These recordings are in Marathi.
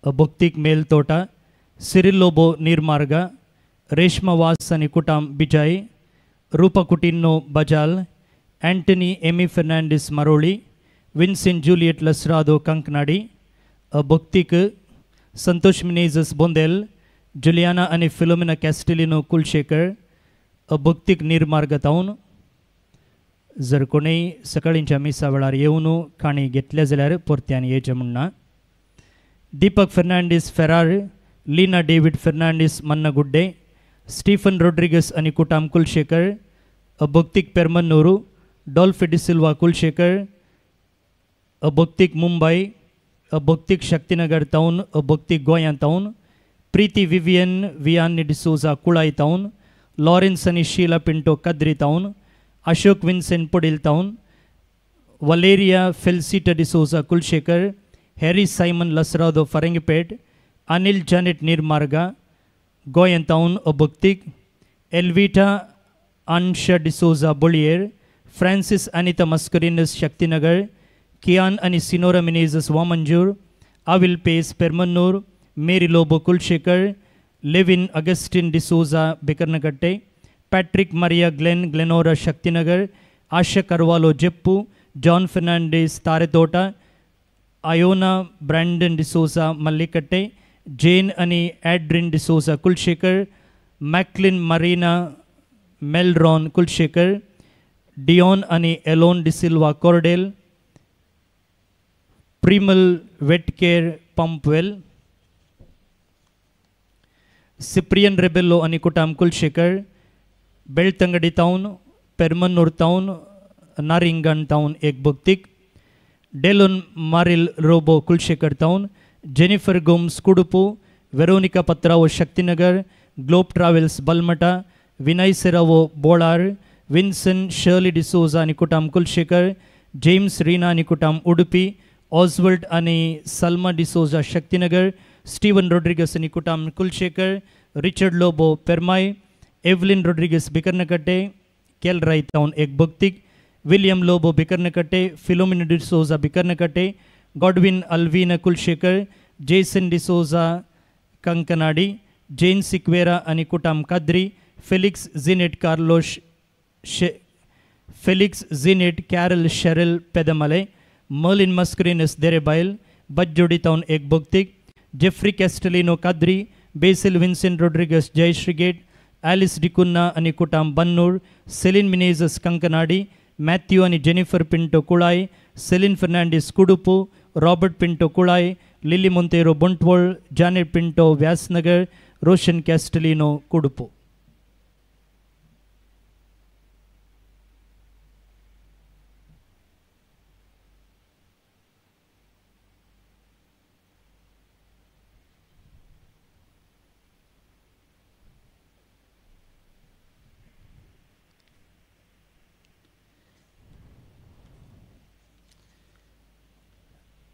ಭುಕ್ತಿಕ್ ಮೇಲ್ತೋಟ ಸಿರಿಲ್ಲೋಬೋ ನೀರ್ಮಾರ್ಗ ರೇಷ್ಮವಾಸ್ అని ಕುಟಾಂ ಬಿಜಾಯ್ ರೂಪಕುಟಿನ್ನೋ ಬಜಾಲ್ ಆಂಟನಿ ಎಮಿ Fernandes Maroli Vincent Juliet ಲಸ್ರಾದೋ Kankanadi ಭುಕ್ತಿಕ್ Santosh Menezes Bondel Juliana आणि फिलोमिना कॅस्टिलिनो कुलशेखर भुक्तिक निर्मार्ग तावन जर कोणी सकाळींच्या मिसा वेळार येवन काणी घेतल्या जाल्यार परत्यान येचें म्हणना दीपक फर्नांडीस फेरार लीना डेविड फर्नांडीस मन्नगुड्डे स्टीफन रोड्रिगस आणि कुटाम कुलशेखर भुक्तिक पेरमन्नूरू डॉल्फे डिसिल्वा कुलशेखर भुक्तिक मुंबई भुक्तिक शक्तिनगर टाउन भुक्तिक गोंया टाउन प्रीति विवियन वियानी डिसोजा कुळाई टाउन लॉरेन्स आणि Sheela Pinto Kadri town Ashok Vincent Pudil town Valeria Felcita D'Souza Kulshekar Harry Simon Lasrado Farangipete Anil Janet Neermarga Goyan town भुक्तिक एल्विटा अनशा डिसोजा बुलियर फ्रांसिस अनिता मस्करिनस शक्तिनगर कियान आणि सिनोरा मिनेजस वामंजूर आविल पेस पेरमन्नूर मेरी लोबो कुलशेखर लेविन अगस्टिन डिसोजा बिकर्नकट्टे पैट्रिक मरिया ग्लेन ग्लेनोरा शक्तिनगर आशा करवालो जेप्पू जॉन फर्नांडिस तारेतोटा आयोना ब्रैंडन डिसोजा मल्लिकट्टे जेन आणि एड्रिन डिसोजा कुलशेखर मैक्लिन मरीना मेलरॉन कुलशेखर डियोन आणि एलोन डिसिल्वा कोर्डेल प्रिमल वेटकेर पंपवेल सिप्रियन रेबेलो आणि कुटाम Kulshekar Belthangady town Permannur town Naringana town एक भुक्तिक Delon Maril Robo Kulshekar town Jennifer Gomes Kudupu Veronica Patrao Shaktinagar Globe travels बलमटा Vinay Serrao बोळार Vincent Shirley D'Souza आणि कुटाम कुलशेखर जेम्स रीना आणि कुटाम उडुपी ऑस्वर्ड आणि सल्मा डिसोजा शक्तिनगर स्टीवन रोड्रिगस आणि कुटाम कुलशेखर रिचर्ड लोबो पेरमाय एवलिन रोड्रिगस बिकर्नकट्टे केलराई टाउन एक भुक्तिक विलियम लोबो बिकर्नकट्टे फिलोमिना डिसोजा बिकर्नकट्टे गॉडविन अल्वीना कुलशेखर जेसन डिसोजा कंकनाडी जेन सिक्वेरा आणि कुटाम कद्री फेलिक्स जिनेट कार्लोश फेलिक्स जिनेट कॅरल शेरल पेदमले मर्लिन मस्करिनस देरेबाइल बज्जोडी टाउन एक भुक्तिक जेफ्री कैस्टलिनो कद्री बेसिल विन्सेंट रोड्रिगस जयश्रीगेट एलिस डिकुन्ना आणि कुटाम बन्नूर सेलिन मिनेजस कंकनाडी मैथ्यू आणि जेनिफर पिंटो कुळाई सेलिन फर्नांडिस कुडुपु रॉबर्ट पिंटो कुळाई लिली मोंतेरो बुंटवोळ जानेट पिंटो व्यासनगर रोशन कैस्टलिनो कुडुपु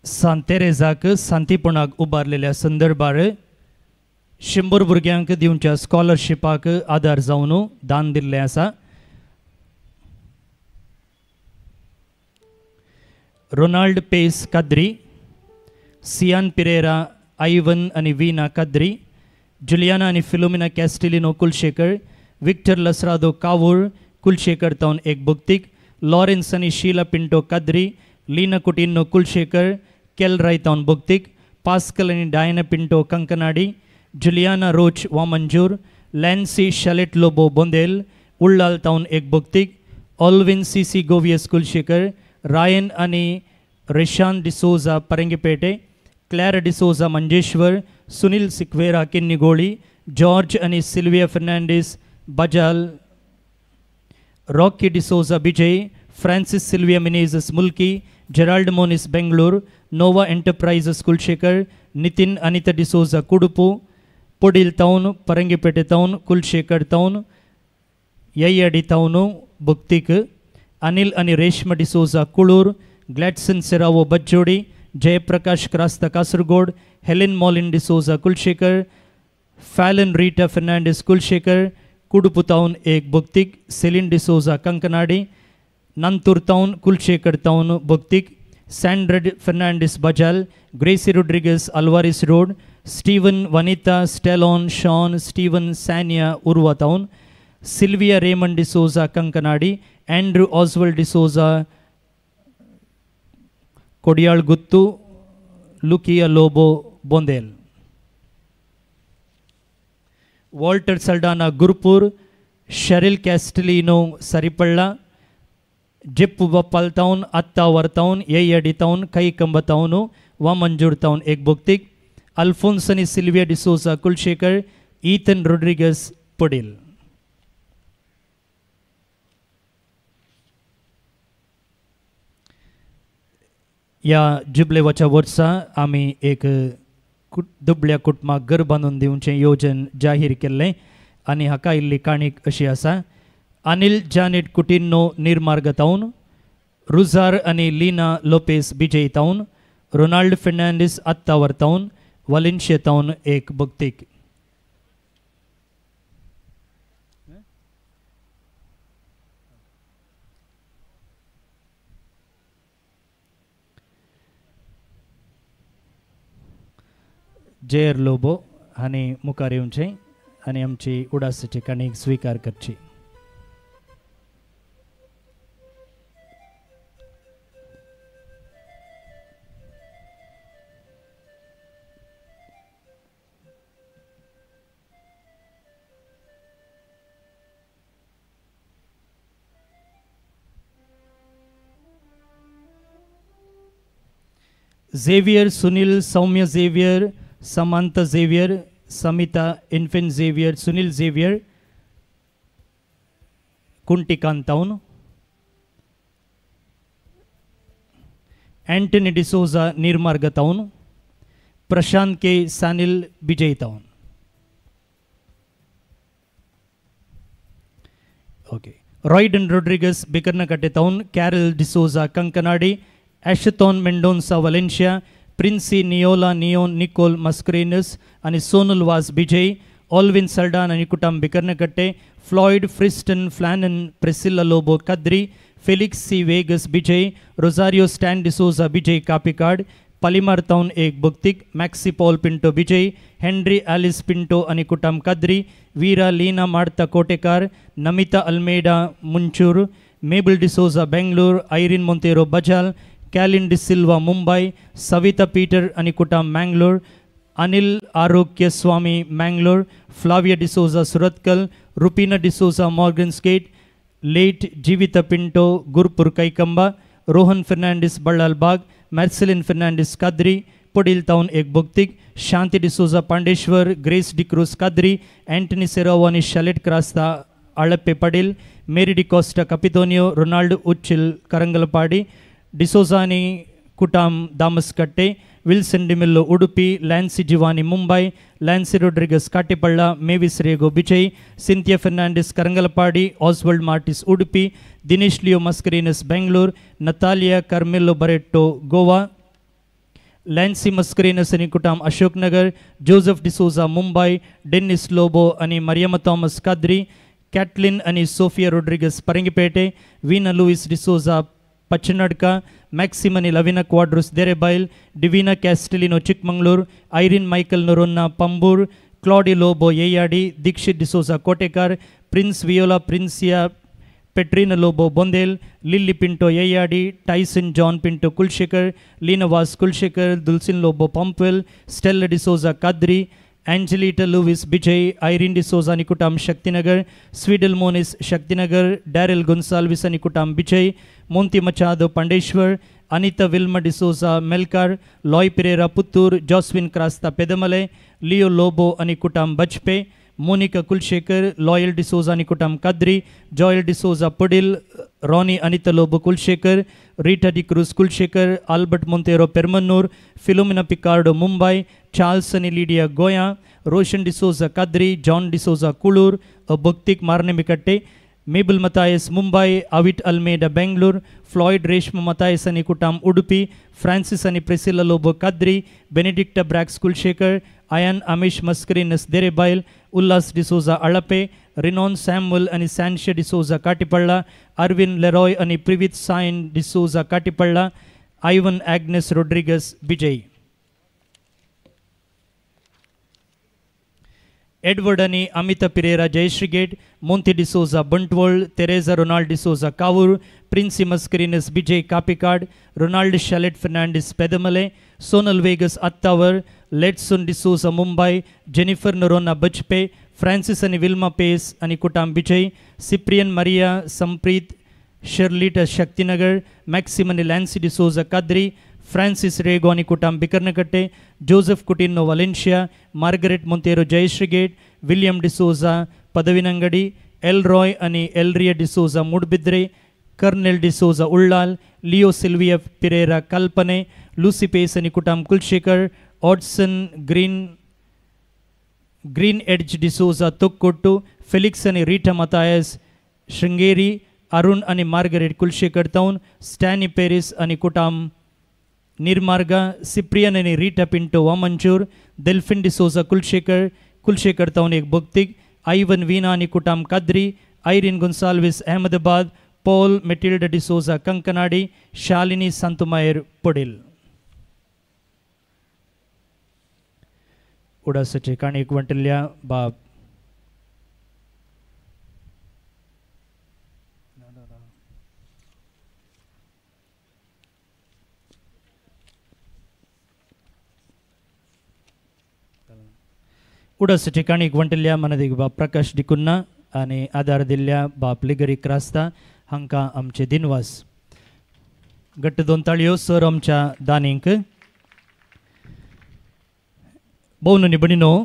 सांतेरेजाक सांतीपणाक उबारलेल्या संदर्भार 100 भुरग्यांक दिवच्या स्कॉलरशिपाक आधार जावन दान दिल्लें आसा. रोनाल्ड पेस कद्री सियान पिरेरा आयवन आणि वीना कद्री जुलियाना आणि फिलोमिना कॅस्टिलिनो कुलशेखर विक्टर लसरादो कावूर कुलशेखर टाउन एक भुक्तिक लॉरेन्स आणि शीला पिंटो कद्री लीना कुटिनो कुलशेखर केलराई टाउन भुक्तिक पास्कल आणि डायना पिंटो कंकनाडी जुलियाना रोच वामंजूर लॅन्सी शलेट लोबो बोंदेल उल्लाल टाउन एक भुक्तिक ऑल्विन सीसी गोवियस कुलशेखर रायन आणि रेशान डिसोजा परंगपेटे क्लॅरा डिसोजा मंजेश्वर सुनील सिक्वेरा किन्निगोळी जॉर्ज आणि Sylvia Fernandes Bajal Rocky D'Souza Bejai Francis Sylvia Menezes Mulki Gerald Monis Bengaluru Nova Enterprises Kulshekar Nitin Anita D'Souza Kudupu Pudil town Farangipete town Kulshekar town Yeyyadi town भुक्तिक अनिल आणि रेश्मा डिसोजा कुळूर ग्लॅडसन सेरावो बज्जोडी जयप्रकाश क्रास्ता कासरगोड हेलेन मॉलिन डिसोजा कुलशेखर फॅलन रीटा फर्नांडिस कुलशेखर कुडुपु टाउन एक भुक्तिक सेलिन डिसोजा कंकनाडी नंतूर टाउन कुलशेखर टाउन भुक्तिक Sandra Fernandez Bajal, Gracie Rodriguez Alvarez Road, Stephen Vanita Stellon Sean Stephen Sanya Urva Town, Sylvia Raymond D'Souza Kankanadi, Andrew Oswald D'Souza Kodial Guttu, Lukia Lobo Bondel, Walter Saldana Gurpur, Cheryl Castellino Saripalla, Jeppuba Town, Attawar Town, Yayadi Town, Kaikamba Town, Wamanjur Town, Ekbuktik, Alphonsani Sylvia D'Souza Kulshekar, Ethan Rodriguez Podil. या जुबलेवाच्या वर्सा आमी एक दुबळ्या कुटुंबाक घर बांदून दिवचें योजन जाहीर केल्लें आनी हाका इल्ली काणीक अशी आसा. अनिल जानेट कुटिन्नो निर्मार्ग टावन, रुजार आनी Leena Lopes Bejai town, Ronald Fernandes Attavar town, Valencia town एक बगतीक. जेर लोबो हांणी मुखार येवचें आनी आमची उडासाची काणीक स्विकार करची. Xavier Sunil Soumya Xavier, Samantha Xavier, Samita Infant Xavier, Sunil Xavier, Kuntikan Town, Anthony D'Souza Nirmarga Town, Prashant K. Sanil Bijay Town. Okay. Royden Rodriguez Bikarnakate Town, Carol D'Souza Kankanadi, Ashaton Mendonça Valencia, Princey Niola Neon Nicole Mascarenas and Sonal was Bijay, Alvin Saldan and Nikutam Bikarnakate, Floyd Friston Flannan Priscilla Lobo Kadri, Felix C. Vegas Bijay, Rosario Stan D'Souza Bijay Kapikard, Palimar Town Ek Buktik, Maxi Paul Pinto Bijay, Henry Alice Pinto Anikutam Kadri, Veera Leena Martha Kotekar, Namita Almeida Munchur, Mabel D'Souza Bangalore, Irene Montero Bajal, Kalin De Silva Mumbai, Savita Peter Anikutam Mangalore, Anil Arokya Swami Mangalore, Flavia D'Souza Suratkal, Rupina D'Souza Morgan's Gate, late Jivita Pinto Gurpur Kaikamba, Rohan Fernandez Ballal Bag, Marcelin Fernandez Kadri, Podil Town Ek Buktik, Shanti D'Souza Pandeshwar, Grace De Cruz Kadri, Anthony Seravani Shalet Krasta Alappe Padil, Mary De Costa Capitonio, Ronaldo Uchil Karangalapadi, D'Souza Kutam Damaskatte, Wilson Dimillo Udupi, Lancy Giovanni Mumbai, Lancy Rodriguez Katipalla, Mavis Rego Bijay, Cynthia Fernandez Karangalapadi, Oswald Martis Udupi, Dinesh Leo Mascarenas Bangalore, Natalia Carmelo Barreto Goa, Lancy Mascarenas Anikutam Ashok Nagar, Joseph D'Souza Mumbai, Dennis Lobo Ani Mariama Thomas Kadri, Kathleen Ani Sophia Rodriguez Parangipete, Veena Luis D'Souza Pachanadka, Maximani Lavina Quadrus Derebail, Divina Castellino Chikmangalore, Irene Michael Noronna Pambur, Claudia Lobo Yeyadi, Dikshit D'Souza Kotekar, Prince Viola Princia Petrina Lobo Bondel, Lily Pinto Yeyadi, Tyson John Pinto Kulshekar, Lina Vas Kulshekar, Dulcin Lobo Pampwell, Stella D'Souza Kadri, Angelita Lewis Bijay, Irene D'Souza Nikutam Shaktinagar, Swidel Monis Shaktinagar, Daryl Gonsalves Nikutam Bijay, Monty Machado Pandeshwar, Anita Vilma D'Souza Melkar, Loy Pereira Puttur, Josephine Krasta Pedamale, Leo Lobo Anikutam Bajpe, Monica Kulshekar, Loyal D'Souza Nikutam Kadri, Joel D'Souza Pudil, Ronnie Anita Lobo Kulshekar, Rita De Cruz Kulshekar, Albert Montero Permanur, Philomena Picardo Mumbai, Charles Sunny Lydia Goya, Roshan D'Souza Kadri, John D'Souza Kulur, Buktik Marne Mikatte, Mabel Matthias Mumbai, Avit Almeida Bangalore, Floyd Reshma Matthias Anikutam Udupi, Francis Ani Priscilla Lobo Kadri, Benedicta Brax Kulshekar, Ayan Amish Mascarenas Derebail, Ullas D'Souza Alape, Renon Samuel Ani Sanche D'Souza Katipalla, Arvin Leroy Ani Privit Sain D'Souza Katipalla, Ivan Agnes Rodriguez Bijay. Edward आणि अमिता पिरेरा जयश्री गेट, मोंती डिसोजा बंटवळ, तेरेजा रोनाल्ड डिसोजा कावूर, प्रिन्सी मस्करिनस बिजय कापिकाड, रोनाल्ड शॅलेट फर्नांडिस पेदमले, सोनल वेगस अत्तावर, लेट्सन डिसोजा मुंबई, जेनिफर नरोना बचपे, फ्रान्सिस आणि विल्मा पेस आणि कुटाम बिजय, सिप्रियन मरिया संप्रीत शर्लिट शक्तिनगर, मॅक्सिम आणि लॅन्सी डिसोजा काद्री, फ्रान्सिस रेगो आणि कुटाम बिकर्नकट्टे, जोसेफ कुटिनो वालेन्शिया, मार्गरेट मोंतेरो जयश्री गेट, विलियम डिसोजा पदविनंगडी, एल रॉय आणि एलरिया डिसोजा मूडबिद्रे, कर्नेल डिसोजा उल्लाल, लिओ सिल्विया पिरेरा कल्पने, लूसी पेस आणि कुटाम कुलशेखर, ऑडसन ग्रीन एड्ज डिसोजा तुक्कोट्टू, फेलिक्स आणि रीटा मतायस श्रृंगेरी, अरुण आणि मार्गरेट कुलशेखर तौन, स्टॅनी पेरिस आणि कुटाम निर्मार्गा, सिप्रियन आणि रीटा पिंटो वामंचूर, डेल्फिन डिसोजा कुलशेखर तौन एक बुक्तिक, आयवन वीना आणि कुटाम काद्री, आयरिन गुन्साल्विस अहमदाबाद, पॉल मेटिल्डा डिसोजा कंकनाडी, शालिनी सांतुमायर पुढील. उडासचे काणीक वंटल्या बाब उडस ठिकाणी वंटल्या मनदिग बाप प्रकाश डिकुन्ना आणि आधार दिल्ल्या बाप लिगरी क्रास्ता हांकां आमचे दिनवास. घट्ट दोन ताळयो सर आमच्या दानींक. भोवनी बणिनो,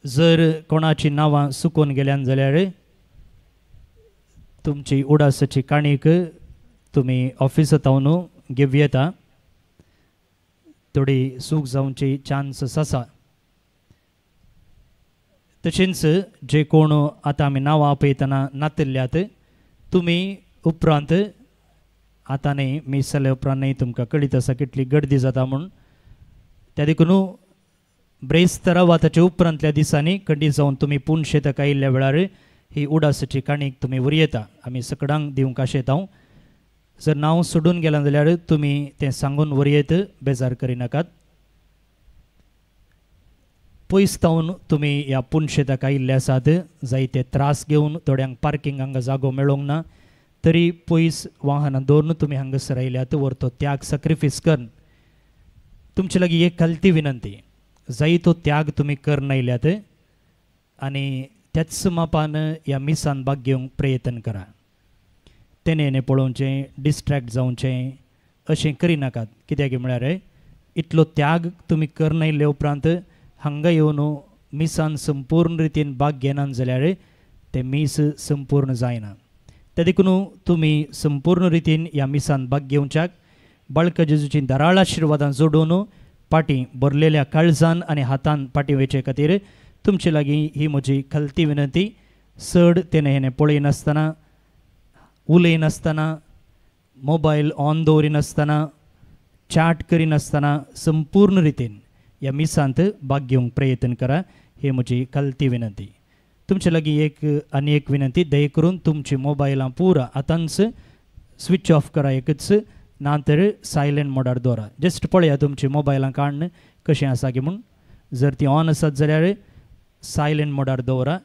जर कोणाची नांवां सुकून गेल्यान जाल्यार तुमची उडासाची काणीक तुमी ऑफिसांत वचून घेवं येता. थोडी सूख जावची चान्स आसा. तशेंच जे कोण आतां आमी नांवां आपयतना नातिल्ल्यात तुमी उपरांत आतां न्ही मीस जाल्या उपरांत न्ही तुमकां कळीत आसा कितली गर्दी जाता म्हूण. त्या देखून ब्रेस्तारा वा ताच्या उपरांतल्या दिसांनी कडी जावन तुमी पुणशेताक आयिल्ल्या वेळार ही उडासाची काणीक तुमी व्हरयेता. आमी सकडांक दिवंक आशेता. जर नांव सोडून गेलां जाल्यार तुमी तें सांगून व्हरयेत, बेजार करिनाकात. पयस तावन तुमी ह्या पुणशेताक आयिल्ले आसात, जायते त्रास घेवन थोड्यांक पार्किंग हांगा जागो मेळोंक ना, तरी पयस वाहनां दवरून तुमी हांगासर आयल्यात. व्हर त्याग सॅक्रिफीस करन तुमचे लागीं एक खालती विनंती, जायतो त्याग तुमी करन आयल्यात आनी त्याच मापान ह्या मिसान भाग घेवंक प्रयत्न करा. तेणे पळोवचें, डिस्ट्रॅक्ट जावचें अशें करिनाकात. कित्याक म्हळ्यार इतलो त्याग तुमी करन आयिल्ले उपरांत हांगा येवन मिसान संपूर्ण रितीन भाग घेनात जाल्यार तें मीस संपूर्ण जायना. त्या देखून तुमी संपूर्ण रितीन ह्या मिसान भाग घेवच्याक बाळका जेजूची दाराळ आशिर्वादां जोडून पाटी भरलेल्या काळजान आनी हातान पाटी वेचे खातीर तुमचे लागीं ही म्हजी खालती विनंती. चड तेणे पळयनासतना, उलयनासतना, मोबायल ऑन दवरिनासतना, चॅट करिनासतना संपूर्ण रितीन ह्या मिसांत भाग घेवंक प्रयत्न करा. ही म्हजी खालती विनंती. तुमचे लागीं एक विनंती, दय करून तुमची मोबायलां पुरा आतांच स्विच ऑफ करा एकच, नातर सायलेंट मोडार दवरा. जस्ट पळया तुमची मोबायलां काडून कशें आसा की म्हूण. जर ती ऑन आसत जाल्यार सायलेंट मोडार दवरा.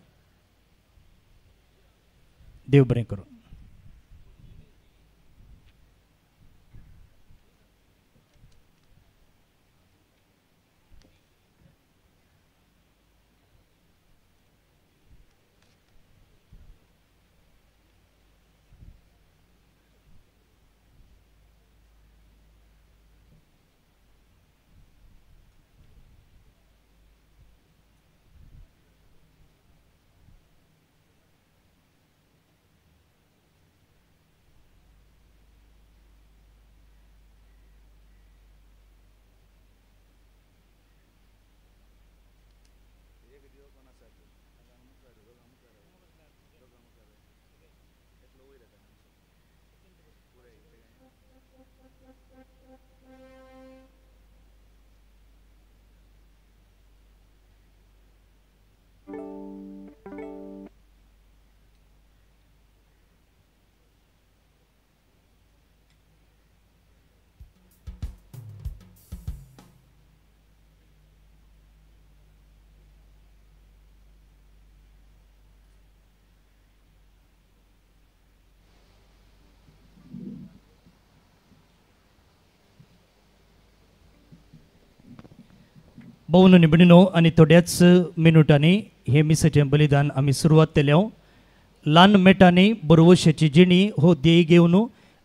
देव बरें करूं. भाऊन निबणिनो आणि थोड्याच मिनिटांनी हे मिसाचें बलिदान आमी सुरवात केल्या. ल्हान मेटांनी बरोवशाची जिणी हो ध्येय घेवन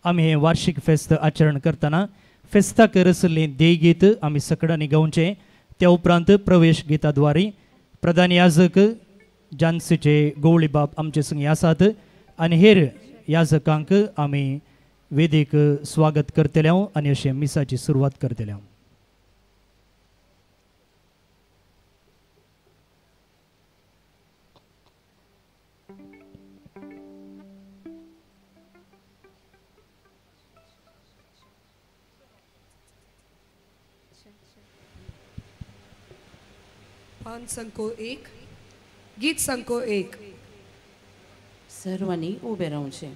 आमी हे वार्षिक फेस्त आचरण करतना फेस्ताक रसल्लें ध्येय गीत आमी सकडांनी गावचें. त्या उपरांत प्रवेश गिताद्वारे प्रधान याजक जानसेचे गवळी बाब आमचे संगी आसात आनी हेर याजकांक आमी वेदेक स्वागत करतले आनी अशें मिसाची सुरवात करतले. पान संको 1 गीत संको 1 सर्वांनी उबे रावचे.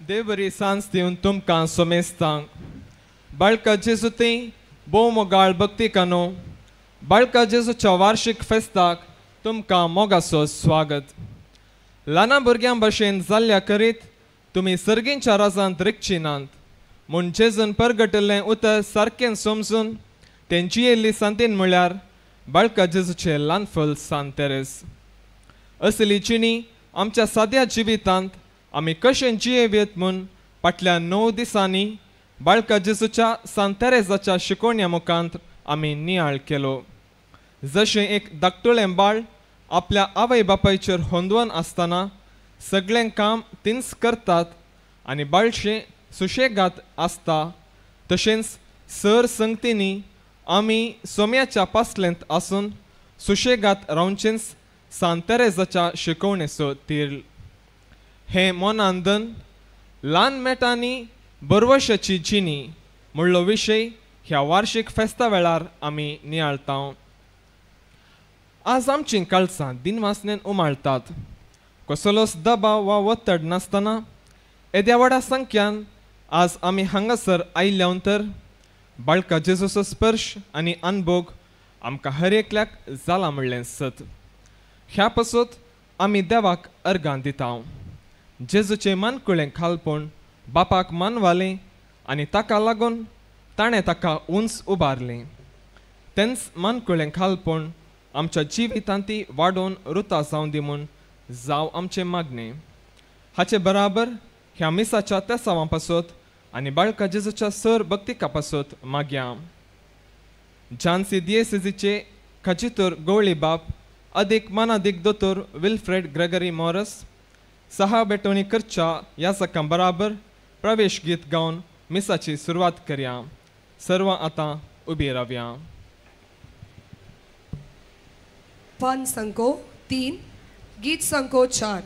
देव बरी सांज दिवन तुमकां सोमेस्तांक बाळका जेजू ते भोव मोगाळ भक्ती कानो बाळका जेजूच्या वार्षिक फेस्ताक तुमकां मोगाचो स्वागत. ल्हाना भुरग्यां भशेन जाल्ल्या करीत तुमी सर्गींच्या राजांत रिकचिनांत म्हूण जेजून परगटल्लें उतर सारकें समजून तेंची येयल्ली सांतीन म्हळ्यार बाळका जेजूचे ल्हान फल सांत तेरेस. असली जिणी आमच्या साद्या जिवितांत आमी कशें जियेवेत म्हूण फाटल्या 9 दिसांनी बाळका जेजूच्या सांत तेरेसाच्या शिकवण्या मुखांत आमी नियाळ केलो. जशें एक धाकटुलें बाळ आपल्या आवय बापायचेर होंदवन आसतना सगळें काम तिन्स करतात आनी बाळशें सुशेगाद आसता, तशेंच सर संगतींनी आमी सोम्याच्या पासलेंत आसून सुशेगाद रावचेंच सांत तेरेसाच्या शिकवणेचो तीर. हें मनांत दन ल्हान मेटांनी बरवशाची जिणी म्हणलो विशय ह्या वार्षिक फेस्ता वेळार आमी नियाळटाव. आज आमचीं काळजां दिनवासनेन उमाळटात. कसलोच दबाव वा वत्तड नासतना येद्या व्हडा संख्यान आज आमी हांगासर आयिल्ल्यानंतर बाळका जेजूचो स्पर्श आनी अनुभव आमकां हर एकल्याक जाला म्हणलें सत. ह्या पासून आमी देवाक अर्गां दिताव. जेजूचें मानकुळें खालपण बापाक मानवालें आनी ताका लागून ताणें ताका उंच उबारलें. तेंच मानकुळें खालपण आमच्या जिवितांती वाडोवन रुतां जावं दी म्हूण जावं आमचें मागणें. हाचे बराबर ह्या मिसाच्या तेसावां पासून आनी बाळका जेजूच्या सर भक्तिका पासून मागया. झांसी दिएसीचे खचितूर गवळी बाप अदीक मानादीक दोतोर विल्फ्रेड ग्रेगरी मॉरस सहा बेटोणी करच्या ह्या सकां बराबर प्रवेश गीत गावन मिसाची सुरवात करया. सर्व आतां उबी रावया. पन संको 3, गीत संको 4.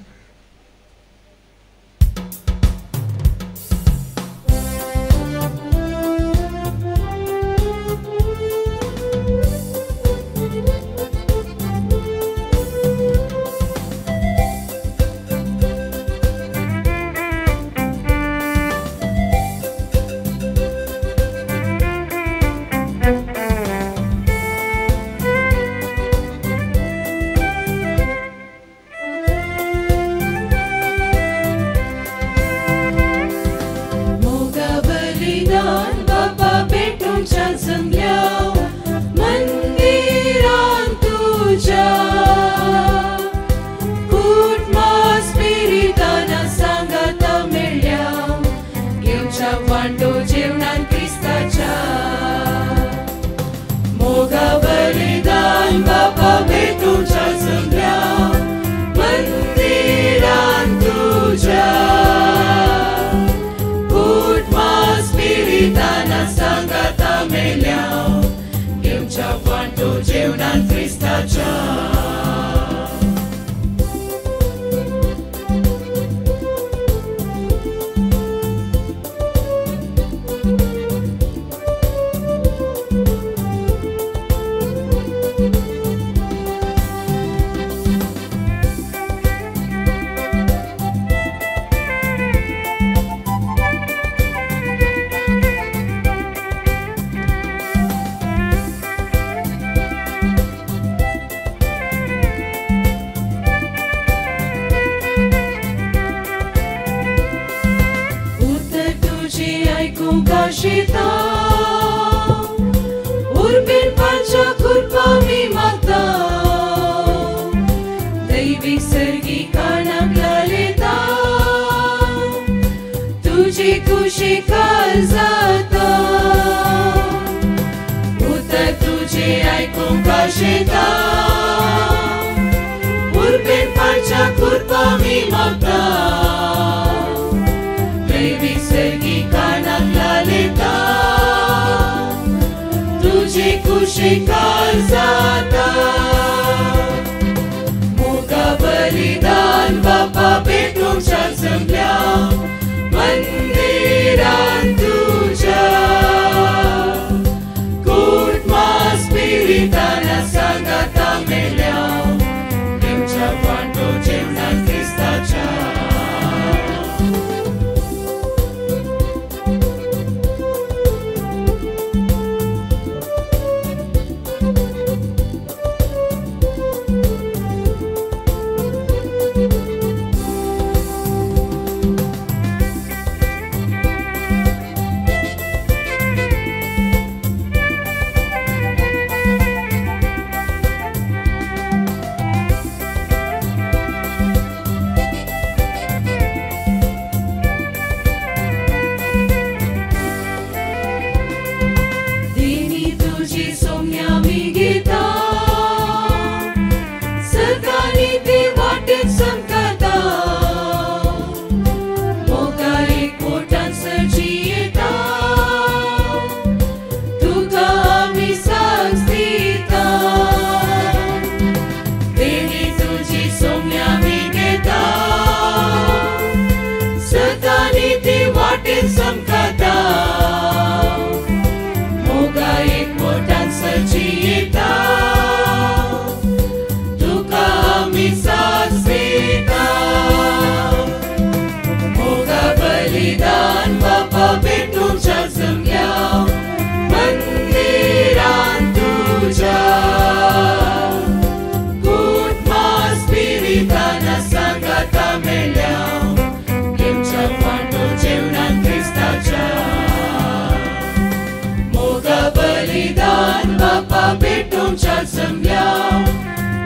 बलिदान बापा भेटूंच्या जमल्या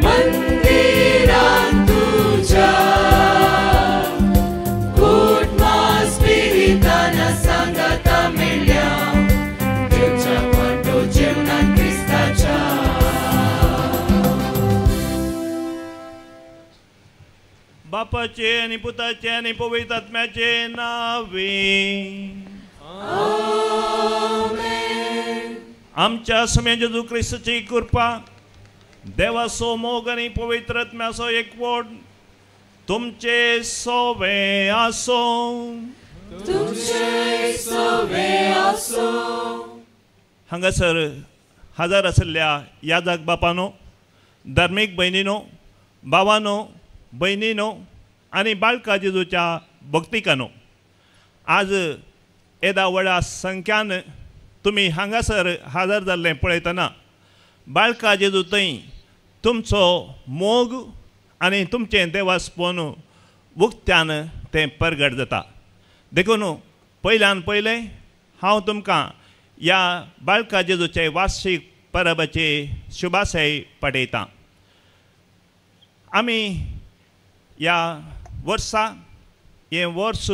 मंदिरान तुझ्या कुटमा स्पिरितान सांगता मेळ्या देवच्या वाटो जेवणान क्रिस्ताच्या बापाचे आणि पुताचे आणि पवित्र आत्म्याचे नावे आमच्या समय जेजू ख्रिस्ताची कृपा देवाचो मोग आणि पवित्र आत्म्याचो एकवट तुमचे सोवे आसो हांगासर हजर आसल्या याजक बापानो धार्मीक भयणीनो भावानो भयणीनो आणि बाळका जेजूच्या भक्तिकानो आज येदा व्हडा संख्यान तुम्ही हांगासर हजर जाल्ले पळयतना बाळका जेजू थंय तुमचो मोग आनी तुमचें देवास्पण उक्त्यान तें परगट जाता देखून पयल्यान पयलें हांव तुमकां ह्या बाळका जेजूचे वार्षिक परबाचे शुभाशय पाठयतां आमी ह्या वर्सा हें वर्स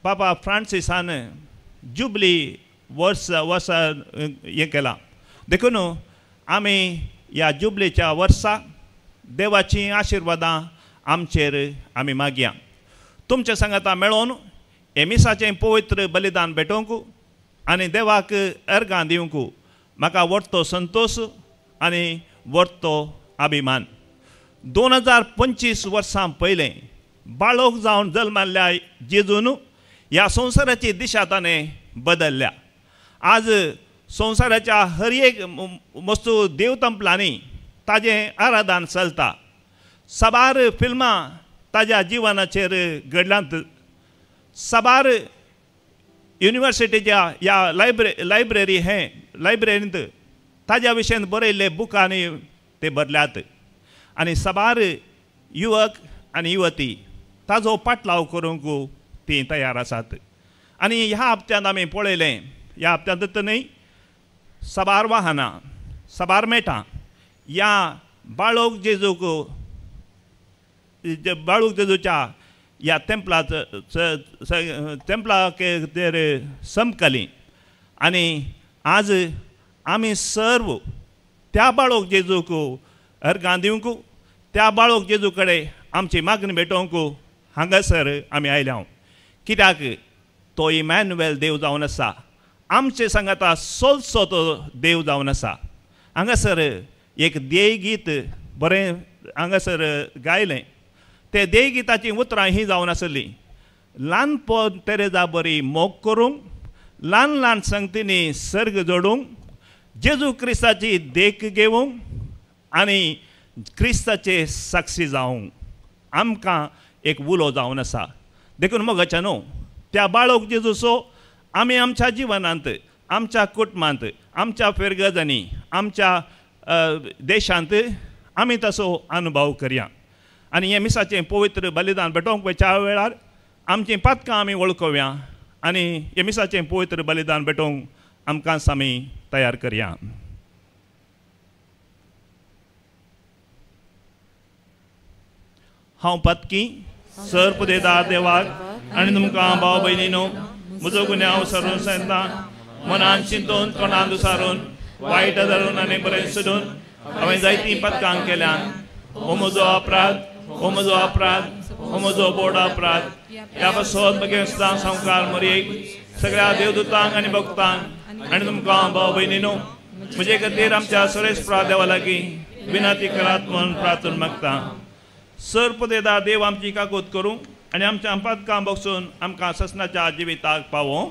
पापा फ्रांसिसान जुबली वर्सा हें केलां देखून आमी ह्या जुबलीच्या वर्सा देवाची आशिर्वादां आमचेर आमी मागया तुमच्या सांगाता मेळोन एमिसाचें पवित्र बलिदान भेटोवंक आनी देवाक अर्गां दिवंक म्हाका व्हडतो संतोश आनी व्हडतो अभिमान 2025 वर्सां पयलें बाळोक जावन जल्माल्ल्या जेजून ह्या संवसाराची दिशा ताणें बदलल्या आज संवसाराच्या हर एक वस्तू देव तंपलांनी ताजें आराधन चलता साबार फिल्मां ताज्या जिवनाचेर घडलांत साबार युनिवर्सिटीच्या ह्या लायब्ररींत ताज्या विशयान बरयल्ले बुकांनी ते बदल्यात आनी साबार युवक आनी युवती ताजो पाटलाव करूंक ती तयार आसात आनी ह्या हप्त्यांत आमी पळयलें ह्या हप्त्यांत न्हय साबार वाहनां साबार मेटां ह्या बाळोक जेजूच्या ह्या तेंपलाचेर समकलीं आनी आज आमी सर्व त्या बाळोक जेजूक अर्गां दिवंक त्या बाळोक जेजू कडेन आमची मागणी भेटोवंक हांगासर आमी आयल्या कित्याक तो इमॅन्युएल देव जावन आसा आमचे सांगाता सोलसो तो देव जावन आसा हांगासर एक देयगीत बरें हांगासर गायलें ते देयगिताची उतरां ही जावन आसलीं ल्हानपण तेरेजा बरी मोग करूंक ल्हान ल्हान संगतींनी सर्ग जोडूंक जेजू क्रिस्ताची देख घेवंक आनी क्रिस्ताचे साक्षी जावंक आमकां एक उलो जावन आसा देखून मोगाच्या न्हू त्या बाळोक जेजूचो आमी आमच्या जिवनांत आमच्या कुटुंबांत आमच्या फेरगजांनी आमच्या देशांत आमी तसो अनुभव करया आनी हे मिसाचें पवित्र बलिदान भेटोवंक वयच्या वेळार आमचीं पातकां आमी वळखुया आनी हे मिसाचें पवित्र बलिदान भेटोवंक आमकांच आमी तयार करया हांव पातकी सर्प देता देवाक आनी तुमकां भाव भयणीनो म्हजो गुन्यांव सरून सांगता मनान चिंतून तोंडान दुसारून वायट धरून आनी बरें सोडून हांवें जायतीं पथकां केल्यान हो म्हजो अपराध हो म्हजो बोड अपराध ह्या पासत म्हगे संवकार मरयेक सगळ्या देवदूतांक आनी भक्तांक आनी तुमकां भाव भयणीनो म्हजे खातीर आमच्या सुरेश देवा लागीं विनंती करात म्हूण प्रार्थना मागता सर्प देदा देव आमची काकूत करूं आनी आमच्या पथकां बसून आमकां ससनाच्या जिविताक पावो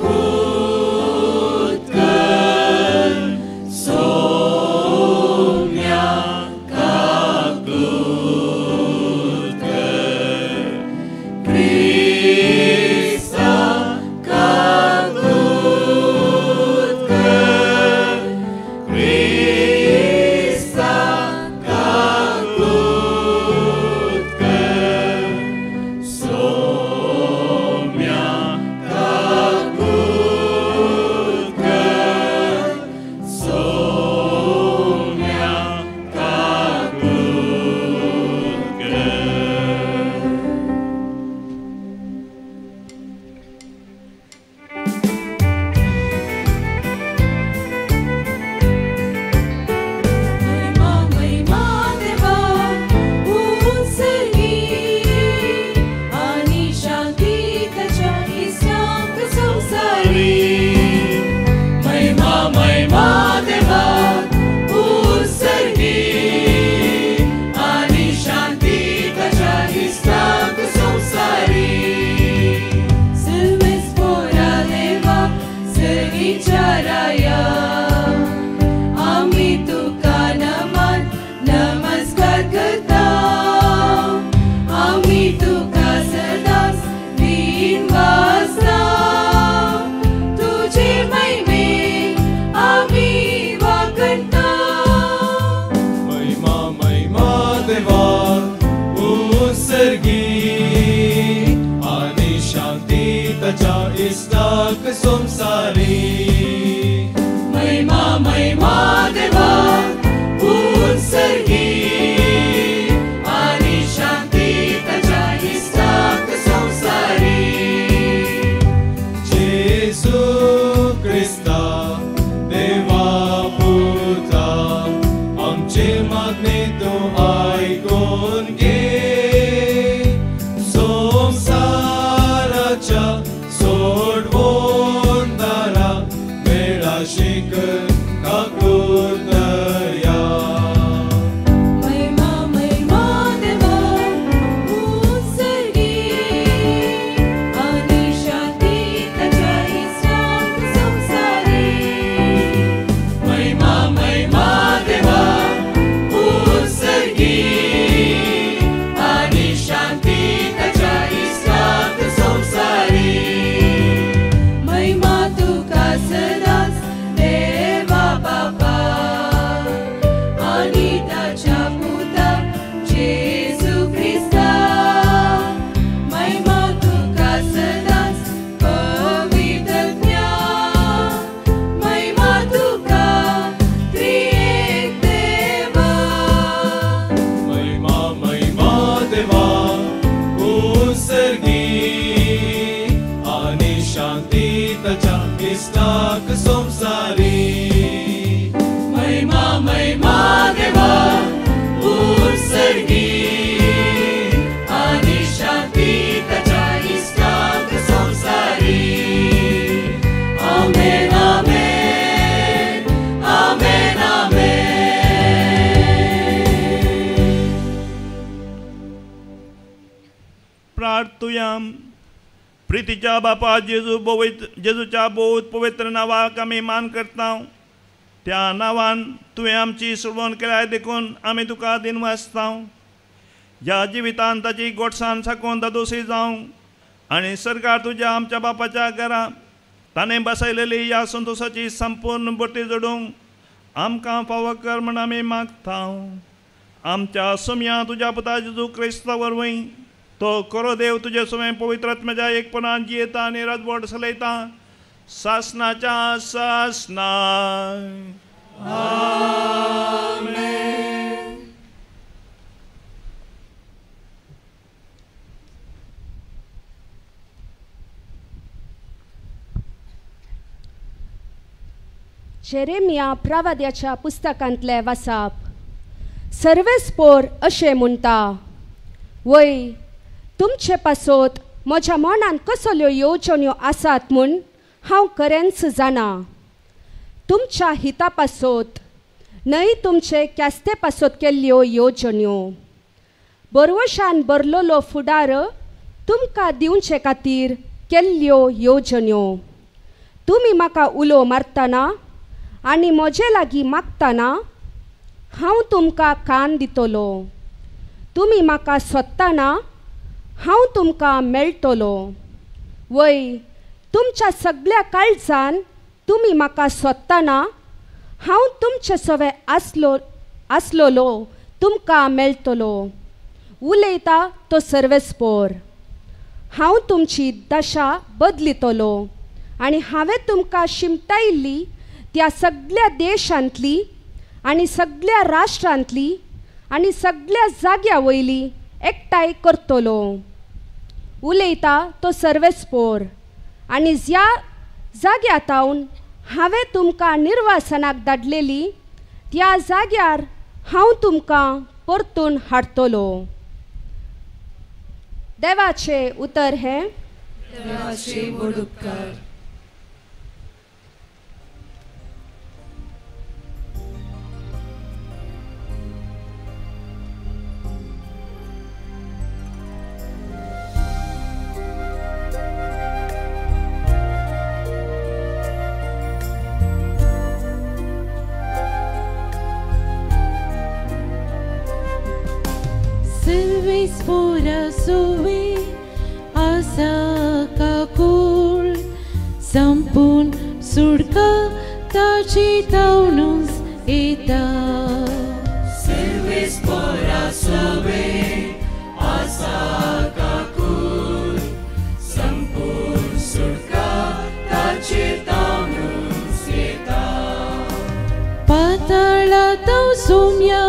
Good. करूया. प्रितीच्या बापा जेजूच्या बहुत पवित्र नावाक आमी मान करता. त्या नावान तुवें आमची सोडवण केल्या देखून आमी तुका दिनवासता. ह्या जिवितांत ताची गोडसाण साकून दादोशी जावं आनी सरकार तुज्या आमच्या बापाच्या घरा ताणें बसयलेली ह्या संतोशाची संपूर्ण भरती जोडूंक आमकां फावो कर म्हण आमी मागता. आमच्या सुमया तुज्या पुता जेजू क्रिस्ता वरवीं तो खरो देव तुजे सुमें पवित्रात्म्याच्या एकपणान जियेता आनी राजवट चलयता सासनाच्या सासना. जेरेमिया प्रवाद्याच्या पुस्तकांतले वाचप. सर्वेस्पोर अशें म्हणटा, वय तुमचे पासत म्हज्या मनान कसल्यो येवजण्यो आसात म्हूण हांव खरेंच जाणा. तुमच्या हिता पासत न्हय तुमचे क्यास्ते पासत केल्ल्यो येवजण्यो. बरवशान बरलोलो फुडार तुमकां दिवचे खातीर केल्ल्यो येवजण्यो. तुमी म्हाका उलो मारतना आनी म्हजे लागीं मागतना हांव तुमकां कान दितलो. तुमी म्हाका सोदतना हांव तुमकां मेळटलो. वय तुमच्या सगळ्या काळजान तुमी म्हाका सोदतना हांव तुमचे सवे आसलोलो तुमकां मेळटलो. उलयता तो सर्वेस्पोर. हांव तुमची दशा बदलितलो आनी हांवें तुमकां शिमटायिल्ली त्या सगळ्या देशांतली आनी सगळ्या राष्ट्रांतली आनी सगळ्या जाग्या वयली एकठांय करतलो. उलयता तो सर्वेस्पोर. आनी ज्या जाग्यातावन हांवें तुमकां निर्वासनाक धाडलेली त्या जाग्यार हांव तुमकां परतून हाडटलो. देवाचे उतर हें. देवाचे व्हड उपकार. Spora sowe asa kakul sampun surka tachi taunus eta. Spora sowe asa kakul sampun surka tachi taunus eta. Patala tau sumya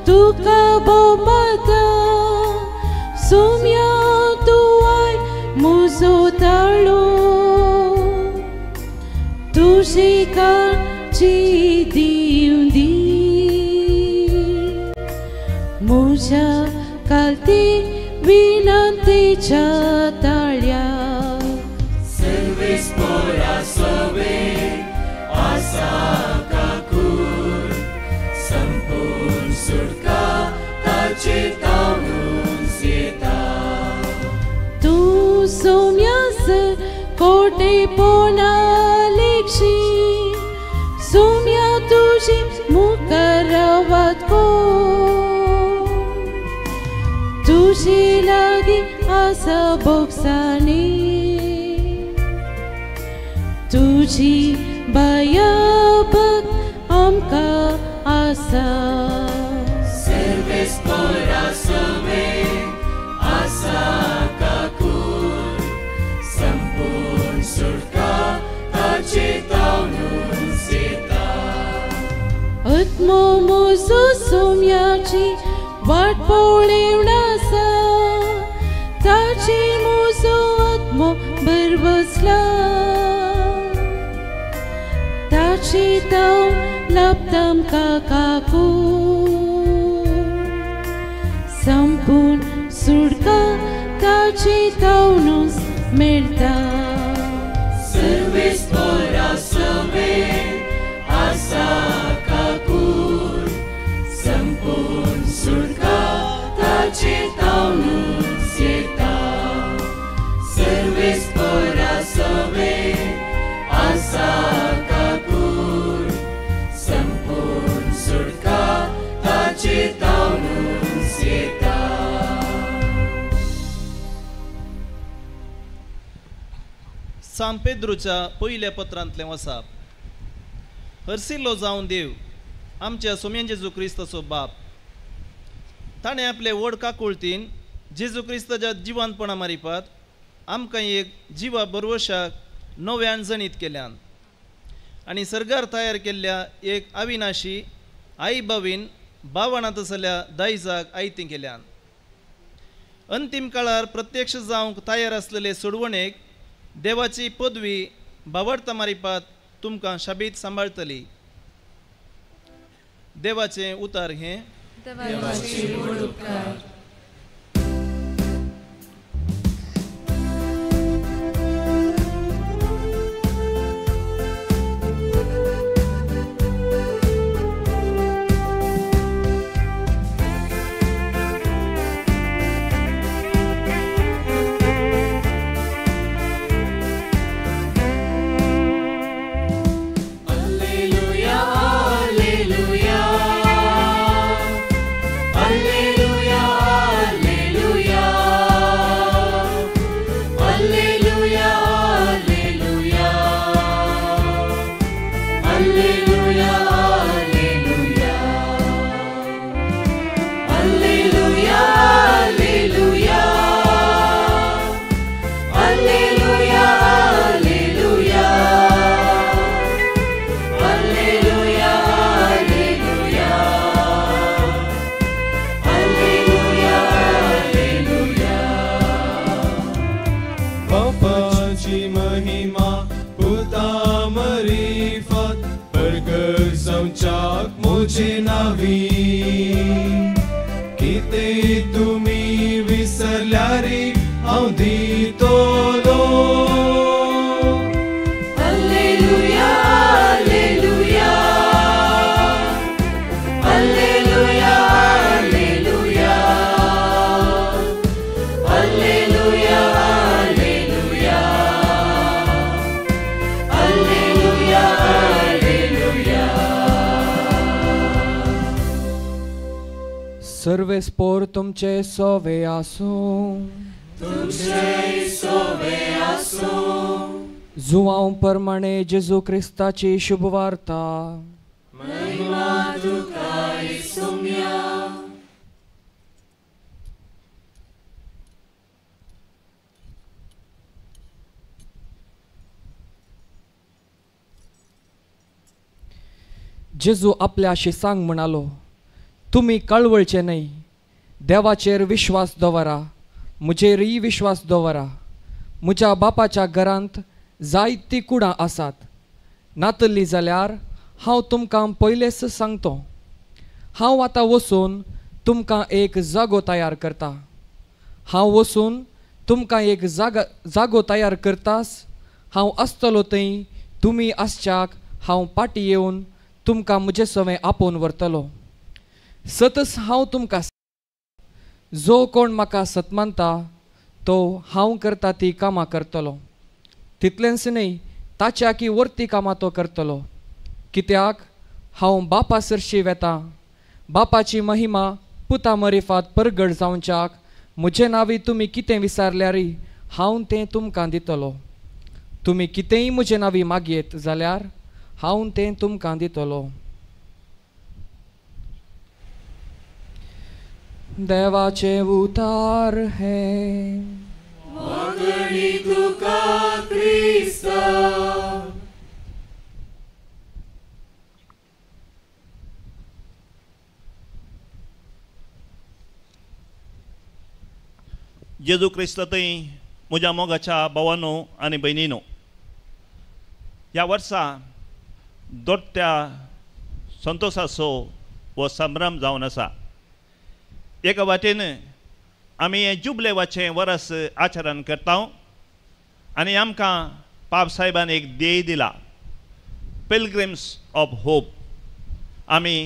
tuka bomata sumya tuai muzo talo tushikar chi diundi muja kalti vinanti chatalya. Spora sowe asa kakul sampun surka tachi taunus eta. Tu sumya se kote pona lekshi sumya tuji mukaravat ko tuji lagi asa boksani tuji bayabak amka asa. Spora sowe asa kakul sampun surka tachi taunus eta. Atmo musu sumyachi vat polevnasa tachi musu atmo berbasla tachi taun laptam kakaku sampun surka tachi taunus melta. Spora sowe asa kakul sampun surka tachi taunus eta. सांत पेद्रूच्या पयल्या पत्रांतलें वसाप. हरसिल्लो जावन देव आमच्या सोम्यान जेजू क्रिस्ताचो बाप, ताणें आपले व्हड काकुळतीन जेजू क्रिस्ताच्या जिवंतपणा मारिपात आमकां एक जिवा बरवशाक नव्यान जणीत केल्यान आनी सर्गार तयार केल्ल्या एक अविनाशी आई बावीन बावणात असल्या दायजाक आयती केल्यान. अंतीम काळार प्रत्यक्ष जावंक तयार आसलेले सोडवणेक देवाची पदवी बावडता मारिपात तुमकां शाबीत सांबाळटली. देवाचें उतार हें. सर्वे स्पोर तुमचे सोवे आसूं. जुवांव परमाणे जेजू क्रिस्ताची शुभवार्ता. जेजू आपल्या शिसांक म्हणालो, तुम्ही कळवळचे नाही, देवाचेर विश्वास दवरा, म्हजेरय विश्वास दवरा. म्हज्या बापाच्या घरांत जायतीं कुडां आसात. नातल्ली जाल्यार हांव तुमकां पयलेच सांगतो. हांव आतां वचून तुमकां एक जागो तयार करता. हांव वचून तुमकां एक जागो तयार करतास. हांव आसतलो थंय तुमी आसच्याक हांव पाटी येवन तुमकां म्हजे सवें आपोवन व्हरतलो. सतस हांव तुमकां जो कोण म्हाका सत मानता तो हांव करता ती कामां करतलो. तितलेंच न्हय, ताच्या की वर्ती कामां तो करतलो. कित्याक हांव बापा सरशी वेतां. बापाची महिमा पुता मरिफात परगड जावच्याक म्हजे नांवी तुमी कितें विचारल्यारय हांव तें तुमकां दितलो. तुमी कितेंय म्हजे नांवी मागयेत जाल्यार हांव तें तुमकां दितलो. देवाचे उतार हे. जेजू क्रिस्त थंय म्हज्या मोगाच्या भावांनो आनी भयणीनो, ह्या वर्सा दोट्या संतोशाचो हो संभ्रम जावन आसा. एका वाटेन आमी हें जुबलेवाचें वर्स आचरण करता आनी आमकां पाप साहेबान एक ध्येय दिला, पिलग्रिम्स ऑफ होप. आमी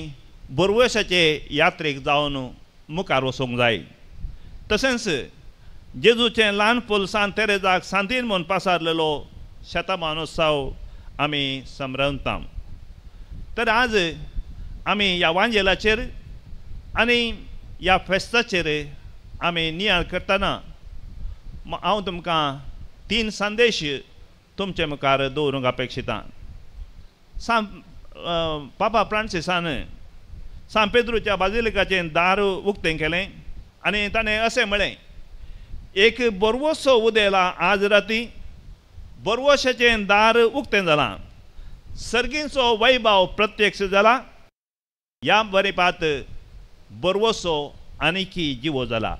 बरवशाचे यात्रेक जावन मुखार वचूंक जाय. तशेंच जेजूचें ल्हानपण सांत तेरेजाक सांतीन म्हूण पासारलेलो शतमानोत्सव आमी संभ्रमता. तर आज आमी ह्या वांजेलाचेर आनी ह्या फेस्ताचेर आमी नियाळ करतना हांव तुमकां 3 संदेश तुमचे मुखार दवरूंक अपेक्षिता पापा फ्रांसिसान सान पेद्रूच्या बाजिलिकाचें दार उक्तें केलें आनी ताणें अशें म्हळें एक बरवोसो उदेला आज राती बरवोशाचें दार उक्तें जालां सर्गीचो वैभव प्रत्यक्ष जाला ह्या बरेपात बरवोसो आनीकी जिवो जाला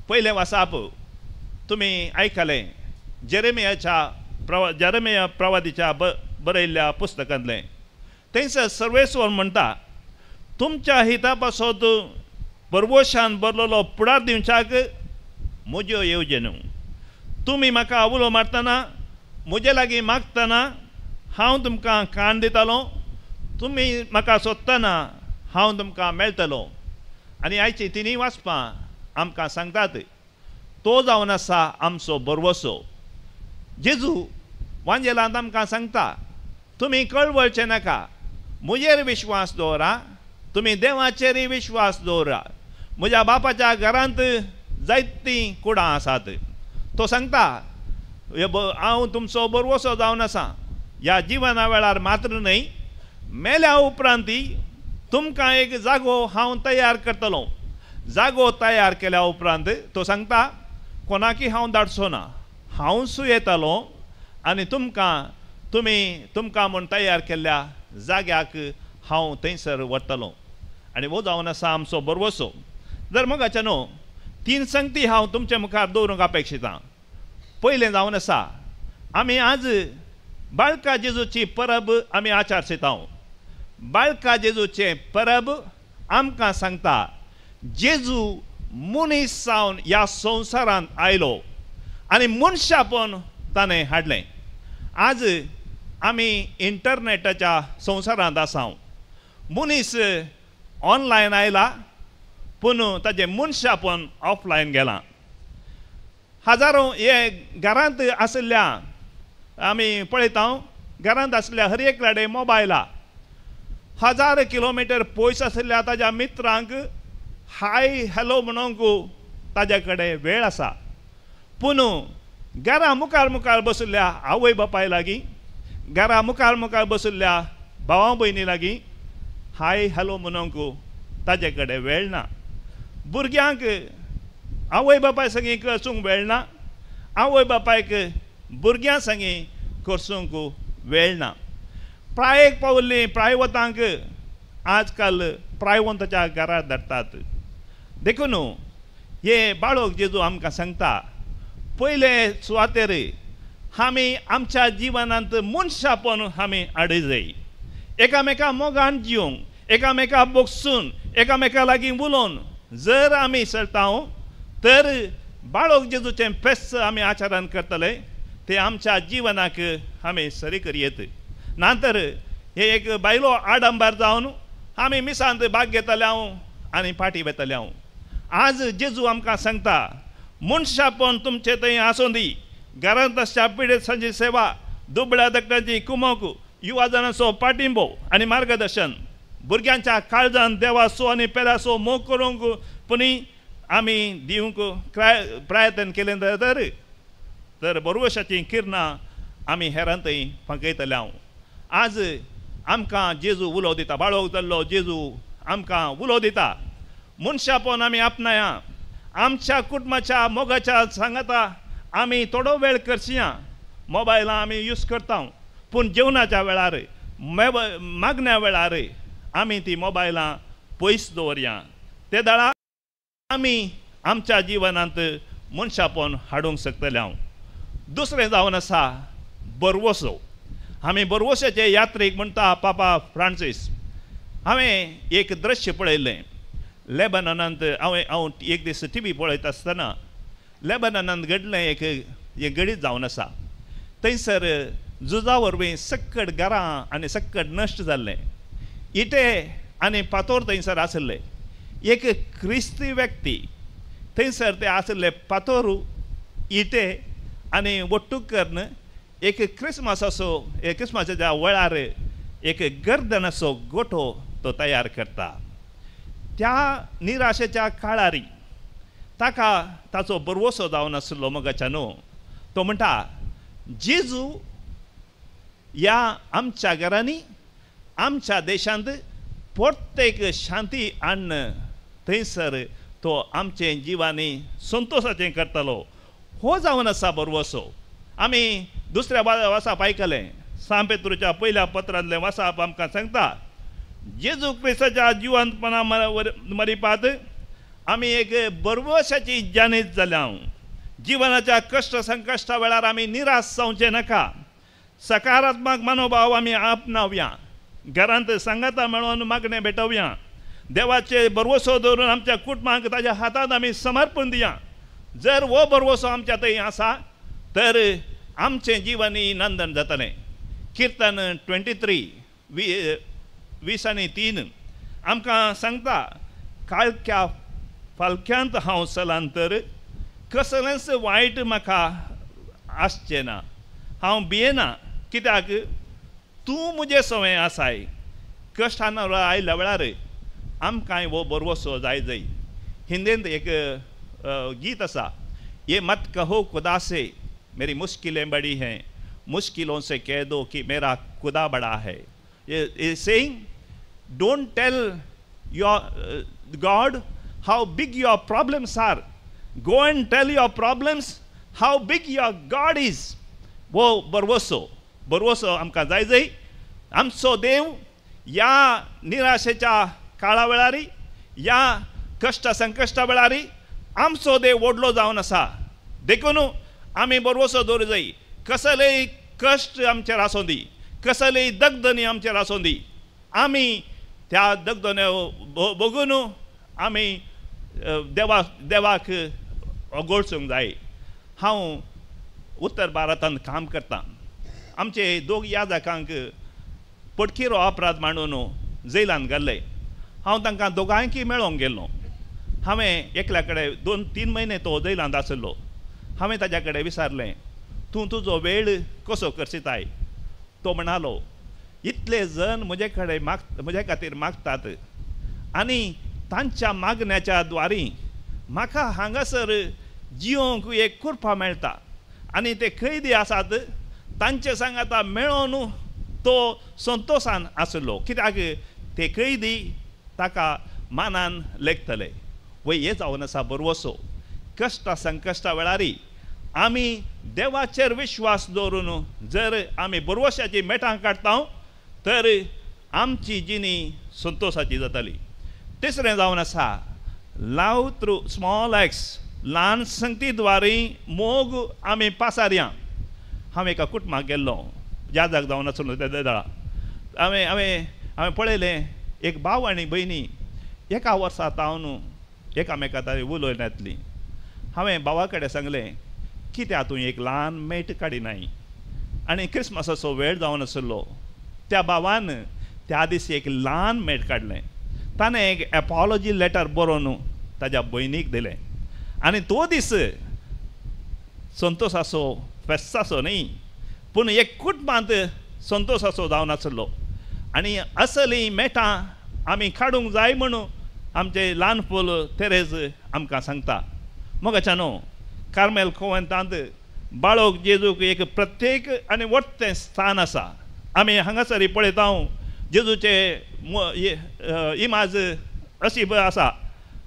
पयलें वासाप तुमी आयकलें जेरेमिया प्रवादीच्या बरयल्ल्या पुस्तकांतलें थंयसर सर्वेस्वर म्हणटा तुमच्या हिता पासत बरवोशान बरलोलो पुडार दिवच्याक म्हज्यो येवजण्यो तुमी म्हाका उलो मारतना म्हजे लागीं मागतना हांव तुमकां कान दितालो तुमी म्हाका सोदतना हांव तुमकां मेळटलो आनी आयची तिनी वाचपां आमकां सांगतात तो जावन आसा आमचो बरवोसो जेजू वांजेलांत आमकां सांगता तुमी कळवळचे नाका म्हजेर विश्वास दवरा तुमी देवाचेरय विश्वास दवरा म्हज्या बापाच्या घरांत जायतीं कुडां आसात तो सांगता हांव तुमचो बरवोसो जावन आसा ह्या जिवना वेळार मात्र न्हय मेल्या उपरांतय तुमकां एक जागो हांव तयार करतलो जागो तयार केल्या उपरांत तो सांगता कोणाकी हांव धाडचो ना हांवच येतलो आनी तुमकां म्हूण तयार केल्ल्या जाग्याक हांव थंयसर व्हरतलो आनी वो जावन आसा आमचो बरवोसो जर मोगाच्या न्हू 3 संगती हांव तुमच्या मुखार दवरूंक अपेक्षिता पयलें जावन आसा आमी आज बाळका जेजूची परब आमी आचारसितांव बाळका जेजूचें परब आमकां सांगता जेजू मनीस जावन ह्या संवसारांत आयलो आनी मनशापण ताणें हाडलें आज आमी इंटरनेटाच्या संवसारांत आसाव मनीस ऑनलायन आयला पूण ताजें मनशापण ऑफलायन गेलां हजारो हे घरांत आशिल्ल्या आमी पळयता घरांत आशिल्ल्या हर एक कडेन मोबायला 1000 किलोमिटर पयस आशिल्ल्या ताज्या मित्रांक हाय हॅलो म्हणूंक ताजे कडेन वेळ आसा पूण घरा मुखार बशिल्ल्या आवय बापाय लागीं घरा मुखार बशिल्ल्या भावा भयणी लागीं हाय हॅलो म्हणूंक ताजे कडेन वेळ ना भुरग्यांक आवय बापाय संगी करसूंक वेळ ना आवय बापायक भुरग्यां संगी करसूंक वेळ ना प्रायेक पावल्लीं प्रायवतांक आजकाल प्रायवंताच्या घरांत धाडटात देखून हे बाळोक जेजू आमकां सांगता पयले सुवातेर आमी आमच्या जिवनांत मनशापण आमी हाडूंक जाय एकामेका मोगान जिवंक एकामेका बोगसून एकामेका लागीं उलोवन जर आमी चलता तर बाळोक जेजूचें फेस्त आमी आचरण करतले ते आमच्या जिवनाक आमी सरी करयेत नातर हे एक बायलो आडंबर जावन आमी मिसांत भाग घेतले आनी फाटी वेतले आज जेजू आमकां सांगता मनशापण तुमचे थंय आसूं दी घरांत आसच्या पिडेत सांजी सेवा दुबळ्या धाकट्यांची कुमक युवा जाणांचो पाठिंबो आनी मार्गदर्शन भुरग्यांच्या काळजांत देवाचो आनी पेलाचो मोग करूंक पुनी आमी दिवंक प्रयत्न केले तर बरवशाची किरणां आमी हेरांतय फांकयतले आज आमकां जेजू उलो दिता बाळोक जाल्लो जेजू आमकां उलो दिता मनशापण आमी आपणाया आमच्या कुटुंबाच्या मोगाच्या सांगाता आमी थोडो वेळ करचीं मोबायलां आमी यूज करता पूण जेवणाच्या वेळार मागण्या वेळार आमी ती मोबायलां पयस दवरया ते दाळा आमी आमच्या जिवनांत मनशापण हाडूंक शकतले दुसरें जावन आसा बरवोसो आमी बरवोशाचे यात्रेक म्हणटा पापा फ्रांसीस हांवें एक दृश्य पळयल्लें लेबननांत हांव एक दीस टीव्ही पळयता आसतना लेबननांत घडलें एक गडीत जावन आसा थंयसर झुजा वरवीं सक्कट घरां आनी सक्कट नश्ट जाल्लें इटे आनी फातोर थंयसर आशिल्ले एक क्रिस्ती व्यक्ती थंयसर ते आशिल्ले फातोर इटे आनी वट्टूक करून एक क्रिस्मसाच्या वेळार एक गर्दनाचो गोठो तो तयार करता त्या निराशेच्या काळार ताका ताचो बरवोसो जावन आशिल्लो मोगाच्या न्हू तो म्हणटा जेजू या आमच्या घरांनी आमच्या देशांत प्रत्येक शांती आणणं थंयसर तो आमचे जिवांनी संतोषाचें करतलो हो जावन आसा बरवसो. आमी दुसऱ्या वासाप आयकलें सांत पेत्रूच्या पयल्या पत्रांतलें वासाप आमकां सांगता जेजू क्रिस्ताच्या जिवंतपणा मरिपात आमी एक बरवशाची जाणीत जाल्या. जिवनाच्या कश्ट संकश्टा वेळार आमी निराश जावचे नाका. सकारात्मक मनोभाव आमी आपणावया. घरांत सांगाता मेळोन मागणें भेटोवया. देवाचे बरवसो दवरून आमच्या कुटुंबाक ताच्या हातांत आमी समर्पण दिया. जर हो बरवसो आमच्या थंय आसा तर आमचें जिवन नंदन जातलें. किर्तन 23 20:3 आमकां सांगता काळख्या फालक्यांत हांव सलांतर कसलेंच वायट म्हाका आसचें ना. हांव भियेना कित्याक तूं म्हजे सवय आसाय. कश्टान आयल्या वेळार आमकां हो बरवसो जाय. हिंदींत एक गीत आसा ये मत कहो खुदा से मेरी मुश्किलें बड़ी हैं मुश्किलों से कह दो कि मेरा खुदा बड़ा है. ये saying don't tell your God how big your problems are. Go and tell your problems how big your God is. वो बरवसो आमकां जाय. आमचो देव या निराशेच्या काळा वेळारी या कश्ट संकश्टा वेळारी आमचो देव व्हडलो जावन आसा. देखून आमी बरवसो दवरूं जाय. कसलेय कश्ट आमचेर आसूं दी कसलेय दगदनी आमचेर आसूं दी आमी त्या दगदने बघून आमी देवाक ओगोळसूंक जाय. हांव उत्तर भारतांत काम करतां. आमचे दोग याजकांक पडकिरो अपराध मांडून जेलांत घाल्ले. हांव तांकां दोगांयकी मेळोंक गेल्लो. हांवें एकल्या कडेन 2-3 म्हयने तो जेलांत आसलो. हांवें ताच्या कडेन विचारलें तूं तुजो वेळ कसो करसिताय. तो म्हणालो इतले जण म्हजे कडेन म्हजे खातीर मागतात आनी तांच्या मागण्याच्या द्वारी म्हाका हांगासर जियोंक एक कुरपा मेळटा आनी ते कैदी आसात तांचे सांगाता मेळोन तो संतोशान आसलो कित्याक ते कैदी ताका मानान लेखतले. वय हे जावन आसा बरवसो. कश्ट संकश्टा वेळारी आमी देवाचेर विश्वास दवरून जर आमी बरवशाची मेटां काडटा तर आमची जिणी संतोशाची जातली. तिसरें जावन आसा लव थ्रू स्मॉल एक्ट्स. ल्हान संगती द्वारे मोग आमी पासारया. हांव एका कुटुंबाक गेल्लो ज्याजाक जावन आसलो त्या देदळा. हांवें पळयलें एक भाव आनी भयणी एका वर्सा तावन एकामेका उलोवन येतलीं. हांवें भावा कडेन सांगलें कित्याक तूं एक ल्हान मेट काडिनाय. आनी क्रिसमसाचो वेळ जावन आसलो. त्या भावान त्या दीस एक ल्हान मेट काडलें. ताणें एक एपॉलॉजी लेटर बरोवन ताज्या भयणीक दिलें. आनी तो दीस संतोशाचो फेस्ताचो न्ही पूण एक कुटुंबांत संतोशाचो जावन आसलो. आनी असलीं मेटां आमी काडूंक जाय म्हणून आमचे ल्हान पोल तेरेज आमकां सांगता. मोगाच्यानो कार्मेल कोवंतांत बाळोक जेजूक एक प्रत्येक आनी व्हडलें स्थान आसा. आमी हांगासर पळयता जेजूचे इमाज अशी आसा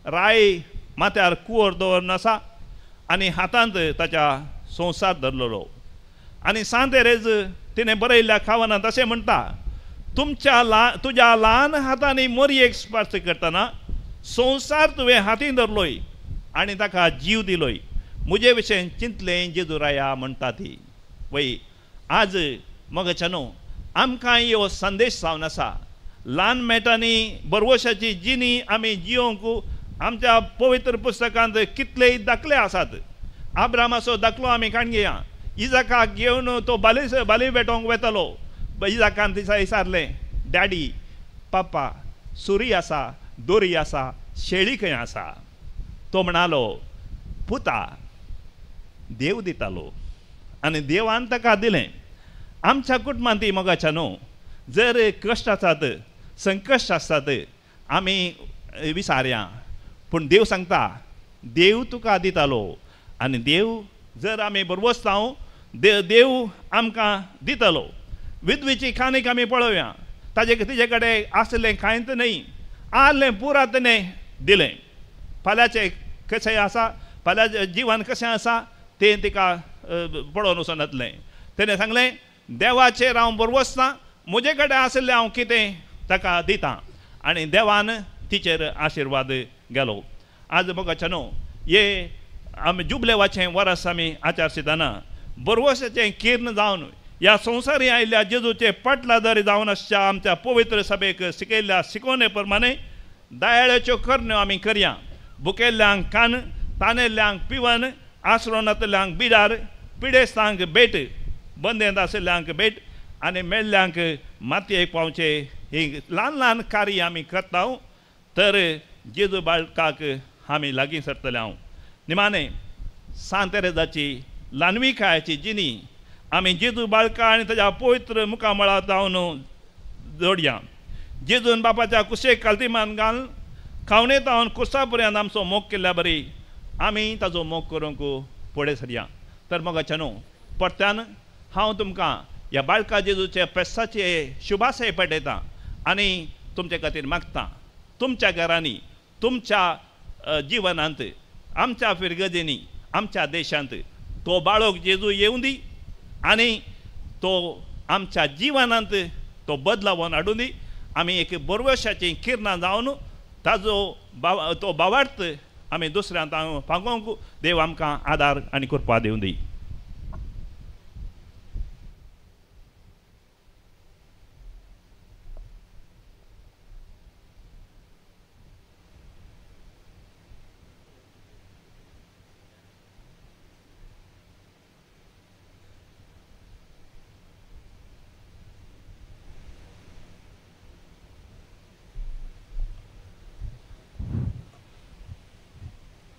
राय माथ्यार कुंवर दवरून आसा आनी हातांत ताच्या संवसार धरलेलो. आनी सांत तेरेज तिणें बरयल्ल्या खावनांत अशें म्हणटा तुज्या ल्हान हातांनी मोरयेक स्पर्श करतना संवसार तुवें हातीन धरलोय आनी ताका जीव दिलोय. म्हजे विशयी चिंतलें जेजू राया म्हणटा ती. वय आज मोगाच्यानो आमकां ह्यो संदेश जावन आसा. ल्हान मेटांनी बरवशाची जिणी आमी जियोंक आमच्या पवित्र पुस्तकांत कितलेय दाखले आसात. आब्रामाचो दाखलो आमी काण घेया. इजाकाक घेवन तो बाली भेटोंक वेतलो. इजाकान दिसा विचारलें डॅडी पापा सुरी आसा दोरी आसा शेळी खंय आसा. तो म्हणालो पुता देव दितालो आनी देवान ताका दिलें. आमच्या कुटुंबांत मोगाच्यानो जर कश्ट आसात संकश्ट आसतात आमी विचारया पूण देव सांगता देव तुका दितालो आनी देव जर आमी बरवसता देव आमकां दितलो. विधवेची खाणीक आमी पळोवया. तिजे कडेन आसलें कांयच न्ही, आसलें पुराय तिणें दिलें. फाल्यांचें कशें आसा, फाल्यां जिवन कशें आसा तें तिका पळोवन वचून येतलें. तेणें सांगलें देवाचेर हांव बरवसतां, म्हजे कडेन आसलें हांव कितें ताका दितां. आनी देवान तिचेर आशिर्वाद गेलो. आज मोगाचेनो हे आमी जुबलेवाचें वर्स आमी आचारसिताना बरवसाचें किर्ण जावन ह्या संवसारी आयिल्ल्या जेजूचे पटलादारी जावन आसच्या आमच्या पवित्र सभेक शिकयल्ल्या शिकोवणे प्रमाणे दयाळ्याच्यो करण्यो आमी करया. भुकेल्ल्यांक कान, तानेल्ल्यांक पिवन, आसरोनांतल्यांक बिडार, पिडेस्तांक भेट, बंदेंत आशिल्ल्यांक भेट आनी मेल्ल्यांक मातयेक पावचे. ही ल्हान ल्हान कार्य आमी करता तर जेजू बाळकाक आमी लागीं सरतले. हांव निमाणें सांत तेरेजाची ल्हानविकायाची जिणी आमी जेजू बाळका आनी ताच्या पवित्र मुखामळांत जावन जोडया. जेजून बापाच्या कुशेक काल्तिमान घालून खावणेत हांवन कुर्सा पर्यंत आमचो मोग केल्ल्या बरी आमी ताजो मोग करूंक फुडें सरया. तर मोगाचेनो परत्यान हांव तुमकां ह्या बाळका जेजूचे फेस्ताचे शुभाशय पेटयतां आनी तुमचे खातीर मागतां. तुमच्या घरांनी, तुमच्या जिवनांत, आमच्या फिरगजेनी, आमच्या देशांत तो बाळोक जेजू येवं दी आनी तो आमच्या जिवनांत तो बदलावन हाडून दी. आमी एक बरवशाची किरणां जावन ताजो तो भावार्थ आमी दुसऱ्यांक पागोवंक देव आमकां आदार आनी कृपा दिवं दी.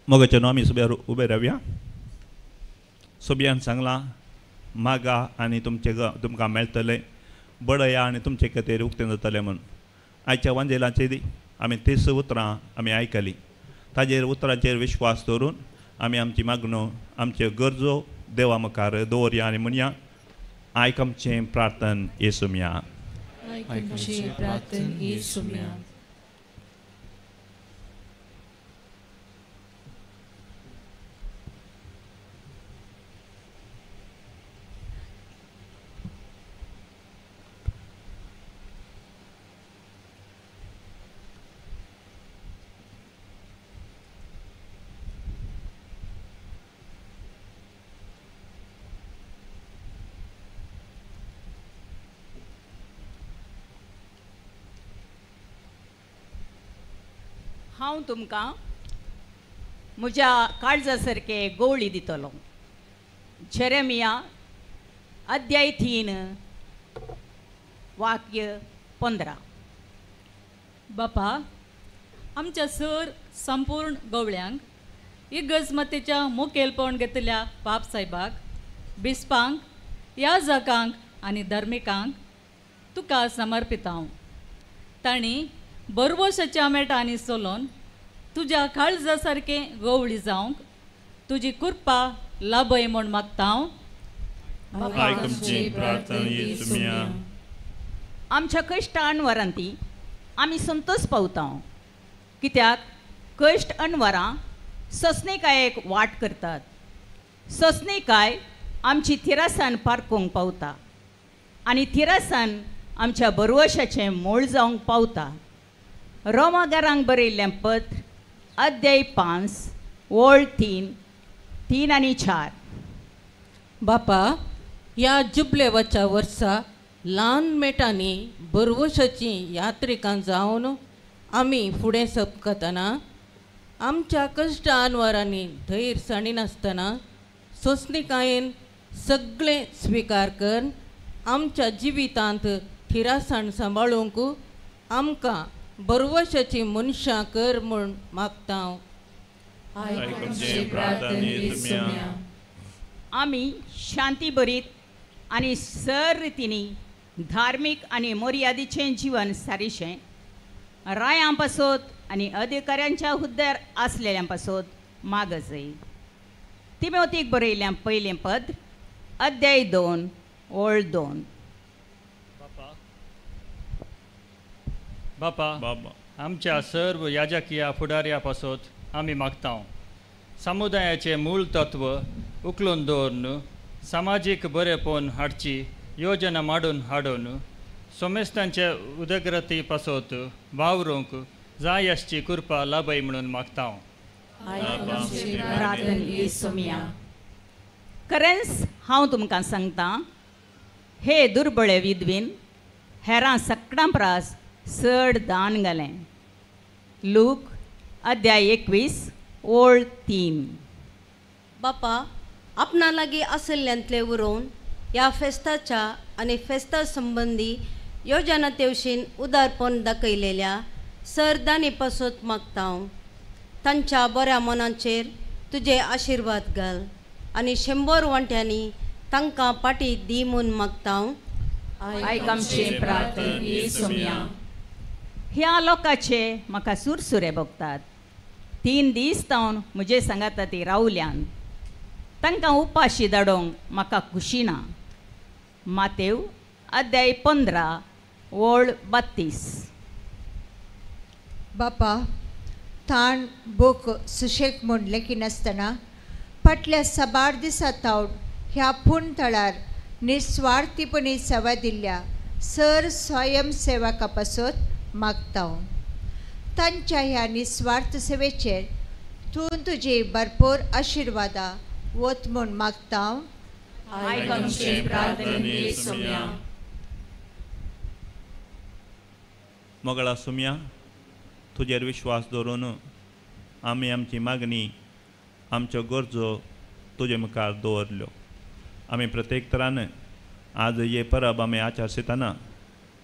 मोगाचेनो आमी सुबेर उबे रावया. सोबयान सांगलां मागा आनी तुमकां मेळटलें, बडया आनी तुमचे खातीर उक्तें जातलें म्हूण. आयच्या वांजेलाचेर आमी 30 उतरां आमी आयकलीं. ताजेर उतरांचेर विश्वास दवरून आमी आमची मागणो, आमच्यो गरजो देवा मुखार दवरया आनी म्हणया आयकमचें प्रार्थन येसुम्या. आयकमचें प्रार्थन येसुम्या. हांव तुमकां म्हज्या काळजा सारके गवळी दितलो. जेरेमिया अध्याय 3 वाक्य 15. बापा, आमच्या सर संपूर्ण गवळ्यांक इगजमतेच्या मुखेलपण घेतल्या पाप साहेबाक, बिस्पांक, याजकांक आनी धर्मिकांक तुका समर्पित हांव. तांणी बरवशाच्या मेटांनी चलोवन तुज्या काळजा सारकें गवळी जावंक तुजी कृपा लाभय म्हूण मागता हांव. आमच्या कश्ट अणवरांती आमी संतोश पावता, कित्याक कश्ट अणवरां ससणेकायेक वाट करतात. ससणेकाय आमची तिरासान पारखूंक पावता आनी तिरासान आमच्या बरवशाचें मोळ जावंक पावता. रोमागारांक बरयल्लें पत्र अध्याय 5 वळ 3 आनी 4. बापा, ह्या जुबलेवाच्या वर्सा ल्हान मेटांनी बरवशाची यात्रिकां जावन आमी फुडें सरतना आमच्या कश्ट अनवरांनी धैर्य साणिनासतना सोंसणिकायेन सगळें स्विकार कर आमच्या जिवितांत थिरासाण सांबाळूंक आमकां बरवशाची मनशां कर म्हूण मागता हांव. आमी शांती बरीत आनी सर रितीनी धार्मीक आनी मर्यादेचें जिवन सारिशें रायां पासत आनी अधिकाऱ्यांच्या हुद्द्यार आसलेल्यां पासत मागजय. तिमोथीक बरयल्लें पयलें पद अध्याय 2 ओळ 2. बापा आमच्या सर्व याजकीय फुडाऱ्यापासून आम्ही मागता समुदायाचे मूळ तत्व उखलून दवरून सामाजिक बरेपण हाडची योजना माडून हाडून सोमेस्तांचे उदगरती पासत वावरूंक जाय अशी कृपा लाभय म्हणून मागता. खरेंच हांव तुमकां सांगता, हे दुर्बळे विधवीन हेरां सगळ्यां प्रास चड दान घालें. लूक अध्याय 21 ओळ 3. बापा आपणा लागीं आसल्ल्यांतले उरोवन ह्या फेस्ताच्या आनी फेस्ता संबंदी योजना तेवशीन उदारपण दाखयलेल्या सरदानी पासत मागता. तांच्या बऱ्या मनाचेर तुजे आशिर्वाद घाल आनी 100 वांट्यांनी तांकां पाटी दी म्हूण मागता. आयक आमची प्रार्थना येसुमिया. ह्या लोकांचे म्हाका सुरसुरे भोगतात. 3 दीस जावन म्हजे सांगाता ती रावल्यान तांकां उपाशी धाडोवंक म्हाका खुशी ना. मातेव अध्याय 15 ओळ 32. बापा ताण बोक सुशेक म्हणलें की नासतना फाटल्या साबार दिसा तावड ह्या पूण तळार निस्वार्थीपणी सेवा दिल्ल्या सर स्वयंसेवका पासत मागता. तांच्या ह्या निस्वार्थ सेवेचेर तूं तुजी भरपूर आशिर्वादा वत म्हूण मागता. मोगळा सुम्या तुजेर विश्वास दवरून आमी आमची मागणी आमच्यो गरजो तुजे मुखार दवरल्यो. आमी प्रत्येक तरान आज हे परब आमी आचरतना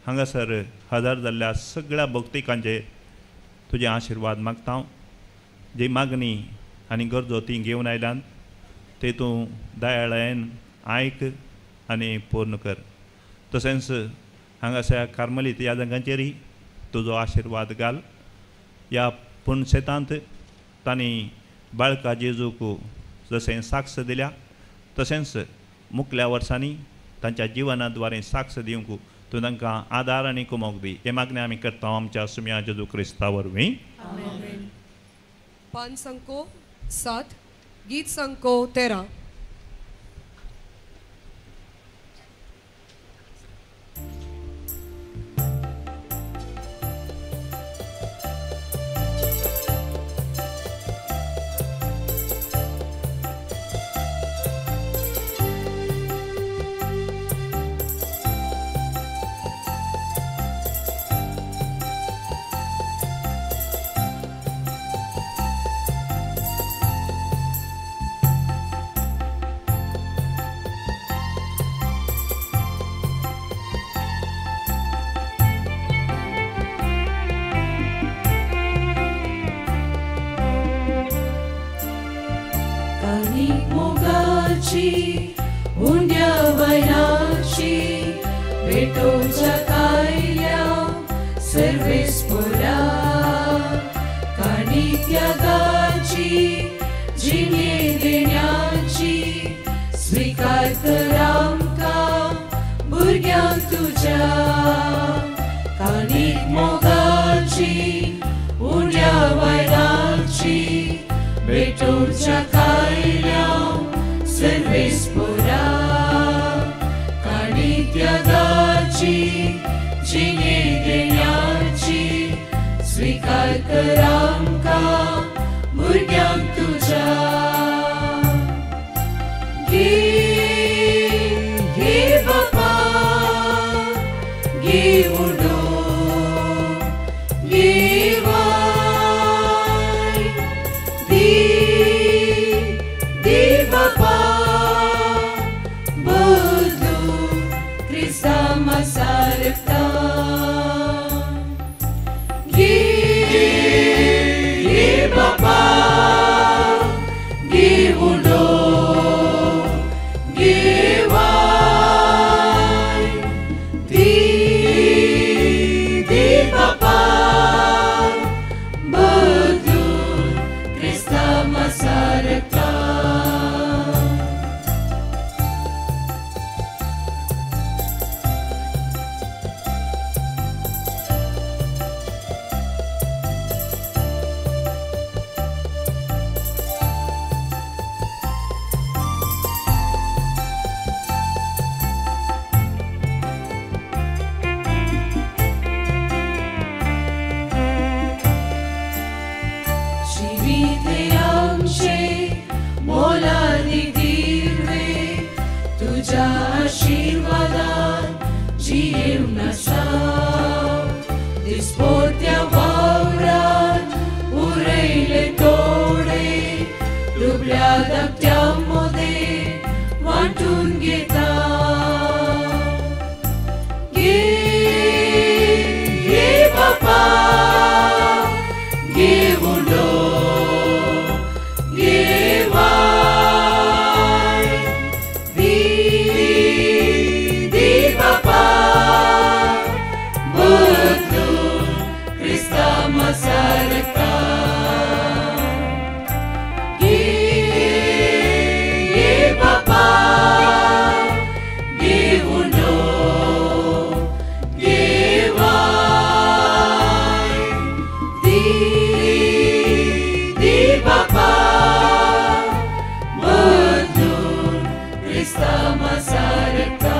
हांगासर हजर जाल्ल्या सगळ्या भक्तिकांचेर तुजे आशिर्वाद मागता. जी मागणी आनी गरजो ती घेवन आयल्यान ते तूं दयाळायेन आयक आनी पूर्ण कर. तशेंच हांगासर कार्मेलीत ह्या जागांचेरय तुजो आशिर्वाद घाल. ह्या पुणशेतांत तांणी बाळका जेजूक जशें साक्ष दिल्या तशेंच मुखल्या वर्सांनी तांच्या जिवनाद्वारे साक्ष दिवंक तूं तांकां आदार आनी कुमोक दी. हे मागणी आमी करता आमच्या सुम्या जेजू क्रिस्ता वरवीं. पान संको 7 गीत संको 13. उंड्या वयनाची भेटोच्या कायल्या सर्वेस पोरा काणी त्यागाची जिणे देण्याची स्वीकार कर आमकां भुरग्यांक तुज्या काणीक मोगाची उंड्या वयनाची भेटोच्या कायल्या सर्वेस पोरा काणी त्यागाची जिणे देण्याची स्वीकार कर आमकां भुरग्यांक तुज्या घे बापा घे उडो घे वाय दी बापा सारता घे बापा घे उडो सारका ये बापा घेऊनो घेवाय दी बापा मधुर क्रिस्तामा सारका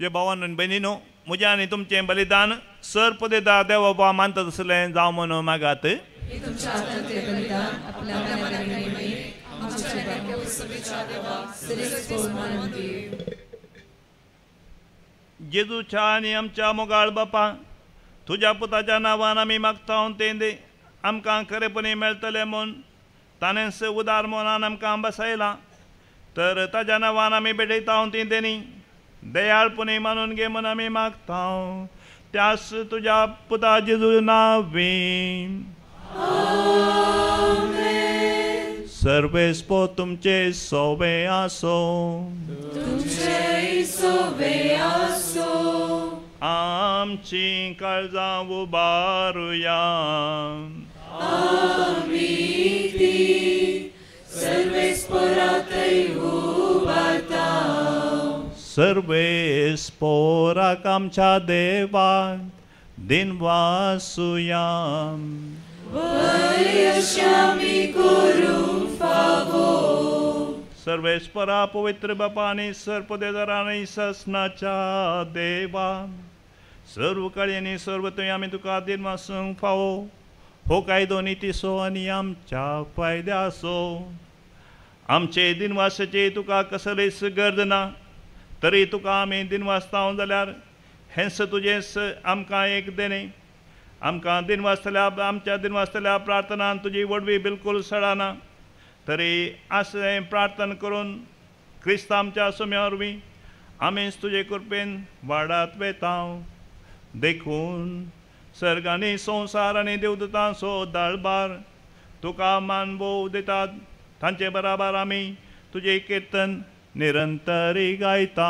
जे भावांनो आनी भयणीनो म्हजें आनी तुमचें बलिदान सर पदेदा देव बाबा मानता तसलें जावं म्हणून मागात जेजूच्या आनी आमच्या मोगाळ बापा तुज्या पुताच्या नांवान आमी मागता तें दे आमकां खरेपणी मेळटलें म्हूण ताणेंच उदार मनान आमकां बसयलां तर ताज्या नांवान आमी भेटयता तें देनी दयाळपणी मानून घे म्हूण आमी मागता त्यास तुज्या पुता जेजू नांवी सर्वेस्पो तुमचे सोबे आसो आमची काळजां उबारुया सर्वेस्पोराक आमच्या देवाक दिनवासुया सर्वेस्परा पवित्र बापा आनी सर्पदेदारा आनी ससनाच्या देवा सर्व काळी आनी सर्व थंय आमी तुका दिनवासूंक फावो हो कायदो नितीसो आनी आमच्या फायद्याचो आमचे दिनवासाचे तुका कसलीच गरज ना तरी तुका आमी दिनवासता जाल्यार हेंच तुजेंच आमकां एक देणे आमकां दिनवासतल्या आमच्या दिनवासतल्या प्रार्थनान तुजी वडवी बिलकुल सडना तरी अशें प्रार्थना करून क्रिस्त आमच्या सुम्या वरवीं आमीच तुजे कृपेन वाडत वेता देखून सर्ग आनी संवसार आनी देवदूतांचो दळबार तुका मानभोव दितात तांचे बराबर आमी तुजें किर्तन निरंतरी गायता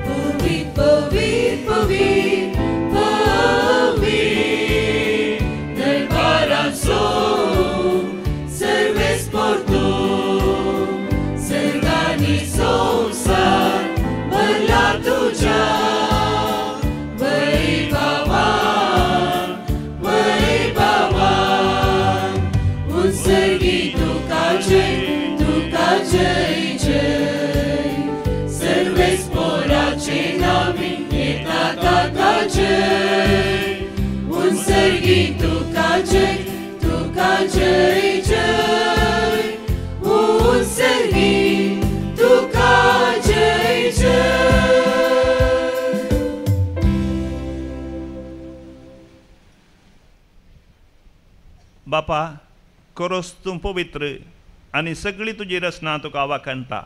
पवित्र पवित्र पवित्र दरबाराचो सर्वेस्पर तूं सर्गांनी संवसार भरला तुज्या जय जय सर्वेस्पोराचे नावी येता ताका जय उन्सर्गी तुका जय जय उन्सर्गी तुका जय जय बापा करोस तूं पवित्र आनी सगळी तुजी रचना तुका वाखणटा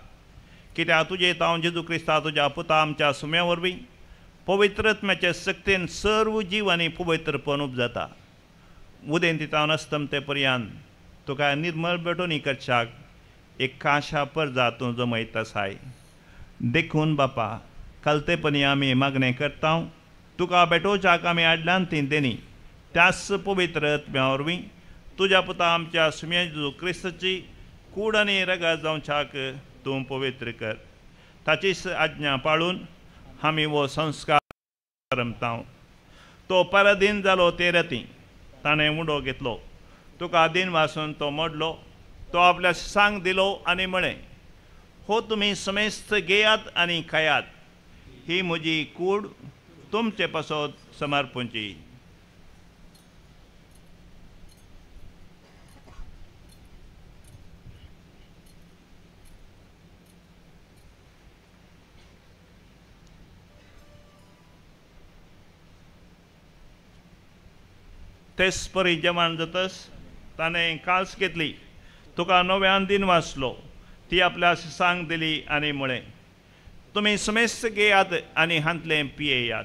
कित्याक तुजे तांव जेजू क्रिस्ता तुज्या पुता आमच्या सुम्या वरवीं पवित्रत्म्याचे सक्तीन सर्व जीव आनी पवित्रपण उपजाता उदें दिता नसतम ते पर्यंत तुका निर्मळ बेटोनी करच्याक एक काशा परजा तूं जमयता साय देखून बापा कलतेपणी आमी मागणें करता तुका बेटोवच्याक आमी आडल्यान ती देनी त्याच पवित्रत्म्या वरवीं तुज्या पुता आमच्या सुम्या जेजू क्रिस्ताची कूड आनी रगत जावच्याक तूं पवित्र कर ताचीच आज्ञा पाळून आमी वो संस्कार रमता तो परदीन जालो ते रती ताणें उडो घेतलो तुका दिन वासून तो मोडलो तो आपल्या सांग दिलो आनी म्हळें हो तुमी समेस्त घेयात आनी खायात ही म्हजी कूड तुमचे पासत समर्पूंची तेच परी जेवण जातस ताणें काल्स घेतली तुका नव्यान दिन वाचलो ती आपल्या सांग दिली आनी म्हळें तुमी समेस्त घेयात आनी हांतलें पियेयात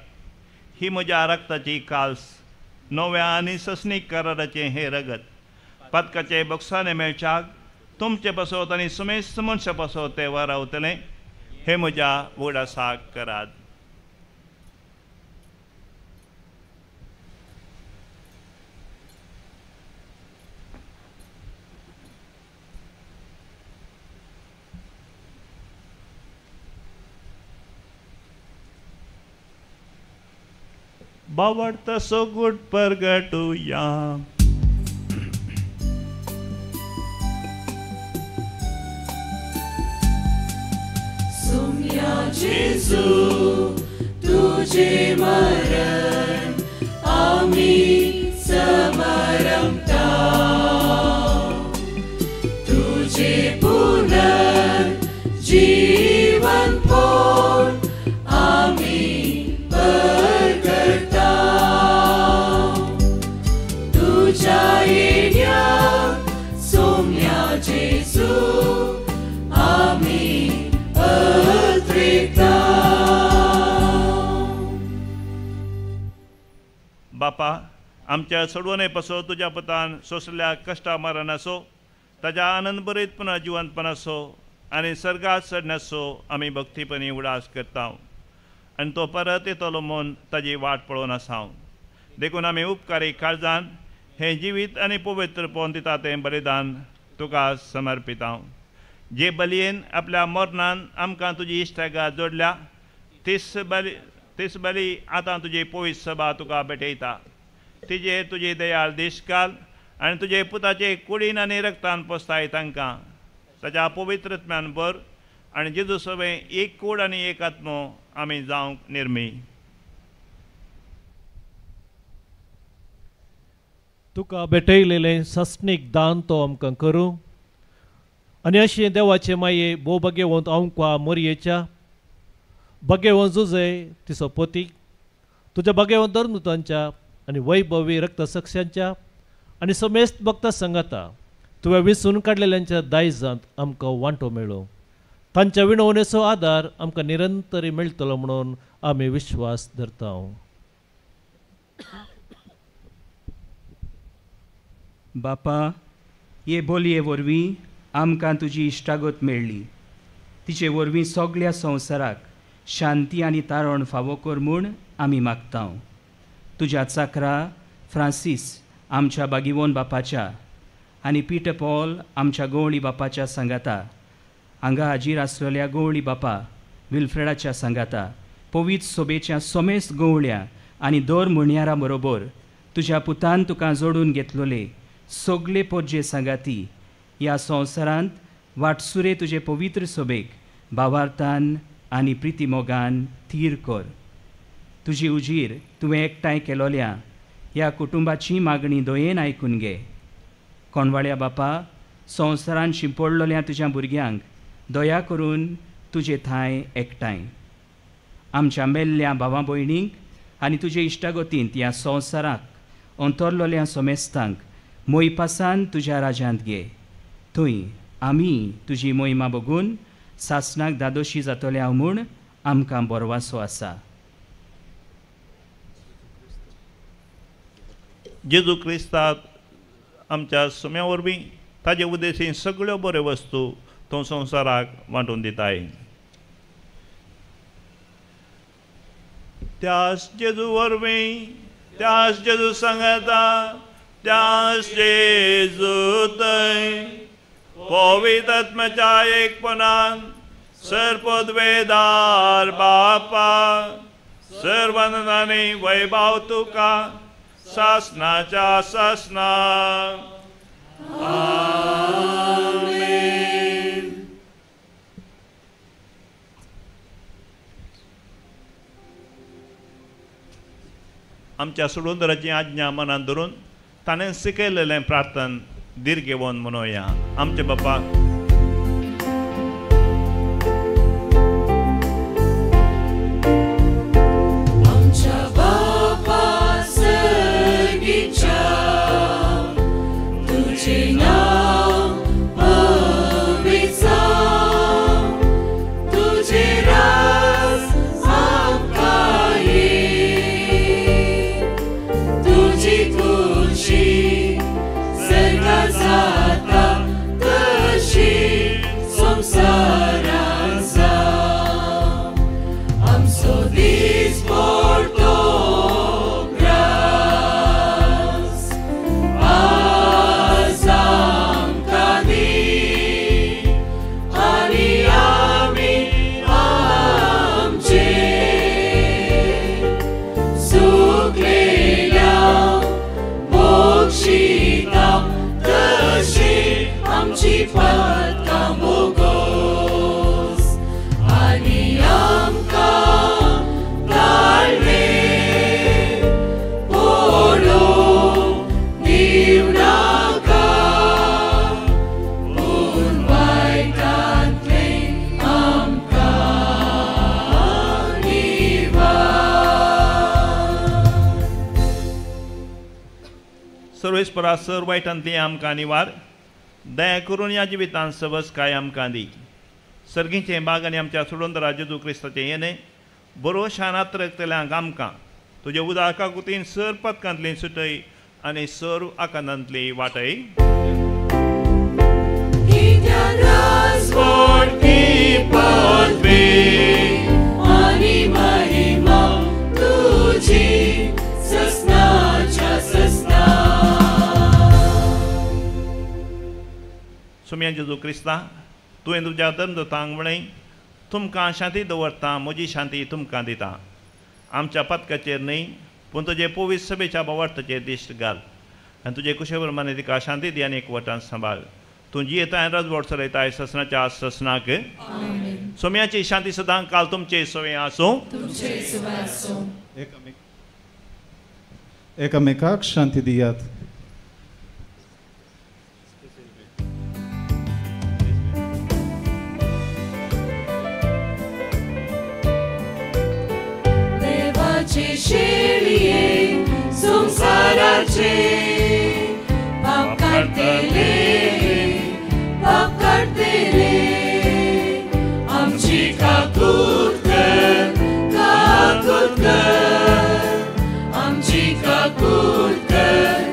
ही म्हज्या रक्ताची काल्स नव्या आनी ससनीक कराराचें हें रगत पदकाचे बक्षाने मेळच्याक तुमचे बसोत आनी समेस्त मनशां बसोत ते वा रावतलें हे म्हज्या उगडासाक करात. बावडता सोगुट परगटुया सोम्या जेजू तुझे मरण आम्ही समरमता तुझे पुनर्जीवन पोट आम्ही परगटा तुझ्या येण्याक सोम्या जेजू आम्ही बापा आमच्या सोडवणे पासो तुज्या पुतान सोसल्या कश्टा मरण असो ताच्या आनंद बरयतपणा जिवंतपण असो आनी सर्गात चडण्यासो आमी भक्तीपणी उडास करता आनी तो परत येतलो म्हूण ताजी वाट पळोवन आसा देखून आमी उपकारी काळजान हें जिवीत आनी पवित्रपण दिता तें बलिदान तुका समर्पिता. जे बलयेन आपल्या मरणान आमकां तुजी इश्टागात जोडल्या तीच बली आतां तुजी पवित्र सभा तुका भेटयता तिजेर तुजी दयाळ दिश्काल आनी तुजे पुताचे कुडीन आनी रक्तान पोसताय तांकां ताच्या पवित्रत्म्यान भर आनी जेजू सभे एक कूड आनी एक आत्मो आमी जावंक निर्मी. तुका भेटयलेलें सस्नीक दान तो आमकां करूं आनी अशें देवाचे माये भोव भाग्यवंत आंवका मोरयेच्या भाग्यवंत जुजे तिचो पती तुज्या भाग्यवंत धर्मदूतांच्या आनी वैभवी रक्तसाक्ष्यांच्या आनी समेस्त भक्तां संगाता तुवें विंचून काडलेल्यांच्या दायजांत आमकां वांटो मेळ्ळो तांच्या विणवणेचो आदार आमकां निरंतरी मेळटलो म्हणून आमी विश्वास धरता. बापा हे बोलये वरवीं आमकां तुजी इश्टागत मेळ्ळी तिचे वरवीं सगळ्या संवसाराक शांती आनी तारण फावो कर म्हूण आमी मागता. तुज्या चाकरा फ्रांसीस आमच्या बागिवोन बापाच्या आनी पीटर पॉल आमच्या गवळी बापाच्या सांगाता हांगा हाजीर आसलेल्या गवळी बापा विल्फ्रेडाच्या सांगाता पवित्र सोबेच्या समेस्त गवळ्या आनी दर म्हणयारा बरोबर तुज्या पुतान तुका जोडून घेतलोले सगळे पोरजे सांगाती ह्या संवसारांत वाटसुरे तुजे पवित्र सोबेक भावार्थान आनी प्रिती मोगान थीर कर. तुजी उजीर तुवें एकठांय केलोल्या ह्या कुटुंबाची मागणी दोयेन आयकून घे. कोणवाळ्या बापा संवसारान शिंपडलोल्या तुज्या भुरग्यांक दया करून तुजे थंय एकठांय. आमच्या मेल्ल्या भावां भयणींक आनी तुजे इश्टागतींत ह्या संवसाराक अंतरलोल्या सोमेस्तांक मोयपासान तुज्या राज्यांत घे. थंय आमी तुजी मोहिमा बघून सासणाक दादोशी जातले हांव म्हूण आमकां बरवासो आसा. जेजू क्रिस्ताक आमच्या सुम्या वरवीं ताजे उद्देशीन सगळ्यो बऱ्यो वस्तू तो संवसाराक वांटून दिताय. त्याच जेजू वरवीं त्याच जेजू सांगता त्याच जेजू थंय पवित्र आत्म्याच्या एकपणान सर्पद्वेदार बापा सर्वनांनी वैभव तुका सासनाच्या सासना. आमेन. आमच्या सुडोंदराची आज्ञा मनात धरून ताणें शिकयलेलें प्रार्थन दीर घेवन म्हणूया. आमचे बापा आमच्या बापा सर्गीच्या मोक्षिता तशी आमची पदकां बोगोस आनी आमकां धाडले पडोवंक दिवं नाका पूण वायटांतलें आमकां निवार. सर्वेस्परा सर वायटांतली आमकां निवार दया करून या जिवितांत सबस काय आमकां दी. सर्गीचें बाग आनी आमच्या सोडून जेजू क्रिस्ताचें येणें बरो शानात रगतल्यांक आमकां तुज्या उदाका कुतीन सर पदकांतली सुटय आनी सर आकांतांतली वाटय. आनी महिमा तुजी ससनाच्या ससना. सुम्या जेजू क्रिस्ता तुवें तुज्या धर्मदूतांक म्हणय तुमकां शांती दवरता म्हजी शांती तुमकां दिता. आमच्या पदकाचेर न्हय पूण तुजे पवित्र सभेच्या भोंवडाचेर दिश्ट घाल आनी तुजे कुशे प्रमाणे तिका शांती दी आनी एकवटान सांबाळ. तूं जियेताय राजवट चलयताय ससनाच्या ससनाक. सोम्याची शांती सदां काल तुमचे सवे आसूं. एकामेकाक शांती दियात. देवाचे शेळये संसाराचे पाप काढतेले आमची काकूट कर आमची काकूट कर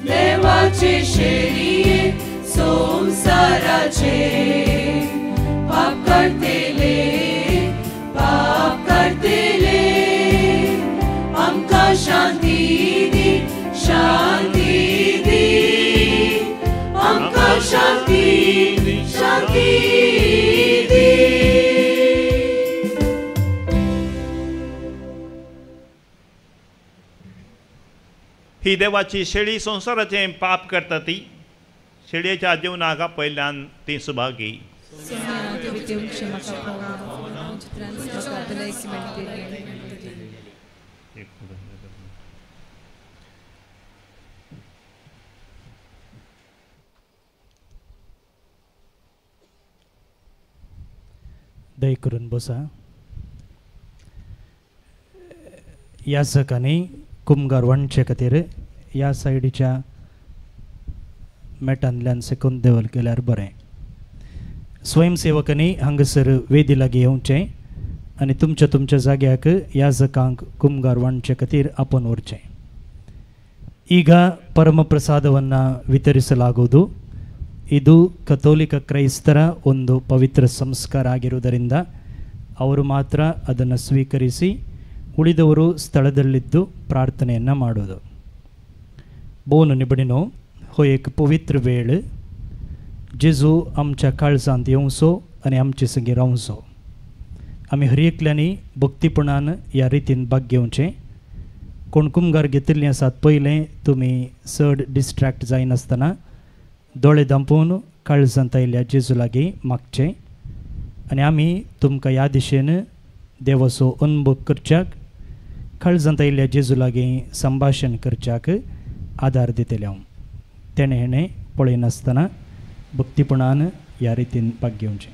देवाचे शेळये संसाराचे पाप काढतेले आमकां शांती दी आमकां शांती दी. ही देवाची शेळी संसाराचें पाप करता ती शेळयेच्या जिवनाक पयल्यान ती सुभागी. दय करून बसा. ह्या सकाळी कुमगार वणचे खातीर ह्या सायडीच्या मॅटांतल्यान सेकून देवल केल्यार बरें. स्वयंसेवकांनी हांगासर वेदी लागीं येवचें आनी तुमच्या जाग्याक ह्या जकांक कुमगार वणचे खातीर आपोवन व्हरचें. ಈಗ ಪರಮಪ್ರಸಾದವನ್ನು ವಿತರಿಸಲಾಗುವುದು. ಇದು ಕಥೋಲಿಕ ಕ್ರೈಸ್ತರ ಒಂದು ಪವಿತ್ರ ಸಂಸ್ಕಾರ ಆಗಿರುವುದರಿಂದ ಅವರು ಮಾತ್ರ ಅದನ್ನು ಸ್ವೀಕರಿಸಿ ಉಳಿದವರು ಸ್ಥಳದಲ್ಲಿದ್ದು ಪ್ರಾರ್ಥನೆಯನ್ನು ಮಾಡೋದು. बोन निबडिनो हो एक पवित्र वेळ जेजू आमच्या काळजांत येवचो आनी आमचे संगी रावचो. आमी हर एकल्यांनी भक्तीपणान ह्या रितीन भाग घेवचें. कोण कुमगार घेतिल्लीं आसात पयलें तुमी चड डिस्ट्रॅक्ट जायनासतना दोळे धांपून काळजांत आयिल्ल्या जेजू लागीं मागचें आनी आमी तुमकां ह्या दिशेन देवाचो अनुभव करच्याक काळजांत आयिल्ल्या जेजू लागीं संभाशण करच्याक आदार दितले हांव. तेणें हेणें पळयनासतना भक्तीपणान ह्या रितीन भाग घेवचें.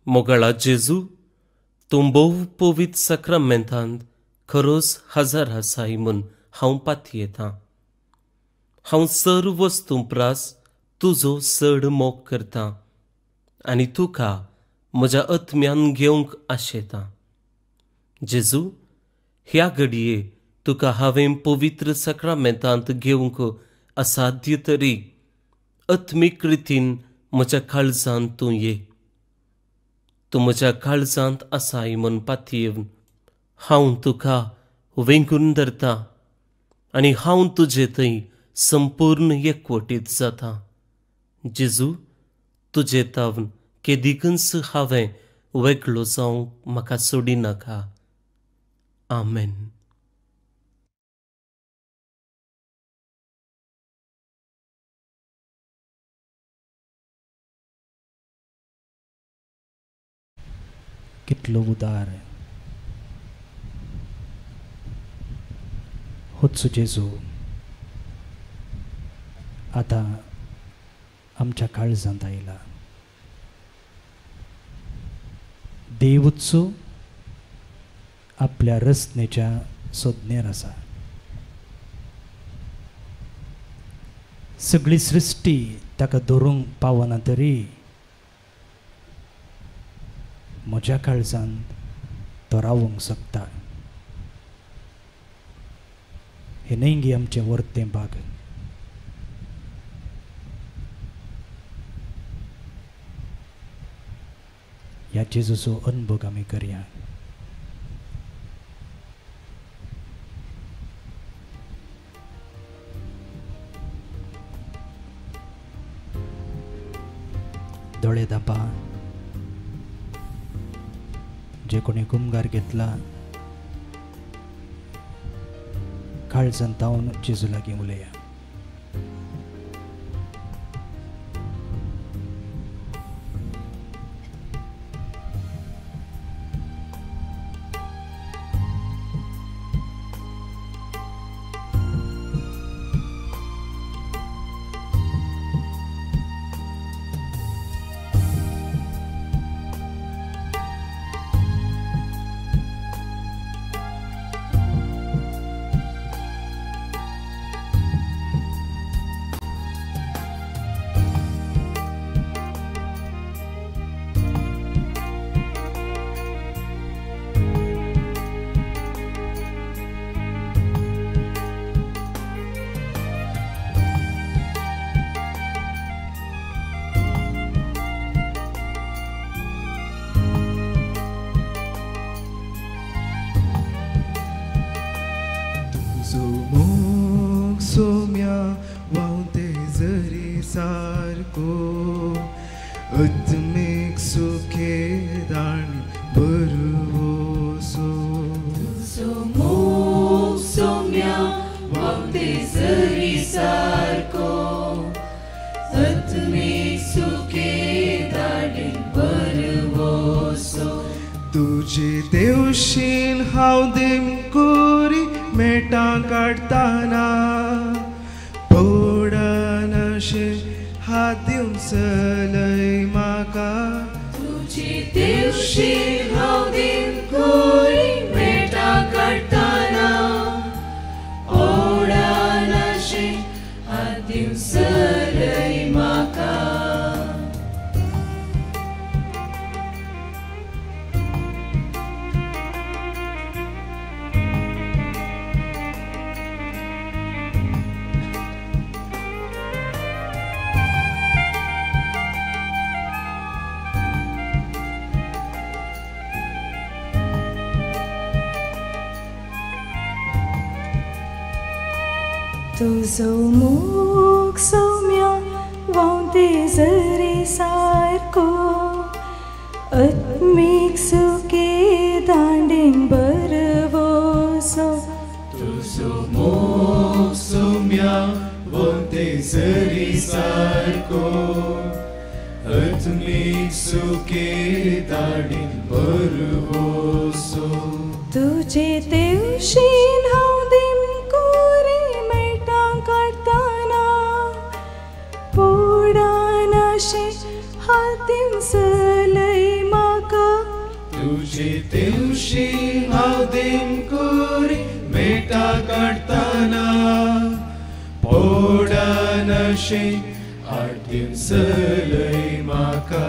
मोगळा जेजू तूं भोव पवित्र सक्रामेंतांत खरोच हजर आसाय म्हूण हांव पातयेतां. हांव सर्व वस्तू प्रास तुजो चड मोग करतां आनी तुका म्हज्या आत्म्यान घेवंक आशेतां. जेजू, ह्या घडये तुका हांवें पवित्र सक्रामेंतांत घेवंक असाध्य तरी आत्मीक रितीन म्हज्या काळजांत तूं ये. तूं म्हज्या काळजांत आसाय म्हूण पातयेवन हांव तुका वेंगून धरतां आनी हांव तुजे थंय संपूर्ण एकवटीत जातां. जेजू, तुजे तावन केदिकच हांवें वेगळो जावंक म्हाका सोडिनाका. आमेन. कितलो उदार होच जेजू आतां आमच्या काळजांत आयला. देवूच आपल्या रचनेच्या सोदनेर आसा. सगळी सृश्टी ताका धरूंक पावना तरी म्हज्या काळजांत तो रावूंक शकता. हे नेंगी आमचे वर्तें भाग. ह्या जेजूचो अनुभव आमी करया. दोळे धापा. जे कोणी कुंभार घेतला काळजांत तावन जेजू लागीं उलया. सोम्या वावते जरी सारको आत्मीक सुखे दाणी बरवोसो. मोग सोम्या वावते जरी सारको आत्मीक सुखे दाणी बरवोसो. तुजे देवशीन हांव दिमकुरी मेटा काडटाना पडनाशे हात दिवन चलय म्हाका. तुजी देवशीन हांव दिमकुरी मेटा काडटाना पडनाशे हात दिवन चलय म्हाका. तुजो मोग सोम्या वावते जरी सारको आत्मीक सुखे दांडेन बरवोसो. तुजो मोग सोम्या वावते जरी सारको आत्मीक सुखे दांडेन बरवोसो. तुजे देवशीन हांव दिमकुरी मेटा काडटाना पडनाशे हात दिवन चलय म्हाका. तुझे दिवशी हांव देम कोरी मेटा काढताना पोडान अशे हाडून चलय म्हाका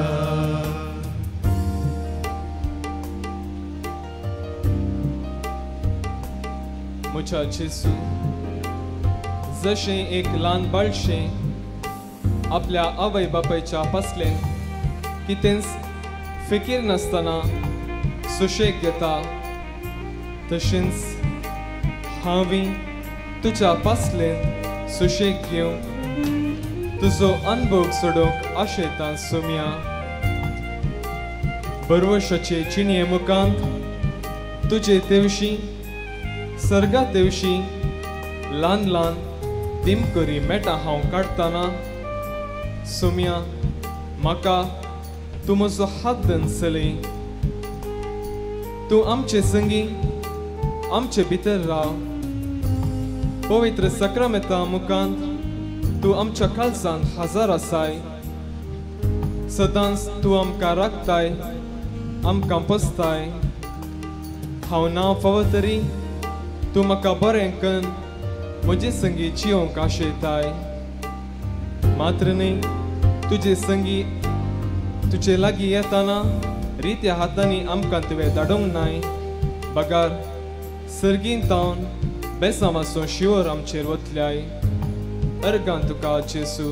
म्हज्या जेजू जशें एक ल्हान बाळशें आपल्या आवय बापायच्या पासलें कितेंच फिकीर नासतना सुशेग घेता तशेंच हांवें तुज्या पासलें सुशेग घेवंक तुजो अनुभव सोडूंक आशेता सोम्या बरवशाचे चिणये मुखांत तुजे तेवशी सर्गा तेवशी ल्हान ल्हान दिमकरी मेटां हांव काडटाना सोम्या म्हाका तूं म्हजो हात धरून चलय तूं आमचे संगी आमचे भितर राव पवित्र सक्रामेंता मुखांत तूं आमच्या काळजांत हजर आसाय सदांच तूं आमकां राखताय आमकां पोसताय हांव ना फावो तरी तूं म्हाका बरें करून म्हजे संगी जियोंक आशेताय मात्र न्ही तुजे संगी तुजे लागीं येताना रित्या हातांनी आमकां तुवें धाडूंक नाय बगार सर्गीन तावन बेसामाचो शिवर आमचेर वतल्याय अर्गां तुका जेजू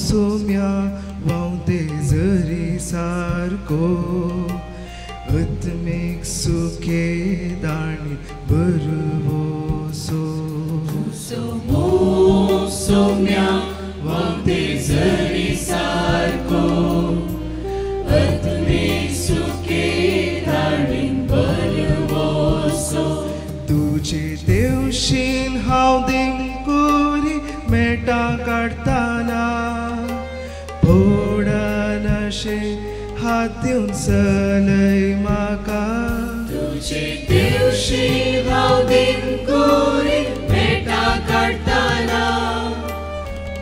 सोम्या वावते जरी सारको आत्मीक सुखे दाणी बरवोसो सोम्या वावते जरी सारको आत्मीक सुखे दाणी बरवोसो तुझे देवशीन हांव दिमकुरी मेटा काढताना पोडान अशे हात दिवन चलय म्हाका तुझे दिवशी हांव दिमकुरी मेटा काढताना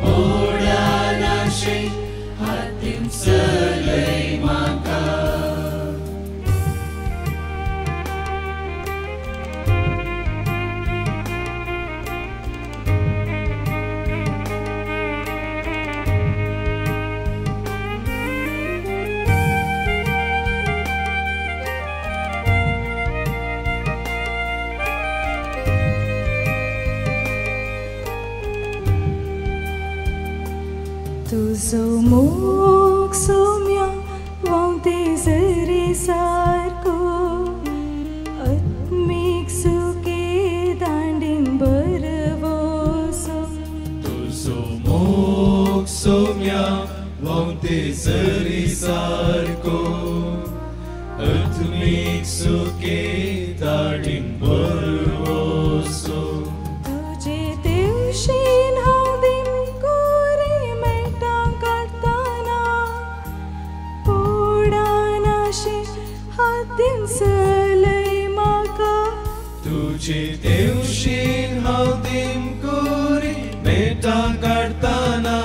पोडान अशे हात दिवन चलय म्हाका तुझो मोग सोम्या वावते जरी सारको आत्मीक सुखे दांडीन बरवोसो तुझो मोग सोम्या वावते जरी सारको आत्मीक सुखे दांडीन बरवोसो तुझे देवशीन हांव दिमकुरी मेटा काढताना पोडान अशे हात दिवन चलय म्हाका तुझे देवशीन हांव दिमकुरी मेटा काढताना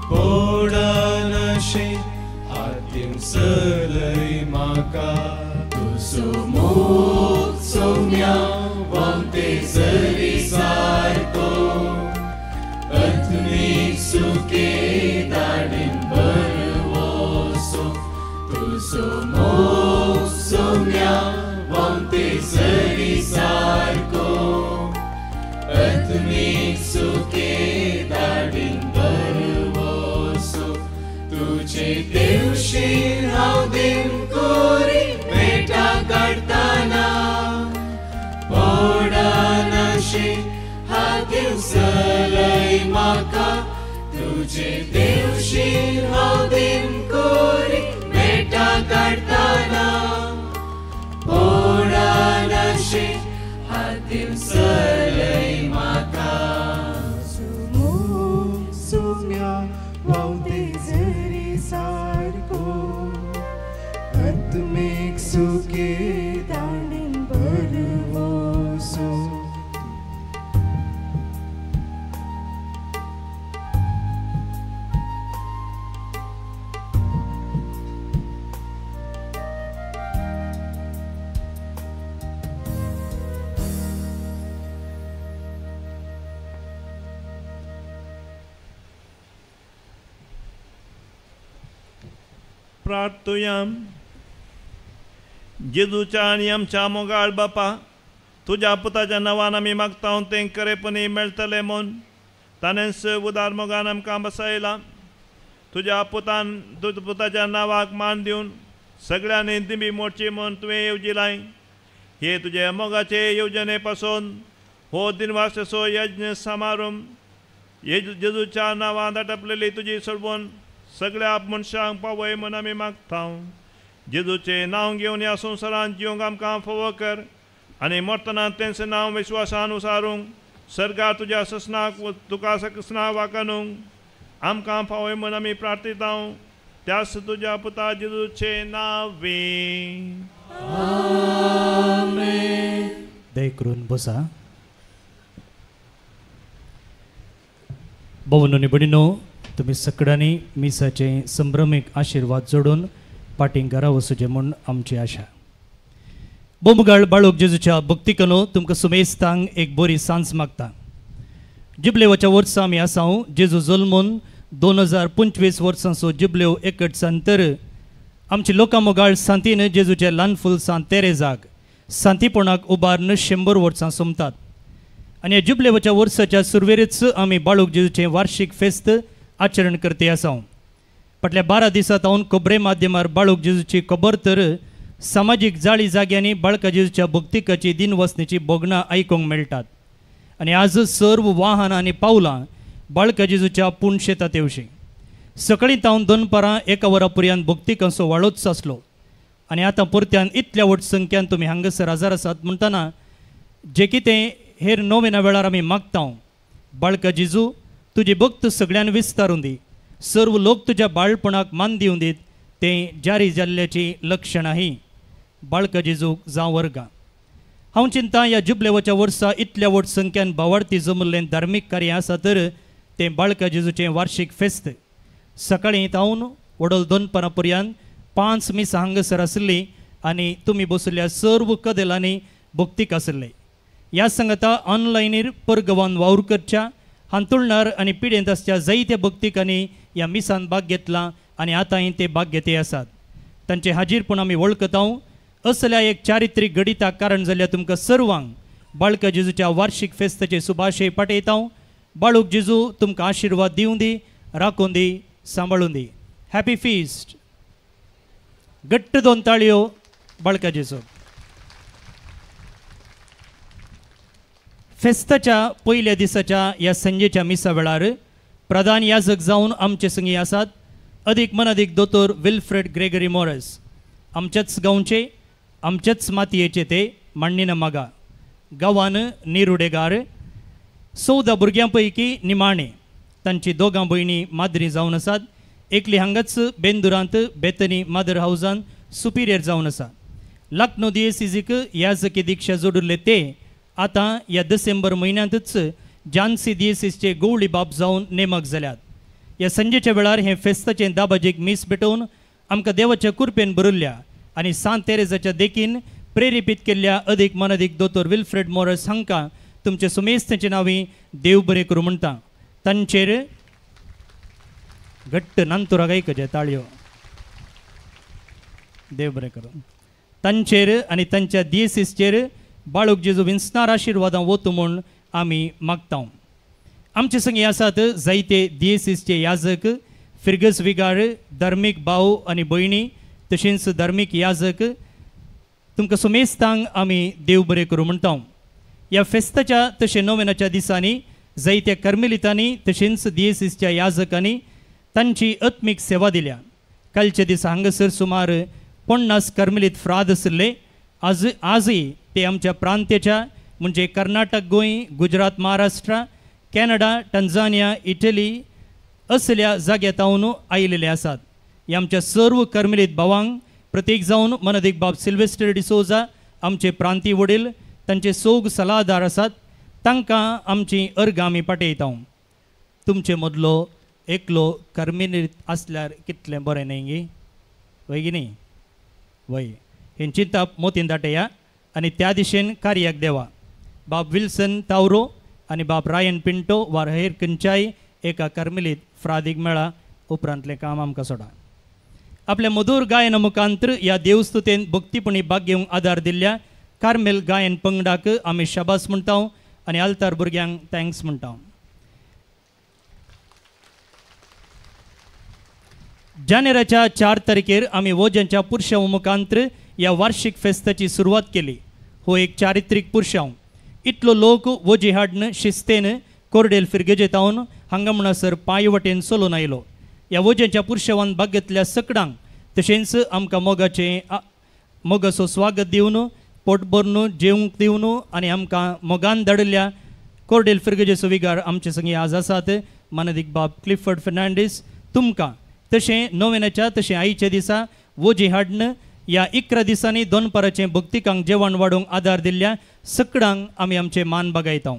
पोडान अशे हात दिवन चलय म्हाका तुझो मोग सोम्या वावते जरी सारको आत्मीक सुखे दाडीन बरवोसो तुझो मोग सोम्या वावते जरी सारको आत्मीक सुखे दाडीन बरवोसो तुझे देवशीन हांव दिमकुरी मेटा काढताना पोडान अशे हात दिवन चलय म्हाका तुझे देवशीन हांव दिमकुरी मेटा मेटा काढताना पोडानाशे हातीम सरलय म्हाका सुम्या वावते जरी सारको आत्मेक सुखे दांडीन बरवोसो प्रार्थुयाम. जेजूच्या आणि आमच्या मोगाळ बापा, तुझ्या पुताच्या नांवान आमी मागता तें खरेपणी मेळटलें म्हूण ताणेंच उदार मोगान आमकां बसयलां. तुज्या पुताच्या नांवाक मान दिवन सगळ्यांनी दिमी मोडची म्हूण तुवें येवजिलाय. हे तुजे मोगाचे येवजणे पासून हो दिनवासो यज्ञ समारंभ जेजूच्या नांवान दाटपलेली तुजी सोडवून सगळ्या मनशांक पावय म्हूण आमी मागता. जेजूचे नांव घेवन ह्या संवसारांत जिवंक आमकां फोव कर आनी मरतना तेंचें नांव विश्वासान उसारूंक सर्गार तुज्या ससनाक तुका ससना वाकणूंक आमकां फावय म्हूण आमी प्रार्थिता. त्याच तुज्या पुता जेजूचे नांवे. दय करून बसा. भवनोनी बडिनो, तुम्ही सगळ्यांनी मिसाचे संभ्रमीक आशीर्वाद जोडून पाटींग घरा वचूचे म्हूण आमची आशा. बोमगाळ बाळूक जेजूच्या भक्तीकनो तुमकां सुमेस्तांक एक बरी सांज मागता. जुबलेवाच्या वर्सां आमी आसांव. जेजू जल्मून 2025 वर्सांचो जुबलेव एकटसांतर आमची लोकां मोगाळ सांतीन जेजूचे ल्हान फूल सांत तेरेजाक सांतीपणाक उबारन 100 वर्सां सोमतात. आनी ह्या जुबलेवाच्या वर्साच्या सुरवेरेच आमी बाळूक जेजूचें वार्षिक फेस्त आचरण करते आसांव. फाटल्या 12 दिसां हांव खबरे माध्यमार बाळूक जेजूची खबर तर सामाजीक जाळी जाग्यांनी बाळका जेजूच्या भक्तिकाची दिनवसणेची बोगणां आयकूंक मेळटात. आनी आज सर्व वाहनां आनी पावलां बाळका जेजूच्या पुणशेतात येवशी. सकाळीं हांव दनपारां 1 वरा पर्यंत भक्तिकांचो वाडोच आसलो. आनी आतां परत्यान इतल्या व्हड संख्यान तुमी हांगासर हजर आसात म्हणटना जें कितें हेर नोवेना वेळार आमी मागता, बाळका जेजू तुजी भक्त सगळ्यान विस्तारून दी. सर्व लोक तुज्या बाळपणाक मान दिवन दीत. तें जारी जाल्ल्याची लक्षणां ही बाळका जेजूक जावं वर्गा. हांव चिंता ह्या जुबलेवाच्या वर्सा इतल्या व्हड संख्यान भावार्थी जमल्लें धार्मीक कार्य आसा तर तें बाळका जेजूचें वार्षिक फेस्त. सकाळीं हांव वडोल दनपारां पर्यंत 5 मिसां हांगासर आसलीं आनी तुमी बसयल्ल्या सर्व कदेलांनी भक्तीक आसले. ह्या सांगाता ऑनलायनीर परगवान वावर करच्या हांतुळणार आनी पिडेंत आसच्या जायत्या भक्तिकांनी ह्या मिसान भाग घेतला आनी आतांय ते भाग घेते आसात. तांचे हाजीरपण आमी वळखता. असल्या एक चारित्रीक घडिताक कारण जाल्ल्या तुमकां सर्वांक बाळका जेजूच्या वार्षिक फेस्ताचे सुभाशय पाठयता. बाळूक जेजू तुमकां आशिर्वाद दिवं दी, राखून दी, सांबाळून दी. Happy fist. घट्ट 2 ताळयो बाळका जेजू. फेस्ताच्या पयल्या दिसाच्या ह्या संजेच्या मिसा वेळार प्रधान याजक जावन आमचे संगी आसात अदीक मनादीक दोतोर विल्फ्रेड ग्रेगरी मॉरस. आमच्याच गांवचे, आमच्याच मातयेचे ते मांडणीना मागा गांवान निरुडेगार 14 भुरग्यां पैकी निमाणे. तांची 2 भयणी माद्री जावन आसात. एकली हांगाच बेंदुरांत बेतनी मादर हावजान सुपिरियर जावन आसा. लखनौ दिएसीजीक याजकी दिक्षा जोडिल्ले ते आतां ह्या डिसेंबर म्हयन्यांतच झांसी दिएसीसचे गवळी बाब जावन नेमक जाल्यात. ह्या संजेच्या वेळार हे फेस्ताचें दाबाजीक मीस भेटोवन आमकां देवाच्या कृपेन भरिल्ल्या आनी सांत तेरेजाच्या देखीन प्रेरिपीत केल्ल्या अदीक मनादीक दोतोर विल्फ्रेड मॉरस हांकां तुमचे सुमेस्तेचे नांवी देव बरें करूं म्हणटा. तांचेर घट्ट नांतुराक आयकचे ताळयो. देव बरें करूं. तांचेर आनी तांच्या दिएसीसचेर बाळूक जेजू विंसणार आशिर्वादां वतू म्हूण आमी मागता. आमचे संगी आसात जायते दिएसीसचे याजक, फिर्गस विगार, धार्मीक भाव आनी भयणी, तशेंच धार्मीक याजक. तुमकां सुमेस्तांक आमी देव बरें करूं म्हणटा. ह्या फेस्ताच्या तशें नोवेनाच्या दिसांनी जायत्या कर्मेलितांनी तशेंच दिएसीसच्या याजकांनी तांची आत्मीक सेवा दिल्या. कालचे दीस हांगासर सुमार 50 कर्मिलीत फ्राद आसले. आजय ते आमच्या प्रांताच्या म्हणजे कर्नाटक, गोंय, गुजरात, महाराष्ट्र, कॅनडा, टंझानिया, इटली असल्या जाग्यातावन आयिल्ले आसात. हे आमच्या सर्व कर्मिलीत भावांक प्रत्येक जावन मनदीक बाब सिल्वेस्टर डिसोजा आमचे प्रांतीय वडील तांचे सोग सल्लागार आसात. तांकां आमची अर्घ आमी पाठयता. तुमचे मदलो एकलो कर्मिलीत आसल्यार कितलें बरें न्ही गे वय गी न्ही वय. हें चिंता मोतीन दाटया आनी त्या दिशेन कार्याक देवा. बाब विल्सन तावरो आनी बाब रायन पिंटो वा हेर खंयच्याय एका कर्मिलीत फ्रादीक मेळा उपरांतलें काम आमकां सोडा. आपल्या मधुर गायना मुखांतर ह्या देवस्तुतेन भक्तीपणी भाग घेवंक आदार दिल्ल्या कार्मेल गायन पंगडाक आमी शाबास म्हणटा आनी आल्तार भुरग्यांक थँक्स म्हणटा. जानेराच्या 4 तारखेर आमी वोजांच्या पुरशांव मुखांतर ह्या वार्षिक फेस्ताची सुरवात केली. हो एक चारित्रीक पुरशांव. इतलो लोक वोजी हाडन शिस्तेन कोरडेल फिरगेजेतावन हांगा म्हणसर पांय वटेन चलून आयलो. ह्या वोजांच्या पुरशांवान भाग घेतल्या सकडांक तशेंच आमकां मोगाचो स्वागत दिवन पोट भरून जेवंक दिवन आनी आमकां मोगान धाडिल्ल्या कोरडेल फिरगेजे सुविगार आमचे संगी आज आसात. मानदीक बाब क्लिफर्ड फर्नांडीस तुमकां तशें नोवेनाच्या तशें आयच्या दिसा वोजी हाडन ह्या 11 दिसांनी दोनपराचें भक्तिकांक जेवण वाडोवंक आदार दिल्ल्या सकडांक आमी आमचे मान बागायता.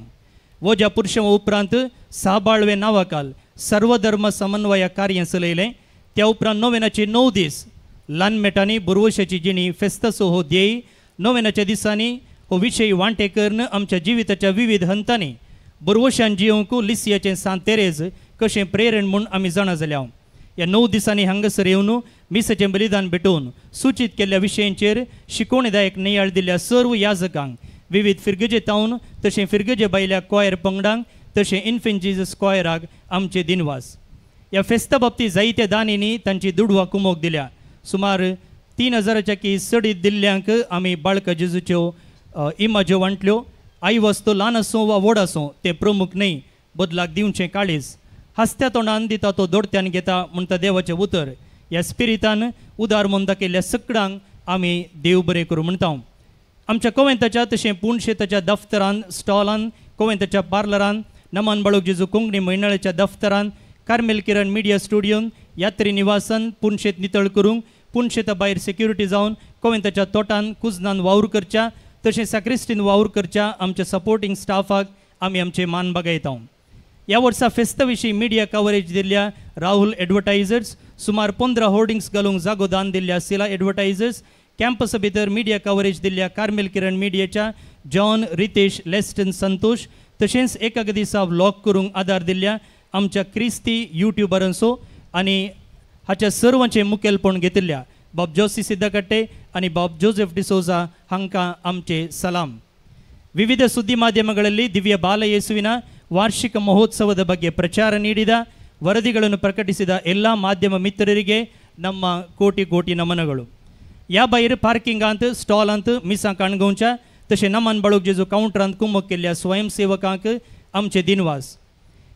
वोज्या पुरशांव उपरांत साबाळवे नांवाखाल सर्वधर्म समन्वय कार्य चलयलें. त्या उपरांत नोवेनाचे 9 दीस ल्हान बुरवशाची जिणी फेस्ताचो हो ध्येय. नोवेनाच्या दिसांनी हो विशय वांटे करून आमच्या जिविताच्या विविध हंतांनी बुरवशान जियोंक लिसियाचें सांत तेरेज कशें प्रेरण म्हूण आमी जाणा जाल्या. ह्या 9 दिसांनी हांगासर येवन मिसाचें बलिदान भेटोवन सुचित केल्ल्या विशयांचेर शिकोवणेदायक नियाळ दिल्ल्या सर्व याजकांक विविध फिरगेजे तावन तशें फिरगेजे बायल्या क्वायर पंगडांक तशें इन्फेंट जिजस क्वायराक आमचे दिनवास. ह्या फेस्ता बाबतींत जायत्या दानींनी तांची दुडवां कुमोक दिल्या. सुमार 3000च्या की चडीत दिल्ल्यांक आमी बाळका जेजूच्यो इमाज्यो वांटल्यो. आई वस्तू ल्हान आसूं वा व्हड आसूं तें प्रमुख न्ही, बदलाक दिवचें काळीज. हस्त्या तोंडान दिता तो दोडत्यान घेता म्हणटा देवाचें उतर. ह्या स्पिरितान उदार मन दाखयल्ल्या सकडांक आमी देव बरें करूं म्हणटा. आमच्या कोवेंताच्या तशें पुणशेताच्या दफ्तरान, स्टॉलान, कोवेंताच्या पार्लरान, नमान बाळूक जेजू कोंकणी म्हयनाळ्याच्या दफ्तरान, कार्मेल किरण मिडिया स्टुडियोन, यात्री निवासान पुणशेत नितळ करूंक, पुणशेता भायर सेक्युरिटी जावन कोवेंताच्या तोटान कुजनान वावर करच्या तशें सॅक्रिस्टीन वावर करच्या आमच्या सपोर्टिंग स्टाफाक आमी आमचे मान बागायता. ह्या वर्सा फेस्ता विशीं मिडिया कवरेज दिल्ल्या राहुल एडवर्टायझर्स, सुमार 15 होर्डिंग्स घालूंक जागो दान दिल्ल्या सिला एडवर्टायझर्स, कॅम्पसा भितर मिडिया कवरेज दिल्ल्या कार्मेल किरण मिडियाच्या जॉन, रितेश, लेस्टन, संतोष तशेंच एका दिसा व्लॉग करूंक आदार दिल्ल्या आमच्या क्रिस्ती युट्यूबरांचो आनी हाच्या सर्वांचें मुखेलपण घेतिल्ल्या बाब जोसी सिद्धकट्टे आनी बाब जोसेफ डिसोजा हांकां आमचे सलाम. ವಿವಿಧ ಸುದ್ದಿ ಮಾಧ್ಯಮಗಳಲ್ಲಿ ದಿವ್ಯ ಬಾಲ ಯೇಸುವಿನ ವಾರ್ಷಿಕ ಮಹೋತ್ಸವದ ಬಗ್ಗೆ ಪ್ರಚಾರ ನೀಡಿದ ವರದಿಗಳನ್ನು ಪ್ರಕಟಿಸಿದ ಎಲ್ಲ ಮಾಧ್ಯಮ ಮಿತ್ರರಿಗೆ ನಮ್ಮ ಕೋಟಿ ಕೋಟಿ ನಮನಗಳು. ह्या भायर पार्किंगांत स्टॉलांत मिसां काणगोवच्या तशें नमान बाळूक जेजू कावंटरांत कुमक केल्ल्या स्वयंसेवकांक आमचे दिनवास.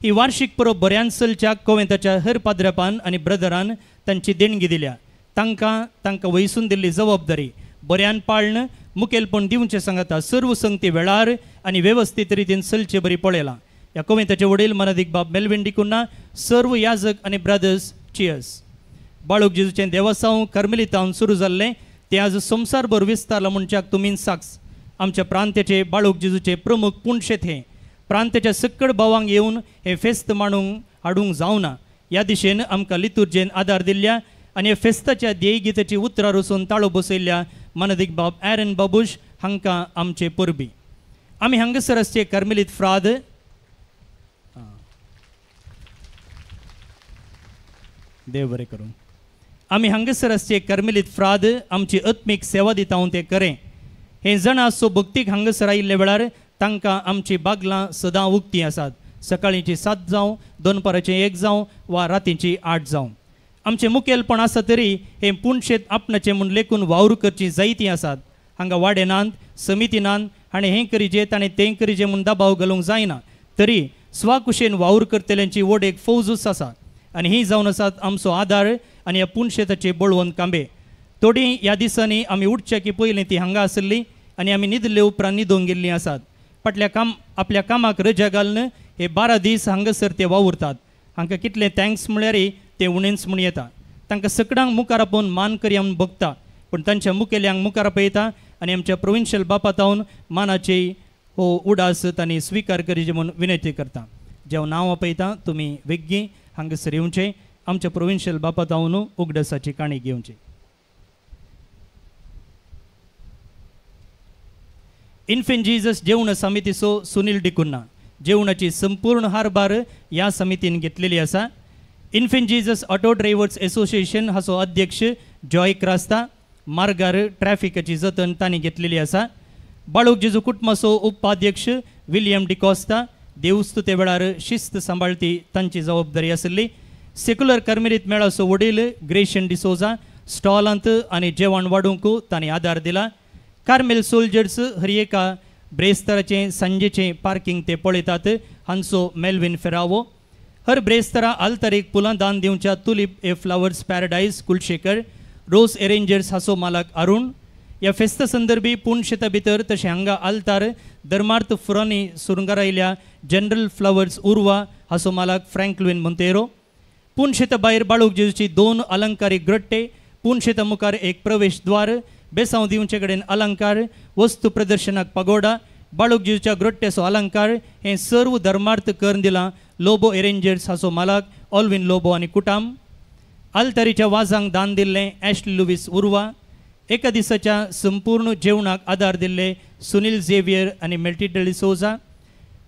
ही वार्षिक परब बऱ्यान चलच्या कोवेंताच्या हेर पाद्रेपान आनी ब्रदरान तांची देणगी दिल्या. तांकां वयसून दिल्ली जबाबदारी बऱ्यान पाळण मुखेलपण दिवचें सांगता सर्व संगती वेळार आनी वेवस्थीत रितीन चलचे बरी पळयलां. ह्या कोवेंताचे वडील मनादीक बाब मेल्विन डिकुन्ना, सर्व याजक आनी ब्रदर्स, चियर्स. बाळूक जेजूचें देवस्थान कर्मेलितांत सुरू जाल्लें तें आज संवसारभर विस्तारलां म्हणच्याक तुमीन साक्ष. आमच्या प्रांताचे बाळूक जेजूचे प्रमुख पुणशेत हें प्रांताच्या सक्कड भावांक येवन हें फेस्त मांडूंक हाडूंक जावना. ह्या दिशेन आमकां लितुर्जेन आदार दिल्ल्या आनी हे फेस्ताच्या ध्येयगिताची उतरां रचून ताळो बसयल्ल्या मानदीक बाब एरन बाबूश हांकां आमचे परबी. आमी हांगासर आसचे कर्मेलीत फ्राद देव बरें करूं. आमी हांगासर आसचे कर्मेलीत फ्राद आमची आत्मीक सेवा दिता हांव तें करें. हे जाणा सो भक्तीक हांगासर आयिल्ले वेळार तांकां आमची बागलां सदां उक्तीं आसात. सकाळींची 7 जावं, दनपाराचें 1 जावं वा रातींची 8 जावं. आमचें मुखेलपण आसा तरी हे पुणशेत आपणाचें म्हूण लेखून वावर करचीं जायतीं आसात. हांगा वाडेनांत, समितीनांत हाणें हें करिजेत आनी तें करिजें म्हूण दबाव घालूंक जायना. तरी स्वाकुशेन वावर करतल्यांची व्हड एक फौजूच आसा. आनी ही जावन आसात आमचो आदार आनी ह्या पुणशेताचे बळवंत कांबे. थोडी ह्या दिसांनी आमी उठचे की पयलीं ती हांगा आसली आनी आमी न्हिदले उपरांत न्हिदूंक गेल्लीं आसात. आपल्या कामाक रजा घालून हे 12 दीस हांगासर ते वावुरतात. हांकां कितलें थँक्स म्हळ्यारय ते उणेंच म्हूण येता. तांकां सगळ्यांक मुखार आपोवन मान करी आमी बगता, पूण तांच्या मुखेल्यांक मुखार पळयता आनी आमच्या प्रोविन्शियल बापातावन मानाची हो उडास तांणी स्विकार करीचे म्हूण विनंती करता. जें नांव आपयता तुमी वेग्गी हांगासर येवचें, आमच्या प्रोविन्शियल बापातावन उगडासाची काणी घेवची. इन्फेंट जीजस जेवण समितीचो सुनील डिकुन्ना जेवणाची संपूर्ण हारभार ह्या समितीन घेतलेली आसा. Infant Jesus auto drivers association हाचो अध्यक्ष जॉय क्रास्ता, मार्गार ट्रॅफिकाची जतन तांणी घेतलेली आसा. बाळूक जेजू कुटुंबाचो उपाध्यक्ष विलियम डिकॉस्ता, देवस्तुते वेळार शिस्त सांबाळती तांची जबाबदारी आसली. सेक्युलर कर्मेलीत मेळाचो वडील ग्रेशन डिसोजा स्टॉलांत आनी जेवण वाडूंक तांणी आदार दिला. कार्मेल सोल्जर्स हरिएका ब्रेस्ताराचें सांजेचें पार्किंग ते पळयतात हांचो मेल्विन फेरावो. हर ब्रेस्तारा आल्तारीक फुलां दान दिवच्या तुलीप ए फ्लावर्स पॅराडायज कुलशेकर, रोज एरेंजर्स हाचो मालक अरुण. ह्या फेस्ता संदर्भी पुणशेता भितर तशें हांगा आल्तार धर्मार्थ फुरांनी सुरंगार आयिल्ल्या जनरल फ्लावर्स उर्वा हाचो मालक फ्रँकलिन मोंतेरो. पुणशेता भायर बाळूक जेजूची 2 अलंकारीक ग्रट्टे, पुणशेता मुखार एक प्रवेश द्वार, बेसांव दिवचे कडेन अलंकार, वस्तू प्रदर्शनाक पगोडा, बाळूक जेजूच्या ग्रट्ट्याचो अलंकार हें सर्व धर्मार्थ करून दिलां लोबो एरेंजर्स हाचो मालक ऑल्विन लोबो आनी कुटाम. आल्तारीच्या वाजांक दान दिल्लें ॲश्ली लुवीस उर्वा. एका दिसाच्या संपूर्ण जेवणाक आदार दिल्ले सुनील झेवियर आनी मेल्टिडल डिसोजा.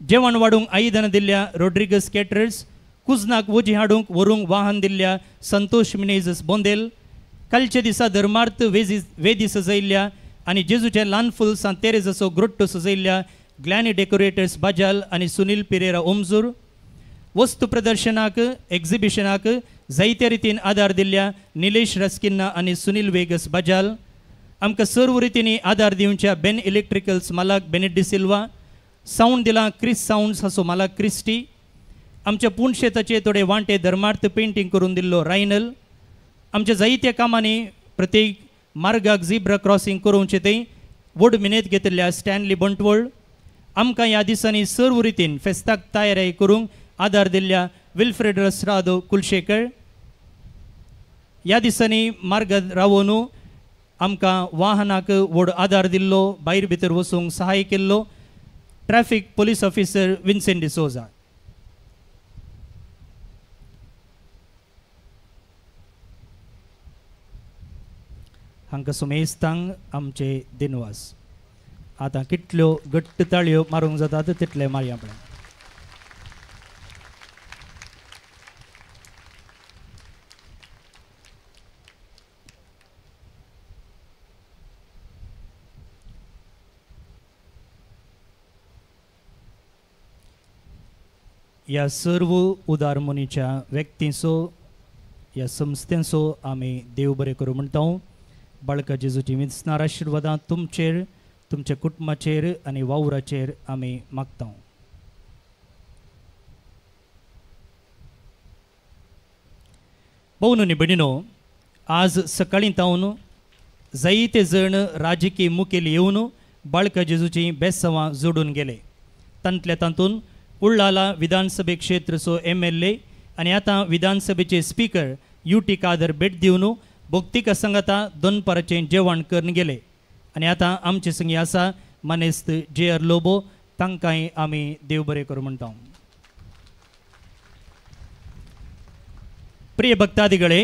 जेवण वाडूंक आयदनां दिल्ल्या रोड्रिगस कॅटरर्स. कुजनाक वजी हाडूंक व्हरूंक वाहन दिल्ल्या संतोष मिनेझस बोंदेल. कालच्या दिसा धर्मार्थ वेदी सजयल्ल्या आनी जेजूच्या ल्हान फूल सांत तेरेजाचो ग्रोट्टो सजयल्ल्या ग्लॅनी डेकोरेटर्स बाजाल आनी सुनील पिरेरा ओमजूर. वस्तू प्रदर्शनाक एक्झिबिशनाक जायत्या रितीन आदार दिल्ल्या निलेश रस्किन्ना आनी सुनील वेगस बाजाल. आमकां सर्व रितींनी आदार दिवच्या बेन इलेक्ट्रिकल्स मालक बेनेट डिसिल्वा. साऊंड दिलां क्रिस साऊंड्स हाचो मालक क्रिस्टी. आमच्या पुणशेताचे थोडे वांटे धर्मार्थ पेंटींग करून दिल्लो रायनल. आमच्या जायत्या कामांनी प्रत्येक मार्गाक झिब्रा क्रॉसिंग करूंचे थंय व्हड मिनेत घेतिल्ल्या स्टॅनली बंटवळ. आमकां ह्या दिसांनी सर्व रितीन फेस्ताक तयारी करूंक आदार दिल्ल्या विल्फ्रेड रस्रादो कुलशेकर. ह्या दिसांनी मार्गात रावून आमकां वाहनाक व्हड आदार दिल्लो, भायर भितर वचूंक सहाय केल्लो traffic police officer Vincent D'Souza. हांकां सुमेस्तांक आमचे दिनवास. आतां कितल्यो घट्ट ताळयो मारूंक जातात तितले मारया आपण. ह्या सर्व उदार मनीच्या व्यक्तींचो ह्या संस्थेचो आमी देव बरें करूं म्हणटा. बाळका जेजूची मिसनार आशिर्वादां तुमचेर, तुमच्या कुटुंबाचेर आनी वावराचेर आमी मागता. भोवन आनी भयणीनो, आज सकाळीं तावन जायते जण राजकीय मुखेली येवन बाळका जेजूची बेसांवां जोडून गेले. तांतल्या तातूंत उल्लाला विधानसभे क्षेत्रचो MLA आनी आतां विधानसभेचे स्पीकर UT कादर भेट दिवन भक्तीक संगता दोनपाराचें जेवण करून गेले. आनी आतां आमचे संगी आसा मानेस्त JR लोबो, तांकांय आमी देव बरें करूं म्हणटा. ಪ್ರಿಯ ಭಕ್ತಾದಿಗಳೇ,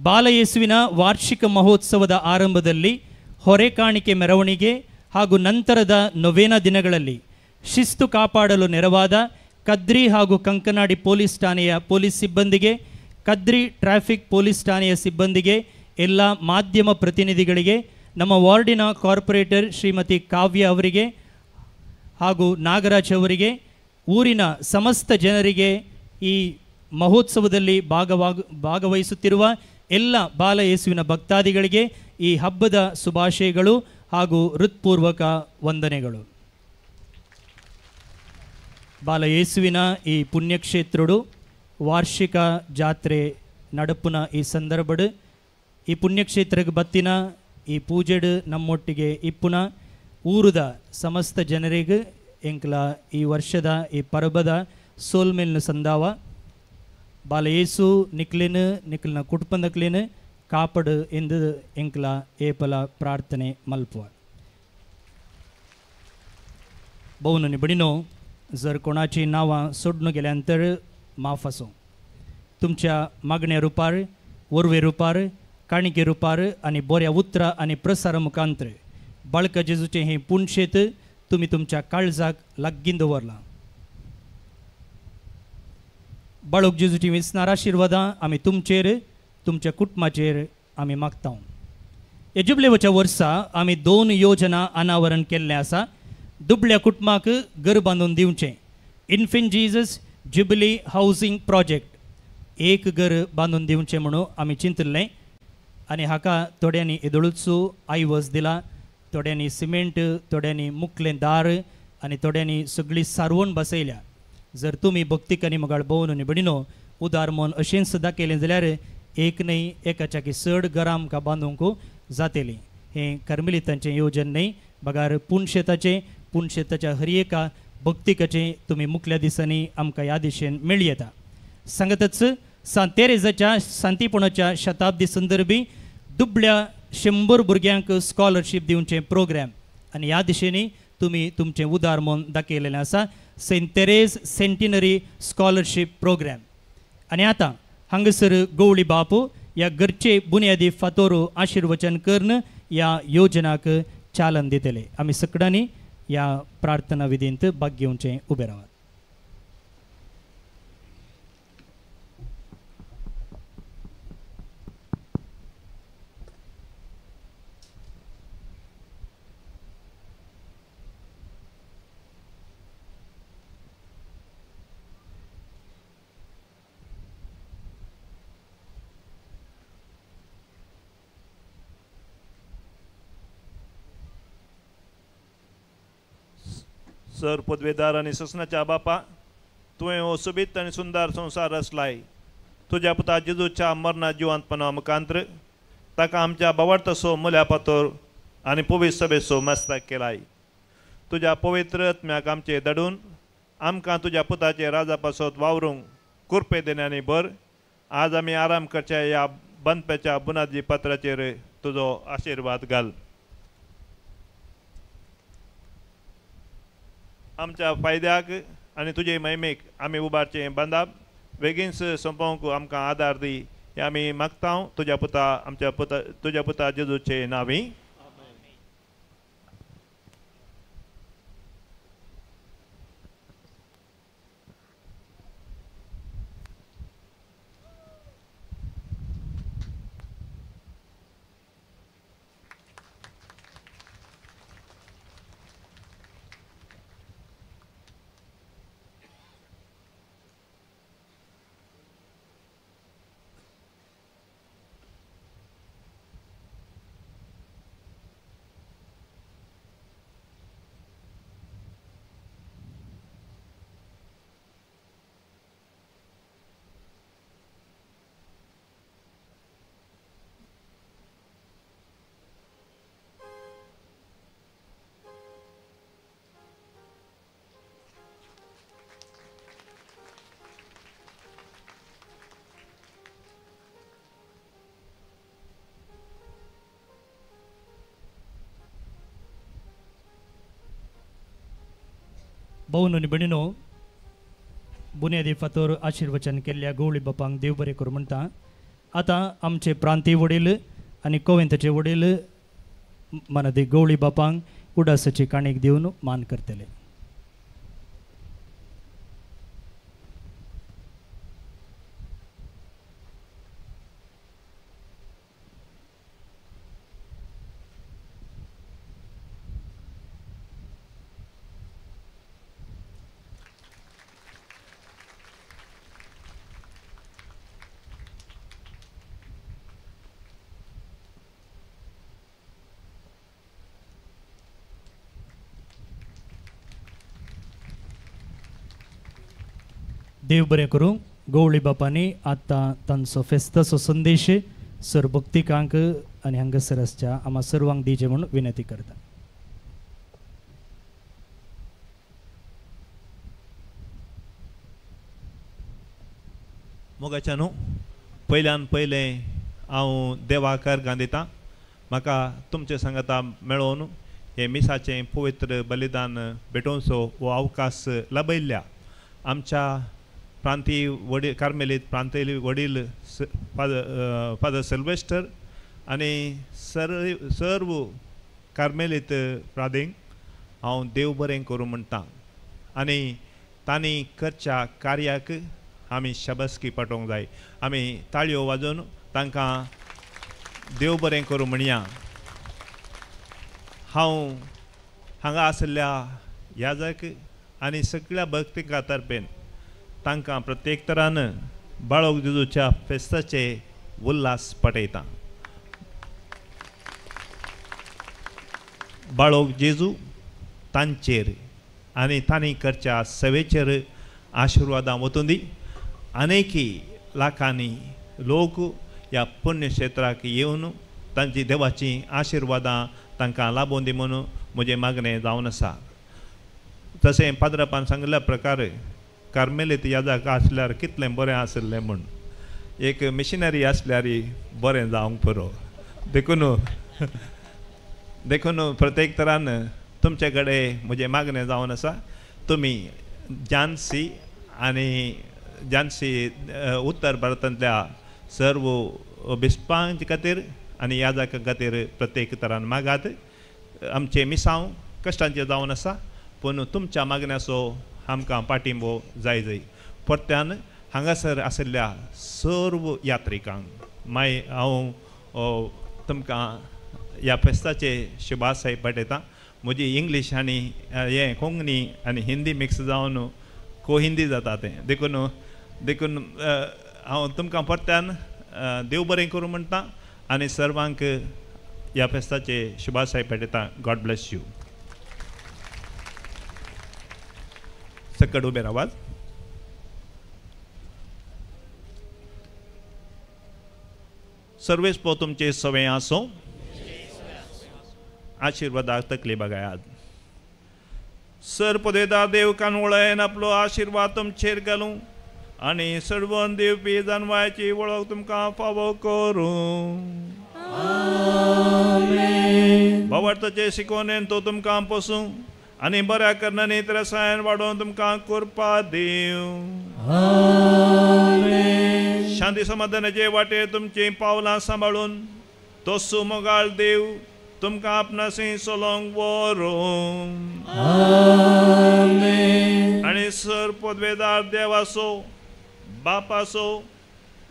ಬಾಲಯೇಸುವಿನ ವಾರ್ಷಿಕ ಮಹೋತ್ಸವದ ಆರಂಭದಲ್ಲಿ ಹೊರೆಕಾಣಿಕೆ ಮೆರವಣಿಗೆ ಹಾಗೂ ನಂತರದ ನೊವೇನ ದಿನಗಳಲ್ಲಿ ಶಿಸ್ತು ಕಾಪಾಡಲು ನೆರವಾದ ಕದ್ರಿ ಹಾಗೂ ಕಂಕನಾಡಿ ಪೊಲೀಸ್ ಠಾಣೆಯ ಪೊಲೀಸ್ ಸಿಬ್ಬಂದಿಗೆ, ಕದ್ರಿ ಟ್ರಾಫಿಕ್ ಪೊಲೀಸ್ ಠಾಣೆಯ ಸಿಬ್ಬಂದಿಗೆ, ಎಲ್ಲ ಮಾಧ್ಯಮ ಪ್ರತಿನಿಧಿಗಳಿಗೆ, ನಮ್ಮ ವಾರ್ಡಿನ ಕಾರ್ಪೊರೇಟರ್ ಶ್ರೀಮತಿ ಕಾವ್ಯ ಅವರಿಗೆ ಹಾಗೂ ನಾಗರಾಜ್ ಅವರಿಗೆ, ಊರಿನ ಸಮಸ್ತ ಜನರಿಗೆ, ಈ ಮಹೋತ್ಸವದಲ್ಲಿ ಭಾಗವಹಿಸುತ್ತಿರುವ ಎಲ್ಲ ಬಾಲಯೇಸುವಿನ ಭಕ್ತಾದಿಗಳಿಗೆ ಈ ಹಬ್ಬದ ಶುಭಾಶಯಗಳು ಹಾಗೂ ಹೃತ್ಪೂರ್ವಕ ವಂದನೆಗಳು. ಬಾಲಯೇಸುವಿನ ಈ ಪುಣ್ಯಕ್ಷೇತ್ರಡು ವಾರ್ಷಿಕ ಜಾತ್ರೆ ನಡಪುನ ಈ ಸಂದರ್ಭಡ್ ಈ ಪುಣ್ಯಕ್ಷೇತ್ರಕ್ಕೆ ಬತ್ತಿನ ಈ ಪೂಜೆಡ್ ನಮ್ಮೊಟ್ಟಿಗೆ ಇಪ್ಪುನ ಊರದ ಸಮಸ್ತ ಜನರಿಗೆ ಎಂಕ್ಲ ಈ ವರ್ಷದ ಈ ಪರ್ಬದ ಸೋಲ್ಮೇಲ್ನ ಸಂದಾವ ಬಾಲ ಏಸು ನಿಕ್ಲಿನ ನಿಕ್ಲಿನ ಕುಟುಂಬದಕ್ಲಿನ ಕಾಪಡು ಎಂದು ಎಂಕ್ಲ ಏಪಲ ಪ್ರಾರ್ಥನೆ ಮಲ್ಪುವ बहुन बडिनो जर कोणाची नावां सोडून गेल्यानंतर माफ असो तुमच्या मागण्या रुपार वरवे रुपार काणिके रुपार आनी बऱ्या उतरां आनी प्रसारा मुखांतर बाळका जेजूचें हें पुणशेत तुमी तुमच्या काळजाक लागीं दवरलां बाळक जेजूची विसनार आशिर्वादां आमी तुमचेर तुमच्या कुटुंबाचेर आमी मागता ह्या जुबलेवाच्या वर्सा आमी 2 योजना अनावरण केल्ले आसा दुबळ्या कुटुंबाक घर बांदून दिवचें infant Jesus jubilee housing project एक घर बांदून दिवचें म्हणून आमी चिंतलें आनी हाका थोड्यांनी येदोळूचो आयवस दिला थोड्यांनी सिमेंट थोड्यांनी मुखलें दार आनी थोड्यांनी सगळी सारवण बसयल्या जर तुमी भक्तीक आनी मोगाळ भोवन बडिनो उदार मन अशें सुद्दां केलें जाल्यार एक न्हय एकाच्याकी चड घरां आमकां बांदूंक जातलीं हें कर्मेलितांचें येवजन न्हय बगार पुणशेताच्या हर एका भक्तिकाचें तुमी मुखल्या दिसांनी आमकां ह्या दिशेन मेळ्ळी येता सांगतच सांत तेरेजाच्या शांतीपणाच्या शताब्दी संदर्भी दुबळ्या 100 भुरग्यांक स्कॉलरशीप दिवचें प्रोग्राम आनी ह्या दिशेनी तुमी तुमचें उदार मन दाखयलेलें आसा Saint Therese centenary scholarship programme आनी आतां हांगसर गवळी बापू ह्या घरचे बुन्यादी फातोर आशिर्वचन करून ह्या योजनाक चालन दितले आमी सगळ्यांनी ह्या प्रार्थना विधींत भाग घेवचें उबे रावात सर पदवेदार आनी ससनाच्या बापा तुवें हो सोबीत आनी सुंदर संवसार रचलाय तुज्या पुता जेजूच्या मरणा जिवंतपणा मुखांतर ताका आमच्या बावडतसो मुल्या पातोर आनी पवित्र सभेचो मस्तक केलाय तुज्या पवित्र आत्म्याक आमचे दडून आमकां तुज्या पुताचे राजा पासत वावरूंक कुरपे देण्यानी भर आज आमी आराम करच्या ह्या बंदपेच्या बुनादी पत्राचेर तुजो आशिर्वाद घाल आमच्या फायद्याक आनी तुजे महिमेक आमी उबारचें बांदप बेगीन संपोवंक आमकां आदार दी हे आमी मागता तुज्या पुता आमच्या तुज्या पुता जेजूचे नांवी भाऊन आनी भयणीनो बुन्यादी फातोर आशिर्वचन केल्ल्या गवळी बापांक देव बरें करूं म्हणटा आतां आमचे प्रांतीय वडील आनी कोवेंताचे वडील मानादी गवळी बापांक उडासाची काणीक दिवन मान करतले देव बरें करूं गवळी बापांनी आतां तांचो फेस्ताचो संदेश सर भक्तिकांक आनी हांगासर आसच्या आम्हा सर्वांक दिचे म्हूण विनंती करता. मोगाच्या न्हू पयल्यान पयलें हांव देवाक अर्गां दितां. म्हाका तुमचे सांगाता मेळोवन हे मिसाचें पवित्र बलिदान भेटोवचो हो अवकाश लाभयल्ल्या आमच्या प्रांतीय वडील कार्मेलीत प्रांतीय वडील फादर सिल्वेस्टर आनी सर्व कार्मेलीत प्रादेंक हांव देव बरें करूं म्हणटा आनी तांणी करच्या कार्याक आमी शाबासकी पाठोवंक जाय. आमी ताळयो वाजोवन तांकां देव बरें करूं म्हणया. हांव हांगा आसल्या याजक आनी सगळ्या भक्तिकां तर्फेन तांकां प्रत्येक तरान बाळोक जेजूच्या फेस्ताचे उल्हास पटयता. बाळोक जेजू तांचेर आनी तांणी करच्या सेवेचेर आशिर्वादां वचून दी. अनेकी लाखांनी लोक ह्या पुण्यक्षेत्राक येवन तांची देवाची आशिर्वादां तांकां लाबोवन दी म्हणून म्हजें मागणें जावन आसा. तशें पाद्रपान सांगल्या प्रकार कार्मेलीत याजक आसल्यार कितलें बरें आसलें म्हूण एक मिशनरी आसल्यार बरें जावंक पुरो. देखून प्रत्येक तरान तुमचे कडेन म्हजें मागणें जावन आसा. तुमी झांसी उत्तर भारतांतल्या सर्व बिस्पांचे खातीर आनी याजका खातीर प्रत्येक तरान मागात. आमचे मिसांव कश्टांचे जावन आसा पूण तुमच्या मागण्याचो आमकां पाठिंबो जाय. परत्यान हांगासर आशिल्ल्या सर्व यात्रिकांक हांव तुमकां ह्या फेस्ताचे शुभाशय पाठयतां. म्हजी इंग्लीश आनी हें कोंकणी आनी हिंदी मिक्स जावन हिंदी जाता तें देखून हांव तुमकां परत्यान देव बरें करूं म्हणटा आनी सर्वांक ह्या फेस्ताचे शुभाशय पाठयतां. God bless you. सकड उबे रावात. सर्वेस्पो तुमचे सवय आसो आशिर्वादाक तकली बगायात. सर पदवेदार देव कानवळेन आपलो आशिर्वाद तुमचेर घालूं आनी सर्वन देवपी जानवाची वळख तुमकां फावो करूं. भावार्थाचे शिकोवणेन तो तुमकां पोसूं आनी बऱ्या करणांनी रसायन वाडोवन तुमकां कृपा दिवं. शांती समाधानाचे वाटेर तुमची पावलां सांबाळून तो सुमोगाळ देव तुमकां आपणासी सोलोंक व्हरून. आनी सर पदवेदार देवाचो बापाचो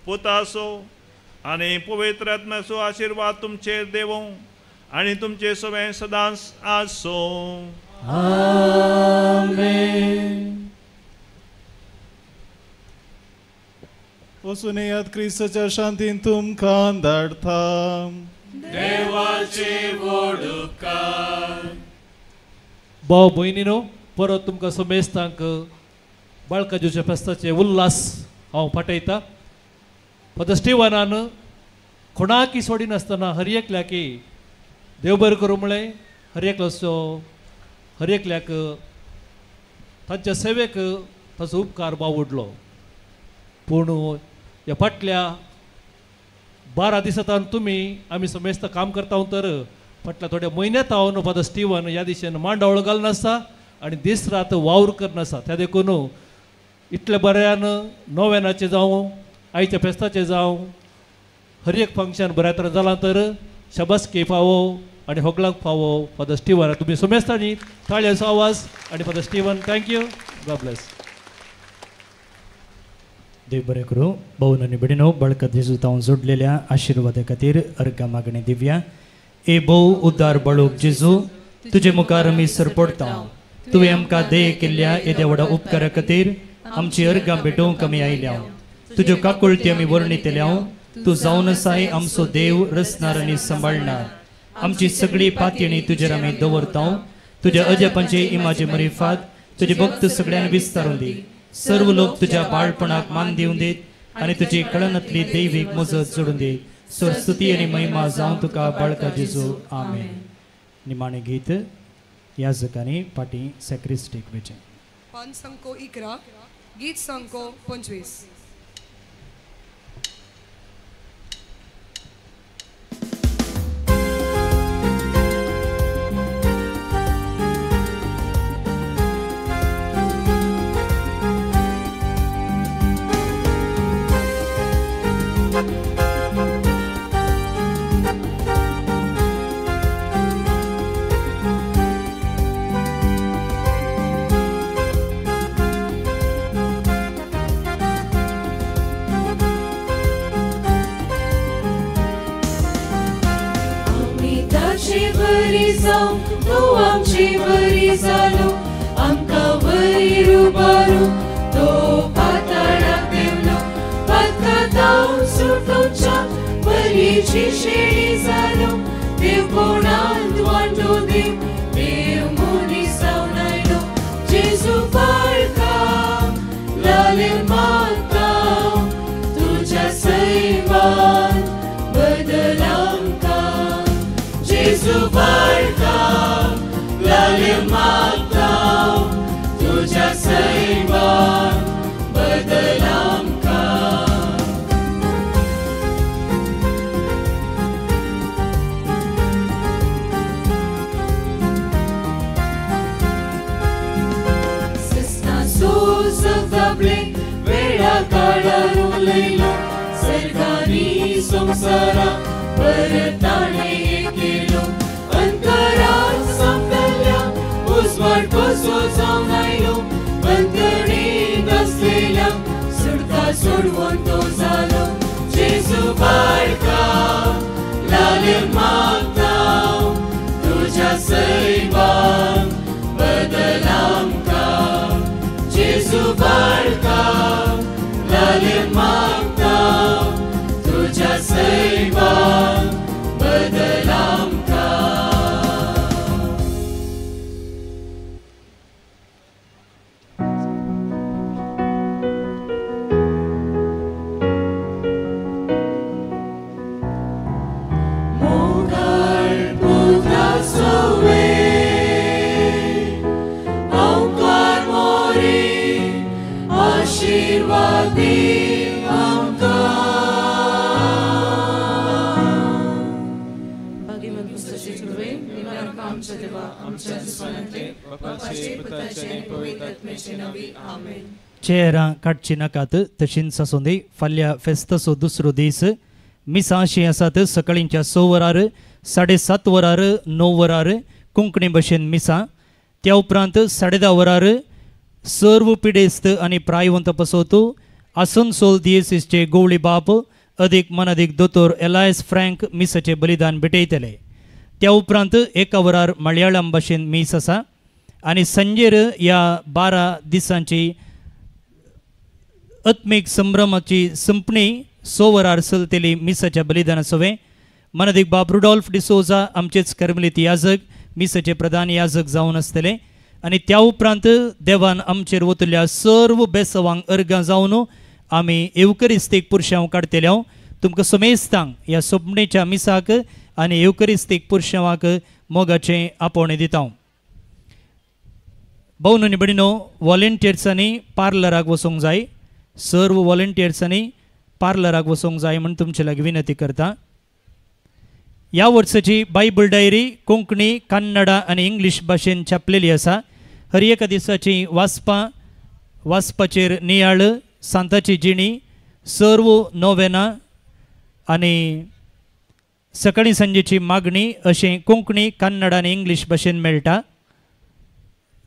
पुताचो आनी पवित्र आत्म्याचो आशिर्वाद तुमचेर देवो आनी तुमचे सगळे सदांच आसो. वचून येयात क्रिस्ताच्या शांतीन तुमकां धाडटा. देवाचे वडुकार. भाव भयणीनो परत तुमकां समेस्तांक बाळका जेजूच्या फेस्ताचे उल्हास हांव पाठयता. फादर स्टिवनान कोणाकी सोडिनासतना हर एकल्याकी देव बरें करूं म्हळें. हर एकल्याक तांच्या सेवेक ताचो उपकार बावडलो. पूण ह्या फाटल्या 12 दिसांतल्यान आमी समेस्त काम करता तर फाटल्या थोड्या म्हयन्यांत हांव फादर स्टिवन ह्या दिशेन मांडावळ घालून आसा आनी दीस रात वावर करना आसा. त्या देखून इतले बऱ्यान नोवेनाचें जावं आयच्या फेस्ताचें जावं हर एक फंक्शन बऱ्या तरेन जालां तर शाबासकी फावो आनी होगलांक फावो फादर स्टिवन. तुमी समेस्तांनी ताळयांचो आवाज आनी father Steven thank you. God bless. देव बरें करूं. भवन आनी भयणीनो बाळका जेजू तावन जोडलेल्या आशिर्वादा खातीर अर्घा मागणी दिवया. ए भोव उद्दार बाळोक जेजू तुजे मुखार आमी सरपडटा. तुवें आमकां देय केल्ल्या येद्या व्हडा उपकारा खातीर आमची अर्घां भेटोवंक आमी आयल्या. तुज्यो काकुळटी आमी वर्णितल्या. तूं जावन आसाय आमचो देव रचणार आनी सांबाळणार. आमची सगळी पातयणी तुजेर आमी दवरता. तुज्या अजापांचे इमाचे मरिफात तुजे भक्त सगळ्यांक विस्तारून दी. सर्व लोक तुझ्या बाळपणाक मान दिवन देत आनी तुजी कळनातली दैवीक मजत जोडून देत सोर स्तुती आनी महिमा जावं तुका बाळका जेजू आमेन. निमाणे गीत याजकांनी पाटी सॅक्रिस्टीक वेचें. पान संको 11 गीत संको 25. तो आमची बरी जालो आमकां बरी रुबारू तो पाताळाक देवलो पातकां सुटोवच्या बरीची शेळी जालो देव कोणांत वांटो देव देव मनीस जावन आयलो जेजू बाळका लाले मागता तुज्या सैवान बदल आमकां जेजू बाळका लाले मागता तुझ्या सैवान बदल आमकां. सिस्ना सोसक दाबले वेळा काळार उलयलो सर्गांनी संवसारा परताणे केलो अंतरात संपल्या उजवाड कसो जावन आयलो बंदणीत आसलेल्या सुटका सोडवून तो जालो जेजू बाळका लाले मागता तुझ्या सैवान बदल आमकां जेजू बाळका लाले मागता तुझ्या सैवान बदल आमकां. मोगाळ पुत्राचो वेळ ओंकार मोरी आशीर्वाद दी आमकां. चेहरा काडची नाकात तशींच आसूं दी. फाल्यां फेस्ताचो दुसरो दीस मिसां अशीं आसात सकाळींच्या 6 वरार 7:30 वरार 9 वरार कोंकणी भाशेन मिसां. त्या उपरांत 10:30 वरार सर्व पिडेस्त आनी प्रायवंत पसोतू आसनसोल दिएसीसचे गवळी बाप अदीक मनादीक दोतोर एलायस फ्रँक मिसाचे बलिदान भेटयतले. त्या उपरांत 1 वरार मलयाळम भाशेन मीस आसा आनी संजेर ह्या 12 दिसांची आत्मीक संभ्रमाची संपणी 6 वरार चलतली मिसाच्या बलिदाना सवे. मनादीक बाब रुडॉल्फ डिसोजा आमचेच कर्मलीत याजक मिसाचे प्रधान याजक जावन आसतले आनी त्या उपरांत देवान आमचेर वतल्या सर्व बेसवांक अर्गां जावन आमी एवकरिस्तीक पुरशांव काडटल्या. तुमकां समेस्तांक ह्या सोपणेच्या मिसाक आनी एवकरिस्तीक पुरशांवाक मोगाचें आपोवणें दिता. भोवन आनी भयणीनो, वॉलेंटियर्सांनी पार्लराक वचूंक जाय. सर्व वॉलेंटियर्सांनी पार्लराक वचूंक जाय म्हूण तुमचे लागीं विनंती करता. ह्या वर्साची बायबल डायरी कोंकणी कन्नडा आनी इंग्लीश भाशेन छापलेली आसा. हर एका दिसाची वाचपाचेर नियाळ सांताची जिणी सर्व नोवेना आनी सकाळी सांजेची मागणी अशें कोंकणी कन्नडा आनी इंग्लीश भाशेन मेळटा.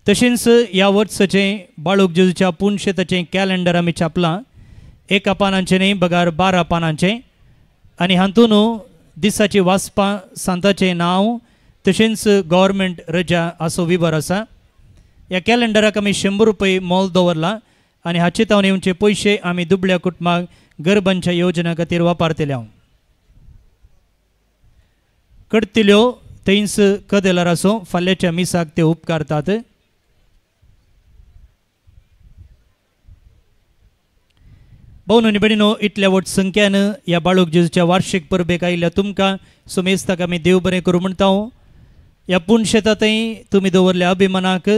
तशेंच ह्या वर्साचें बाळूक जेजूच्या पुनशेताचें कॅलेंडर आमी छापलां. 1 पानांचें न्ही बगार 12 पानांचें आनी हातून दिसाची वाचपां सांताचें नांव तशेंच गव्हर्मेंट रजा असो विवर आसा. ह्या कॅलेंडराक आमी 100 रुपये मोल दवरला आनी हाचे तावन येवचे पयशे आमी दुबळ्या कुटुंबाक गरबांच्या योजना खातीर वापरतले. करतल्यो थंयच कदेलार आसूं फाल्यांच्या मिसाक ते उपकारतात. भाऊ नी बहिणीनो, इतल्या वट संख्यान या बाळूक जेजूच्या वार्षिक परबेक आयिल्ल्या तुमकां सुमेस्ताक आमी देव बरें करूं म्हणटा. ह्या पुणशेतांतय तुमी दवरल्या अभिमानाक,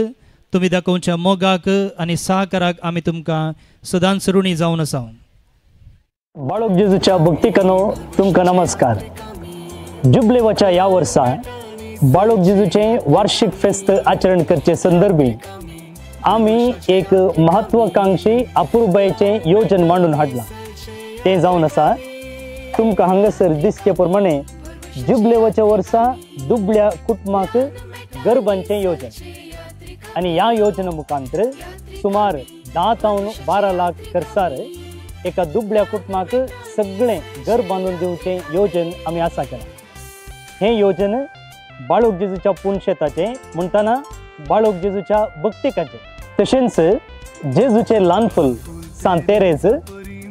तुमी दाखोवच्या मोगाक आनी सहकाराक आमी तुमकां सदांच ऋणी जावन आसा. बाळूक जेजूच्या भक्तिकानो तुमकां नमस्कार. जुबलेवाच्या ह्या वर्सा बाळूक जेजूचें वार्षिक फेस्त आचरण करचे संदर्भी आमी एक महत्वाकांक्षी अपूर्बायेचें योजन मांडून हाडलां. तें जावन आसा तुमकां हांगासर दिसचे प्रमाणे जुबलेवाच्या वर्सा दुबळ्या कुटुंबाक गरबांचें योजन. आनी ह्या योजना मुखांतर सुमार 10 ते 12 लाख खर्चार एका दुबळ्या कुटुंबाक सगळें घर बांदून दिवचें योजन आमी आसा केलां. हें योजन बाळूक जेजूच्या पुणशेताचें म्हणटना बाळूक जेजूच्या भक्तिकाचें. तशेंच जेजूचें ल्हानपण सांत तेरेज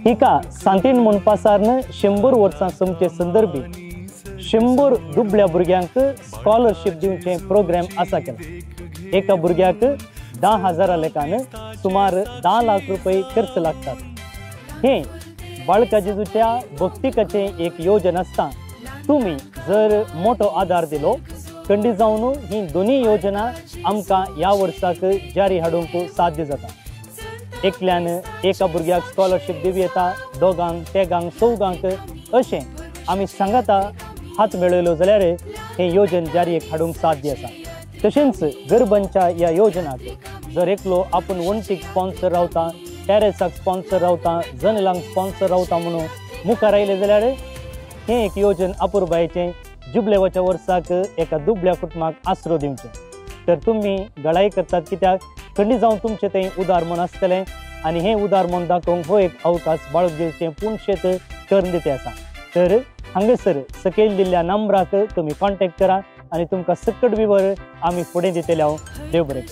हिका सांतीण म्हणपा सारन 100 वर्सां समचे संदर्भी 100 दुबळ्या भुरग्यांक स्कॉलरशीप दिवचें प्रोग्राम आसा केला. एका भुरग्याक 10,000 लेखान सुमार 10 लाख रुपये खर्च लागतात. हे बाळका जेजूच्या भक्तिकाचें एक योजन आसता. तुमी जर मोठो आदार दिलो खंडी जावन ही दोन्ही योजना आमकां ह्या वर्साक जारी हाडूंक साध्य जाता. एकल्यान एका भुरग्याक स्कॉलरशीप दिवं येता, दोगांक, तेगांक, चौगांक अशें आमी सांगाता हात मेळयलो जाल्यार हे योजन जारीक हाडूंक साध्य आसा. तशेंच गरबांच्या ह्या योजनाक जर एकलो आपूण वणटीक स्पॉन्सर रावता, टॅरेसाक स्पॉन्सर रावता, जनेलांक स्पॉन्सर रावता म्हणून मुखार आयले जाल्यार हें एक योजन अपूर्बायेचें जुबलेवाच्या वर्साक एका दुबळ्या कुटुंबाक आसरो दिवचें. तर तुमी गळाई करतात कित्याक खंडी जावन तुमचें तें उदार मन आसतलें आनी हें उदार मन दाखोवंक हो एक अवकाश बाळूक जेजूचें पुणशेत कर्णदिते आसा. तर हांगासर सकयल दिल्ल्या नंबराक तुमी कॉन्टॅक्ट करा आनी तुमकां सकट विवर आमी फुडें दितले. हांव देव बरें.